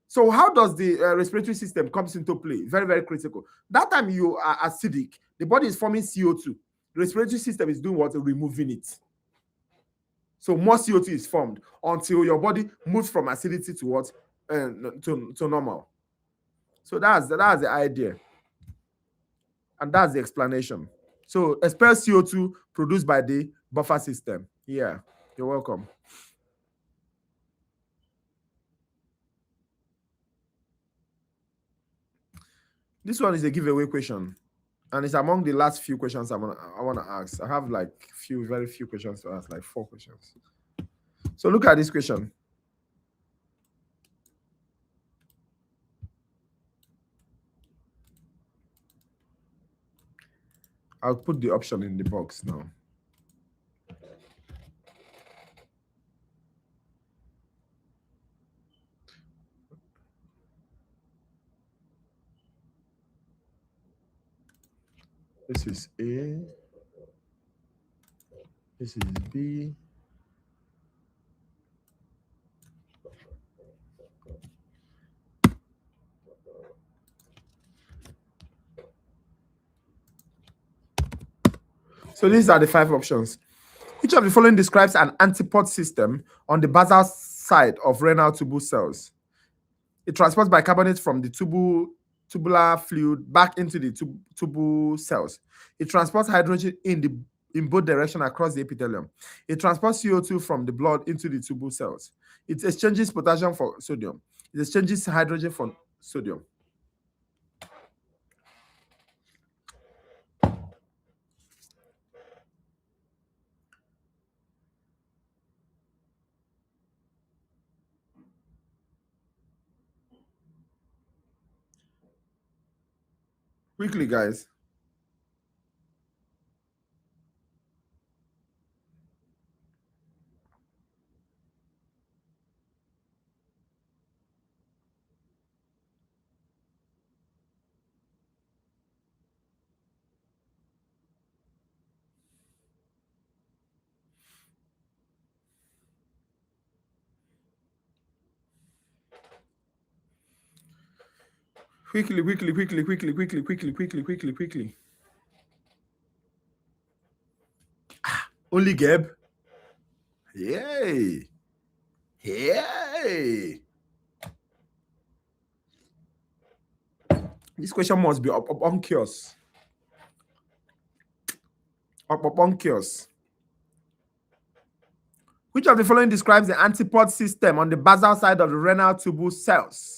So how does the respiratory system comes into play? Very, very critical. That time you are acidic, the body is forming CO2. The respiratory system is doing what? Removing it. So more CO2 is formed until your body moves from acidity to what? To normal. So that's the idea. And that's the explanation. So expel CO2 produced by the buffer system. Yeah, you're welcome. This one is a giveaway question. And it's among the last few questions I want to ask. I have like very few questions to ask, like 4 questions. So look at this question. I'll put the option in the box now. This is A. This is B. So these are the 5 options. Which of the following describes an antipod system on the basal side of renal tubule cells? It transports bicarbonate from the tubular fluid back into the tubule cells. It transports hydrogen in both directions across the epithelium. It transports CO2 from the blood into the tubule cells. It exchanges potassium for sodium. It exchanges hydrogen for sodium. Quickly, guys. Quickly. Only Geb. Yay. Yay. This question must be obunkious. Obunkious. Which of the following describes the antipod system on the basal side of the renal tubule cells?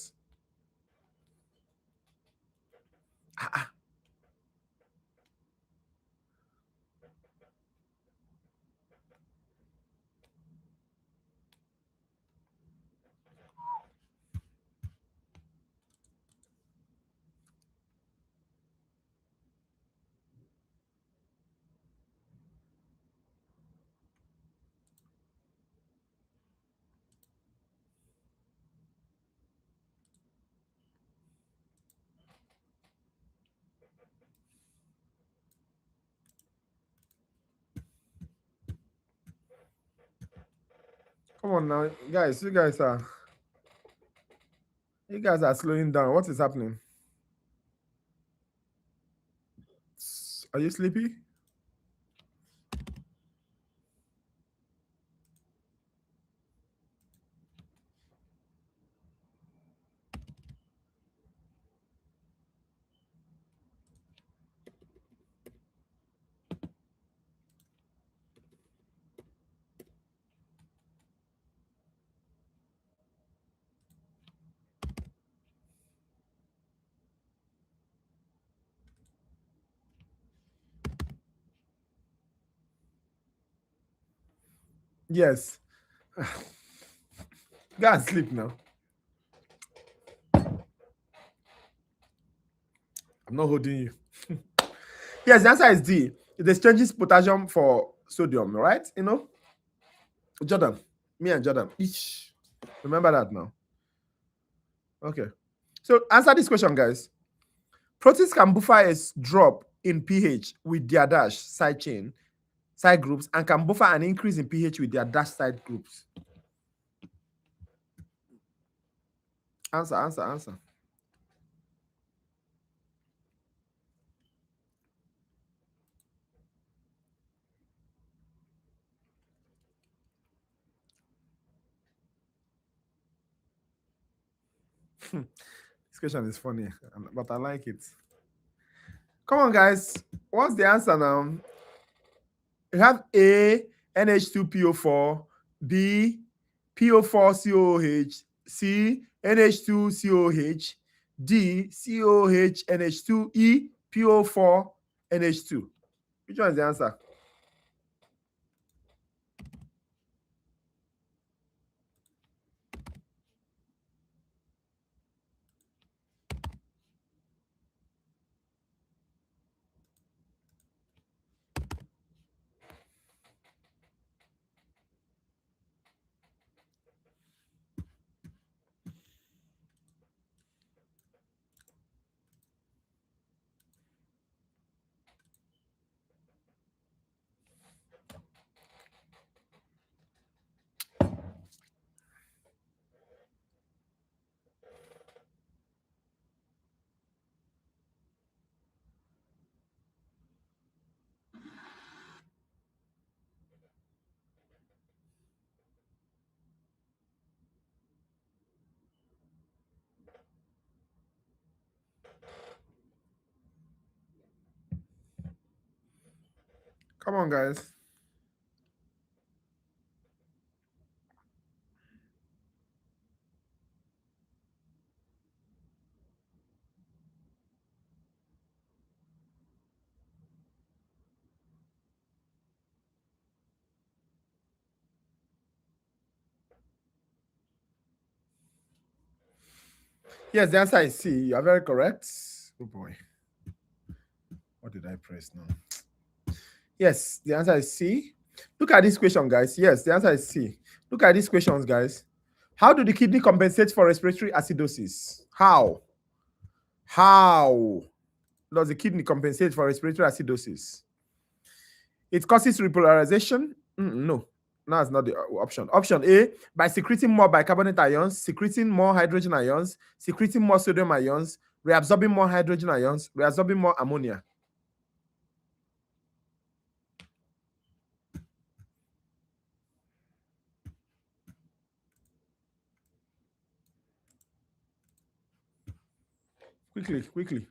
Come on now, guys. You guys are slowing down. What is happening? Are you sleepy? Yes. Go and sleep now. I'm not holding you. Yes, the answer is D. It exchanges potassium for sodium, right? You know? Jordan. Me and Jordan. Each. Remember that now. Okay. So answer this question, guys. Proteins can buffer a drop in pH with their dash side chain, side groups, and can buffer an increase in pH with their dash side groups. Answer. This question is funny, but I like it. Come on, guys. What's the answer now? You have A, NH2PO4, B, PO4COOH, C, NH2COOH, D, COOH NH2, E, PO4 NH2. Which one is the answer? Come on, guys. Yes, the answer is C. You are very correct. Oh boy. What did I press now? Yes, the answer is C. Look at this question, guys. Yes, the answer is C. Look at these questions, guys. How do the kidney compensate for respiratory acidosis? How does the kidney compensate for respiratory acidosis? It causes repolarization? No, that's not the option. Option A, by secreting more bicarbonate ions, secreting more hydrogen ions, secreting more sodium ions, reabsorbing more hydrogen ions, reabsorbing more ammonia. Quickly.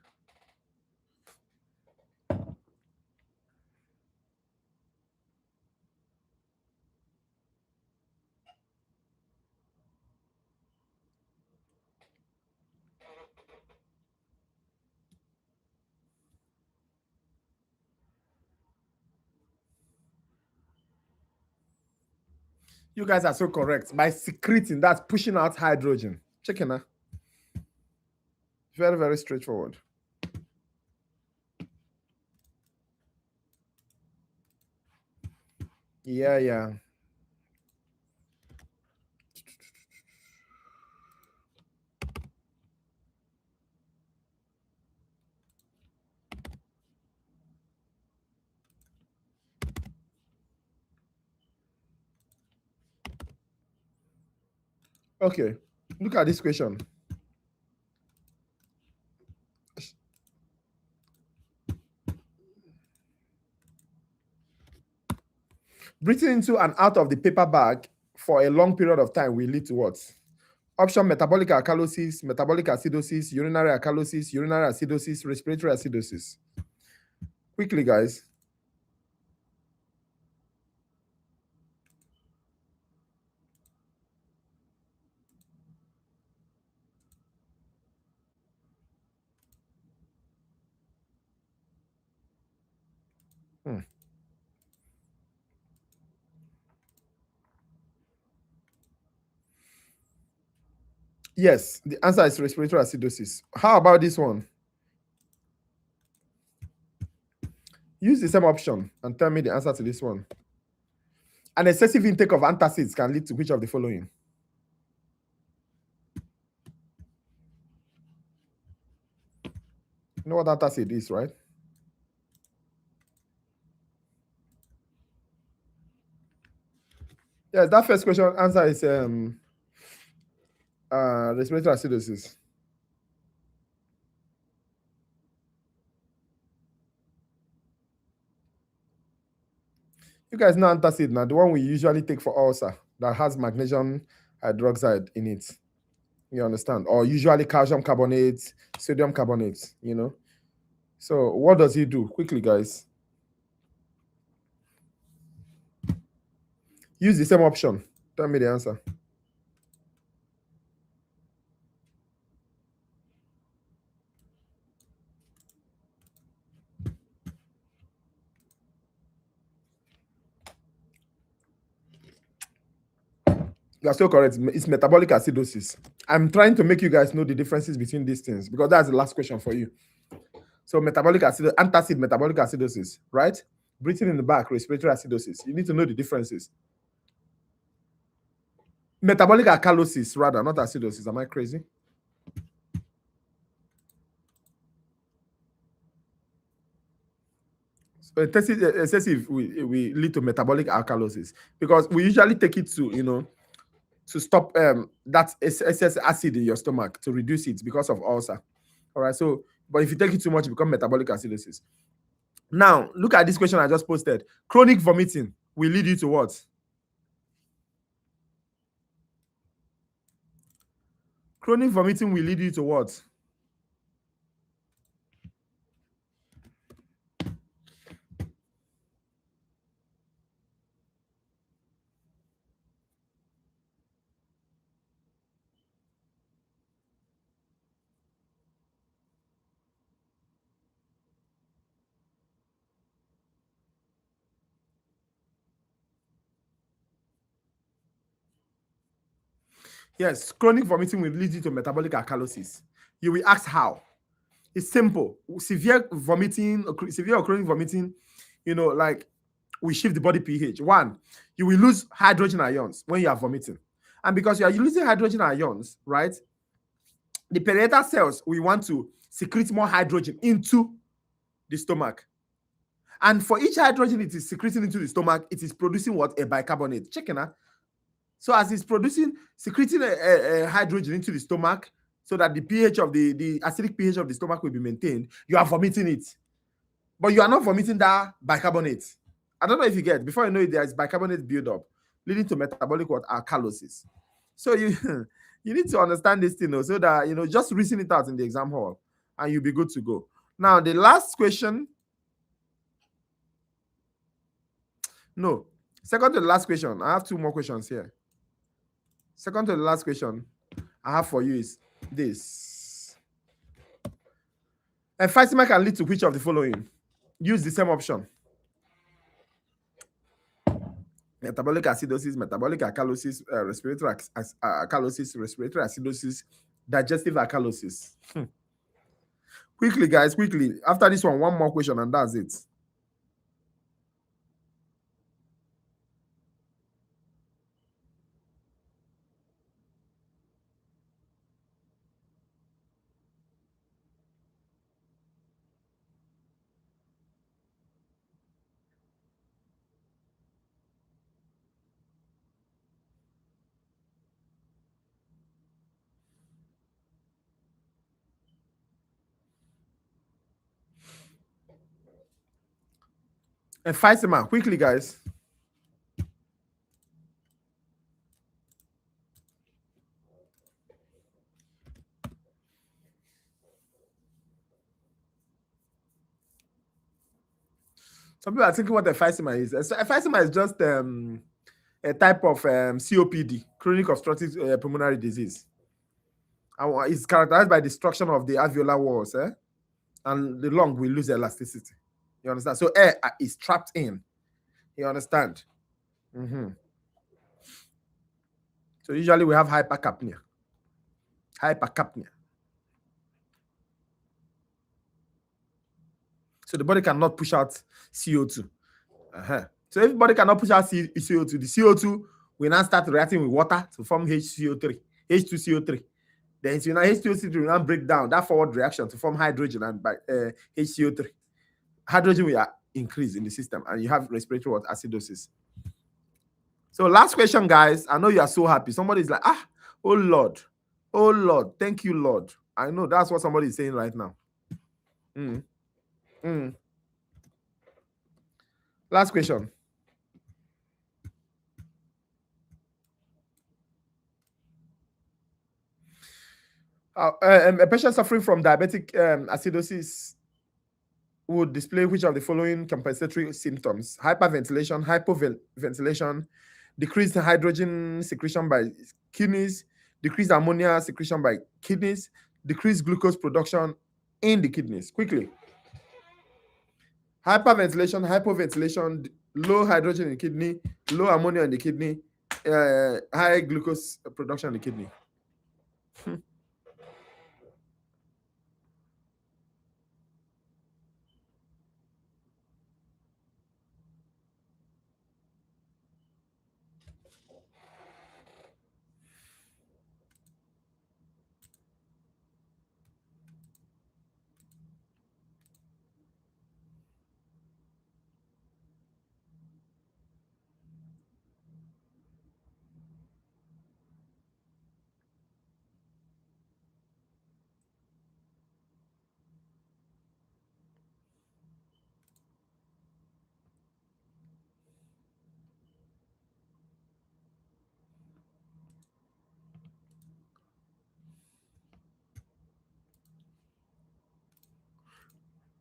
You guys are so correct. By secreting, that's pushing out hydrogen. Check it now. Very, very straightforward. Yeah. Okay, look at this question. Breathing into and out of the paper bag for a long period of time will lead to what? Option: metabolic alkalosis, metabolic acidosis, urinary alkalosis, urinary acidosis, respiratory acidosis. Quickly, guys. Yes, the answer is respiratory acidosis. How about this one? Use the same option and tell me the answer to this one. An excessive intake of antacids can lead to which of the following? You know what antacid is, right? Yes, that first question answer is respiratory acidosis. You guys know antacid now, the one we usually take for ulcer that has magnesium hydroxide in it. You understand? Or usually calcium carbonate, sodium carbonate, you know. So what does he do? Quickly, guys. Use the same option. Tell me the answer. You are still correct. It's metabolic acidosis. I'm trying to make you guys know the differences between these things because that's the last question for you. So metabolic acid, antacid, metabolic acidosis, right? Breathing in the back, respiratory acidosis. You need to know the differences. Metabolic alkalosis, rather, not acidosis. Am I crazy? So excessive we lead to metabolic alkalosis because we usually take it to, you know, to stop that excess acid in your stomach to reduce it because of ulcer. All right. So, but if you take it too much, it becomes metabolic acidosis. Now, look at this question I just posted. Chronic vomiting will lead you to what? Chronic vomiting will lead you to what? Yes, chronic vomiting will lead you to metabolic alkalosis. You will ask how. It's simple. Severe vomiting, severe or chronic vomiting, you know, like we shift the body pH. One, you will lose hydrogen ions when you are vomiting. And because you are losing hydrogen ions, right? The parietal cells, we want to secrete more hydrogen into the stomach. And for each hydrogen it is secreting into the stomach, it is producing what? A bicarbonate. Check it out. So as it's secreting a hydrogen into the stomach so that the pH of the acidic pH of the stomach will be maintained, you are vomiting it. But you are not vomiting that bicarbonate. I don't know if you get, before you know it, there is bicarbonate buildup, leading to metabolic what? Alkalosis. So you you need to understand this thing so that, you know, just reason it out in the exam hall and you'll be good to go. Now, the last question, no, second to the last question, I have two more questions here. Second to the last question I have for you is this. Emphysema can lead to which of the following? Use the same option. Metabolic acidosis, metabolic alkalosis, respiratory alkalosis, respiratory acidosis, digestive alkalosis. Quickly, guys, quickly. After this one more question and that's it. Emphysema, quickly, guys. Some people are thinking what emphysema is. Emphysema is just a type of COPD, chronic obstructive pulmonary disease. And it's characterized by destruction of the alveolar walls, and the lung will lose elasticity. You understand? So air is trapped in. You understand? So usually we have hypercapnia. hypercapnia. So the body cannot push out CO2. So if the body cannot push out CO2, the CO2 will now start reacting with water to form HCO3, H2CO3. Then so now H2CO3 will now break down that forward reaction to form hydrogen and HCO3. Hydrogen will increase in the system, and you have respiratory acidosis. So last question, guys. I know you are so happy. Somebody is like, oh Lord, thank you, Lord. I know that's what somebody is saying right now. Last question. A patient suffering from diabetic acidosis would display which of the following compensatory symptoms? Hyperventilation, hypoventilation, decreased hydrogen secretion by kidneys, decreased ammonia secretion by kidneys, decreased glucose production in the kidneys. Quickly. Hyperventilation, hypoventilation, low hydrogen in the kidney, low ammonia in the kidney, high glucose production in the kidney.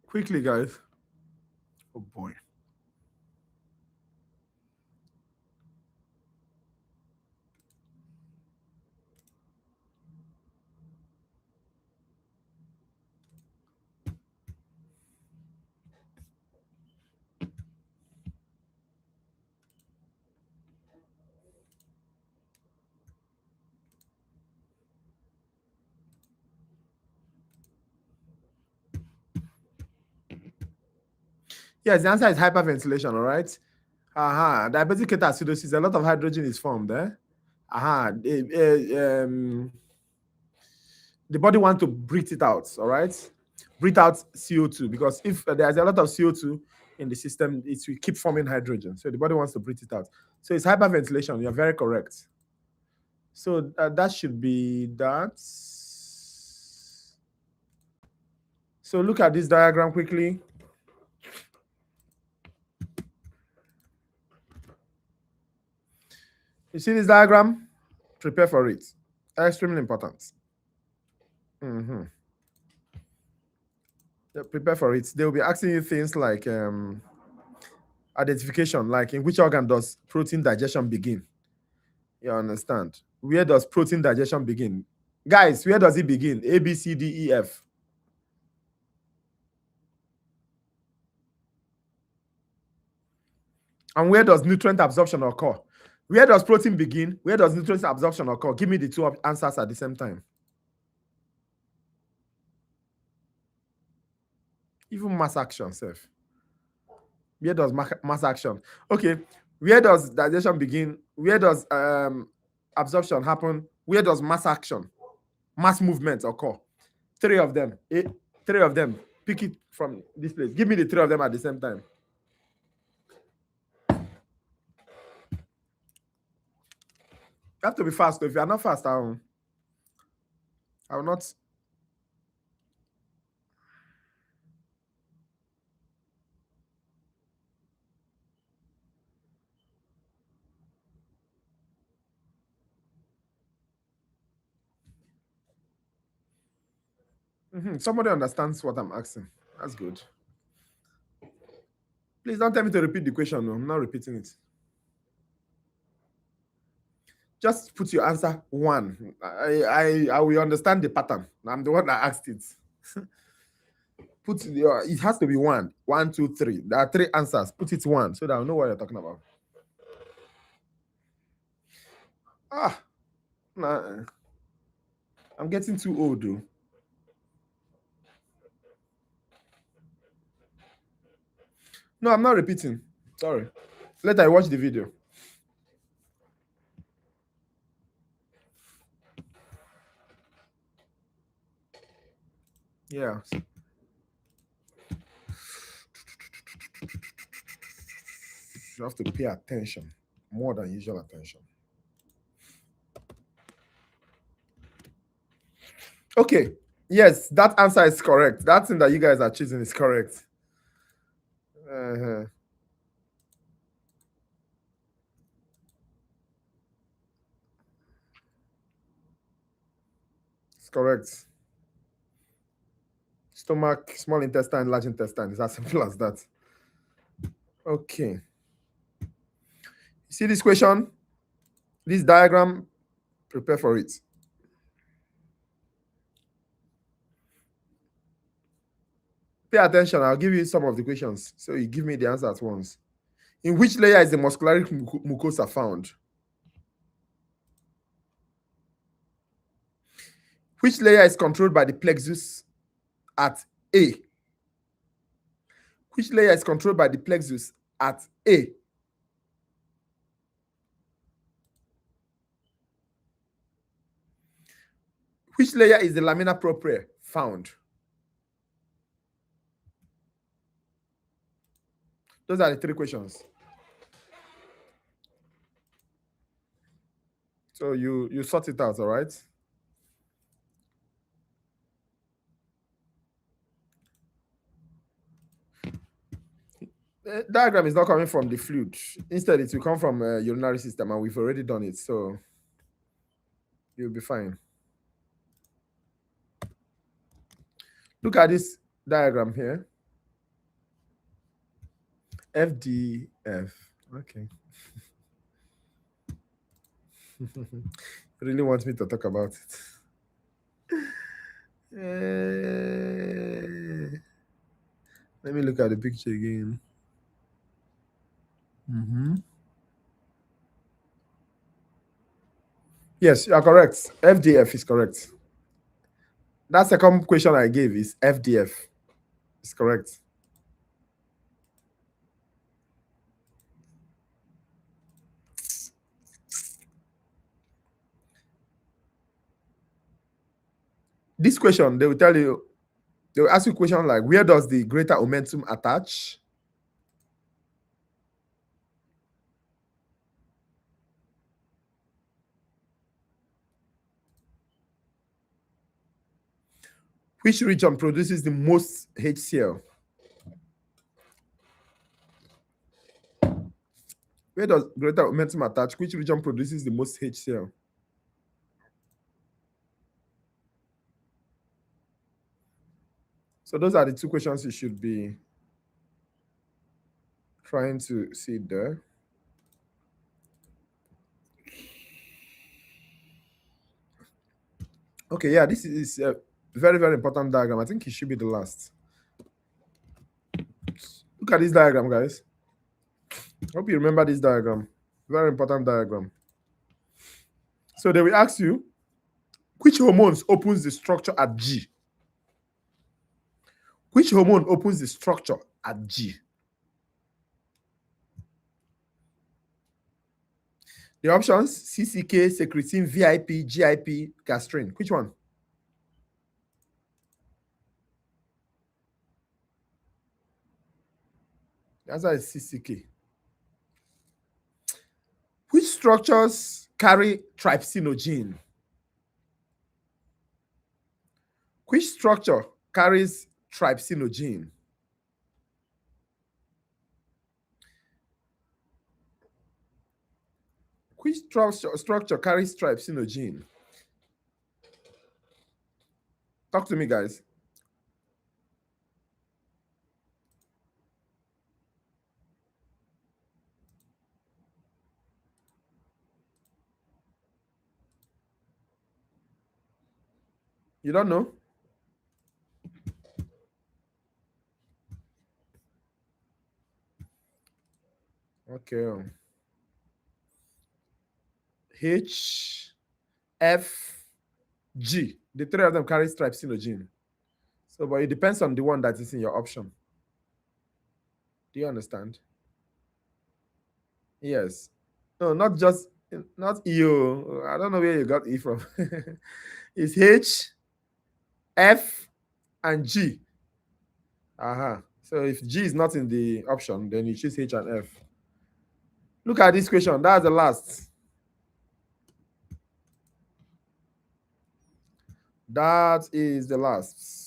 Quickly, guys. Oh boy. Yes, the answer is hyperventilation, all right? Diabetic ketoacidosis, a lot of hydrogen is formed there. The body wants to breathe it out, all right? Breathe out CO2, because if there's a lot of CO2 in the system, it will keep forming hydrogen. So the body wants to breathe it out. So it's hyperventilation. You're very correct. So that should be that. So look at this diagram quickly. You see this diagram? Prepare for it. Extremely important. Prepare for it. They will be asking you things like identification, like in which organ does protein digestion begin? You understand? Where does protein digestion begin? Guys, where does it begin? A, B, C, D, E, F. And where does nutrient absorption occur? Where does protein begin? Where does nutrient absorption occur? Give me the two answers at the same time. Even mass action, self. Where does mass action? Okay. Where does digestion begin? Where does absorption happen? Where does mass action, mass movement occur? Three of them. Three of them. Pick it from this place. Give me the three of them at the same time. You have to be fast. If you are not fast, I will not. Somebody understands what I'm asking. That's good. Please don't tell me to repeat the question. No, I'm not repeating it. Just put your answer one. I will understand the pattern. I'm the one that asked it. It has to be one. 1, 2, 3. There are 3 answers. Put it one so that I'll know what you're talking about. Nah. I'm getting too old, though. No, I'm not repeating. Sorry. Later, I watch the video. Yeah. You have to pay attention, more than usual attention. Okay. Yes, that answer is correct. That thing that you guys are choosing is correct. It's correct. Stomach, small intestine, large intestine. It's as simple as that. Okay. See this question? This diagram, prepare for it. Pay attention. I'll give you some of the questions. So you give me the answer at once. In which layer is the muscular mucosa found? Which layer is controlled by the plexus at A? Which layer is controlled by the plexus at A? Which layer is the lamina propria found? Those are the three questions. So you sort it out, all right? The diagram is not coming from the fluid. Instead, it will come from urinary system, and we've already done it, so you'll be fine. Look at this diagram here. FDF. Okay. Really want me to talk about it. Let me look at the picture again. Yes, you are correct. FDF is correct. That second question I gave is FDF. It's correct. This question, they will tell you, they will ask you a question like, where does the greater omentum attach? Which region produces the most HCl? Where does greater omentum attach? Which region produces the most HCl? So those are the two questions you should be trying to see there. Okay, yeah, this is a very, very important diagram. I think it should be the last. Look at this diagram, guys. Hope you remember this diagram. Very important diagram. So they will ask you, which hormones opens the structure at G? Which hormone opens the structure at G? The options: CCK, secretin, VIP, GIP, gastrin. Which one? The answer is CCK. Which structures carry trypsinogen? Which structure carries trypsinogen? Which structure carries trypsinogen? Talk to me, guys. You don't know? Okay. H, F, G. The three of them carry trypsinogen. So, but it depends on the one that is in your option. Do you understand? Yes. No, not just not E. I don't know where you got E from. It's H, F, and G. Uh-huh. So if G is not in the option, then you choose H and F. Look at this question. That's the last. That is the last.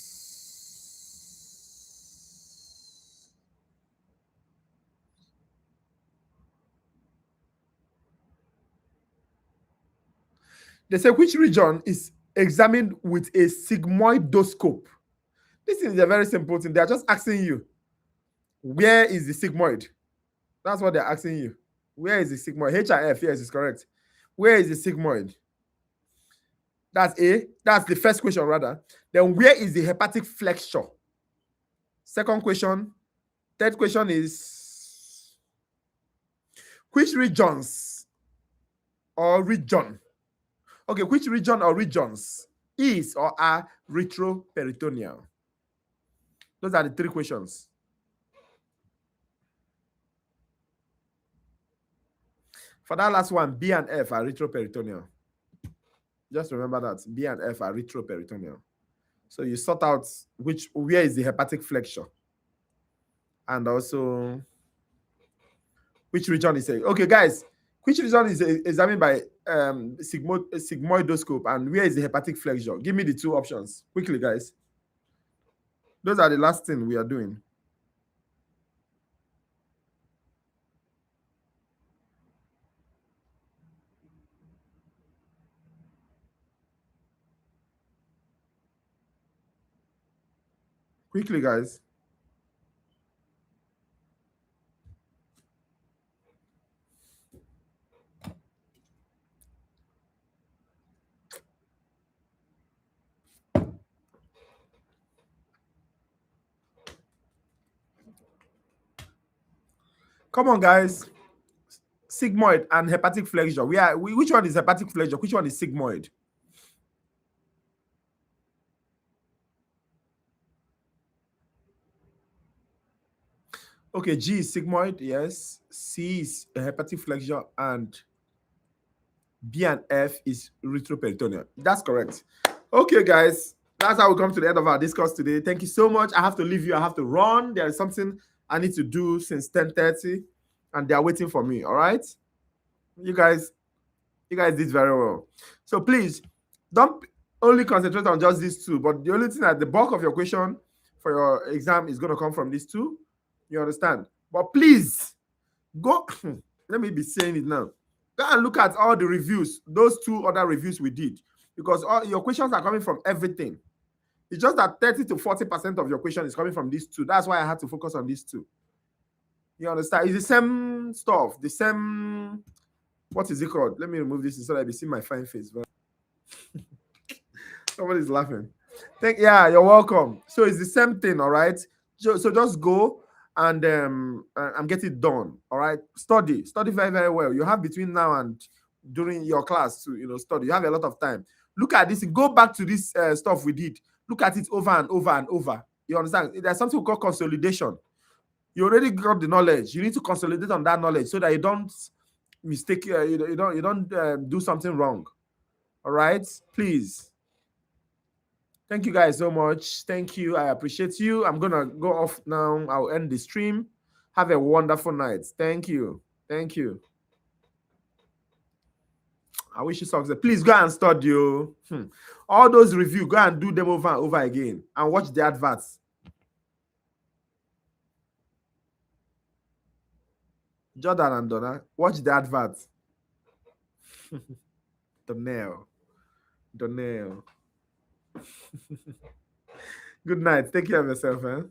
They say which region is examined with a sigmoidoscope? This is a very simple thing. They are just asking you, where is the sigmoid? That's what they're asking you. Where is the sigmoid? H and F, yes, is correct. Where is the sigmoid? That's A. That's the first question, rather. Then where is the hepatic flexure? Second question. Third question is which regions or region? Okay, which region or regions is or are retroperitoneal? Those are the three questions. For that last one, B and F are retroperitoneal. Just remember that B and F are retroperitoneal. So you sort out where is the hepatic flexure, and also which region is it. Okay, guys, which region is examined by sigmoidoscope, and where is the hepatic flexure? Give me the two options quickly, guys. Those are the last thing we are doing. Quickly, guys. Come on, guys. Sigmoid and hepatic flexure. Which one is hepatic flexure? Which one is sigmoid? Okay, G is sigmoid, yes. C is hepatic flexure, and B and F is retroperitoneal. That's correct. Okay, guys, that's how we come to the end of our discourse today. Thank you so much. I have to leave you. I have to run. There is something I need to do since 10:30, and they are waiting for me. All right, you guys did very well. So please don't only concentrate on just these two, but the only thing that the bulk of your question for your exam is going to come from these two. You understand? But please go. Let me be saying it now. Go and look at all the reviews, those two other reviews we did, because all your questions are coming from everything. It's just that 30 to 40% of your question is coming from these two. That's why I had to focus on these two. You understand? It's the same stuff, the same. What is it called? Let me remove this so that you see my fine face. Somebody's laughing. Yeah, you're welcome. So it's the same thing, all right? So just go and get it done, all right? Study very, very well. You have between now and during your class to study. You have a lot of time. Look at this. Go back to this stuff we did. Look at it over and over and over. You understand? There's something we call consolidation. You already got the knowledge. You need to consolidate on that knowledge so that you don't mistake. You don't do something wrong. All right, please. Thank you guys so much. Thank you. I appreciate you. I'm gonna go off now. I'll end the stream. Have a wonderful night. Thank you. Thank you. I wish you success. Please go and study. All those reviews, go and do them over and over again and watch the adverts. Jordan and Donna, watch the adverts. Donnell. Good night. Take care of yourself, eh?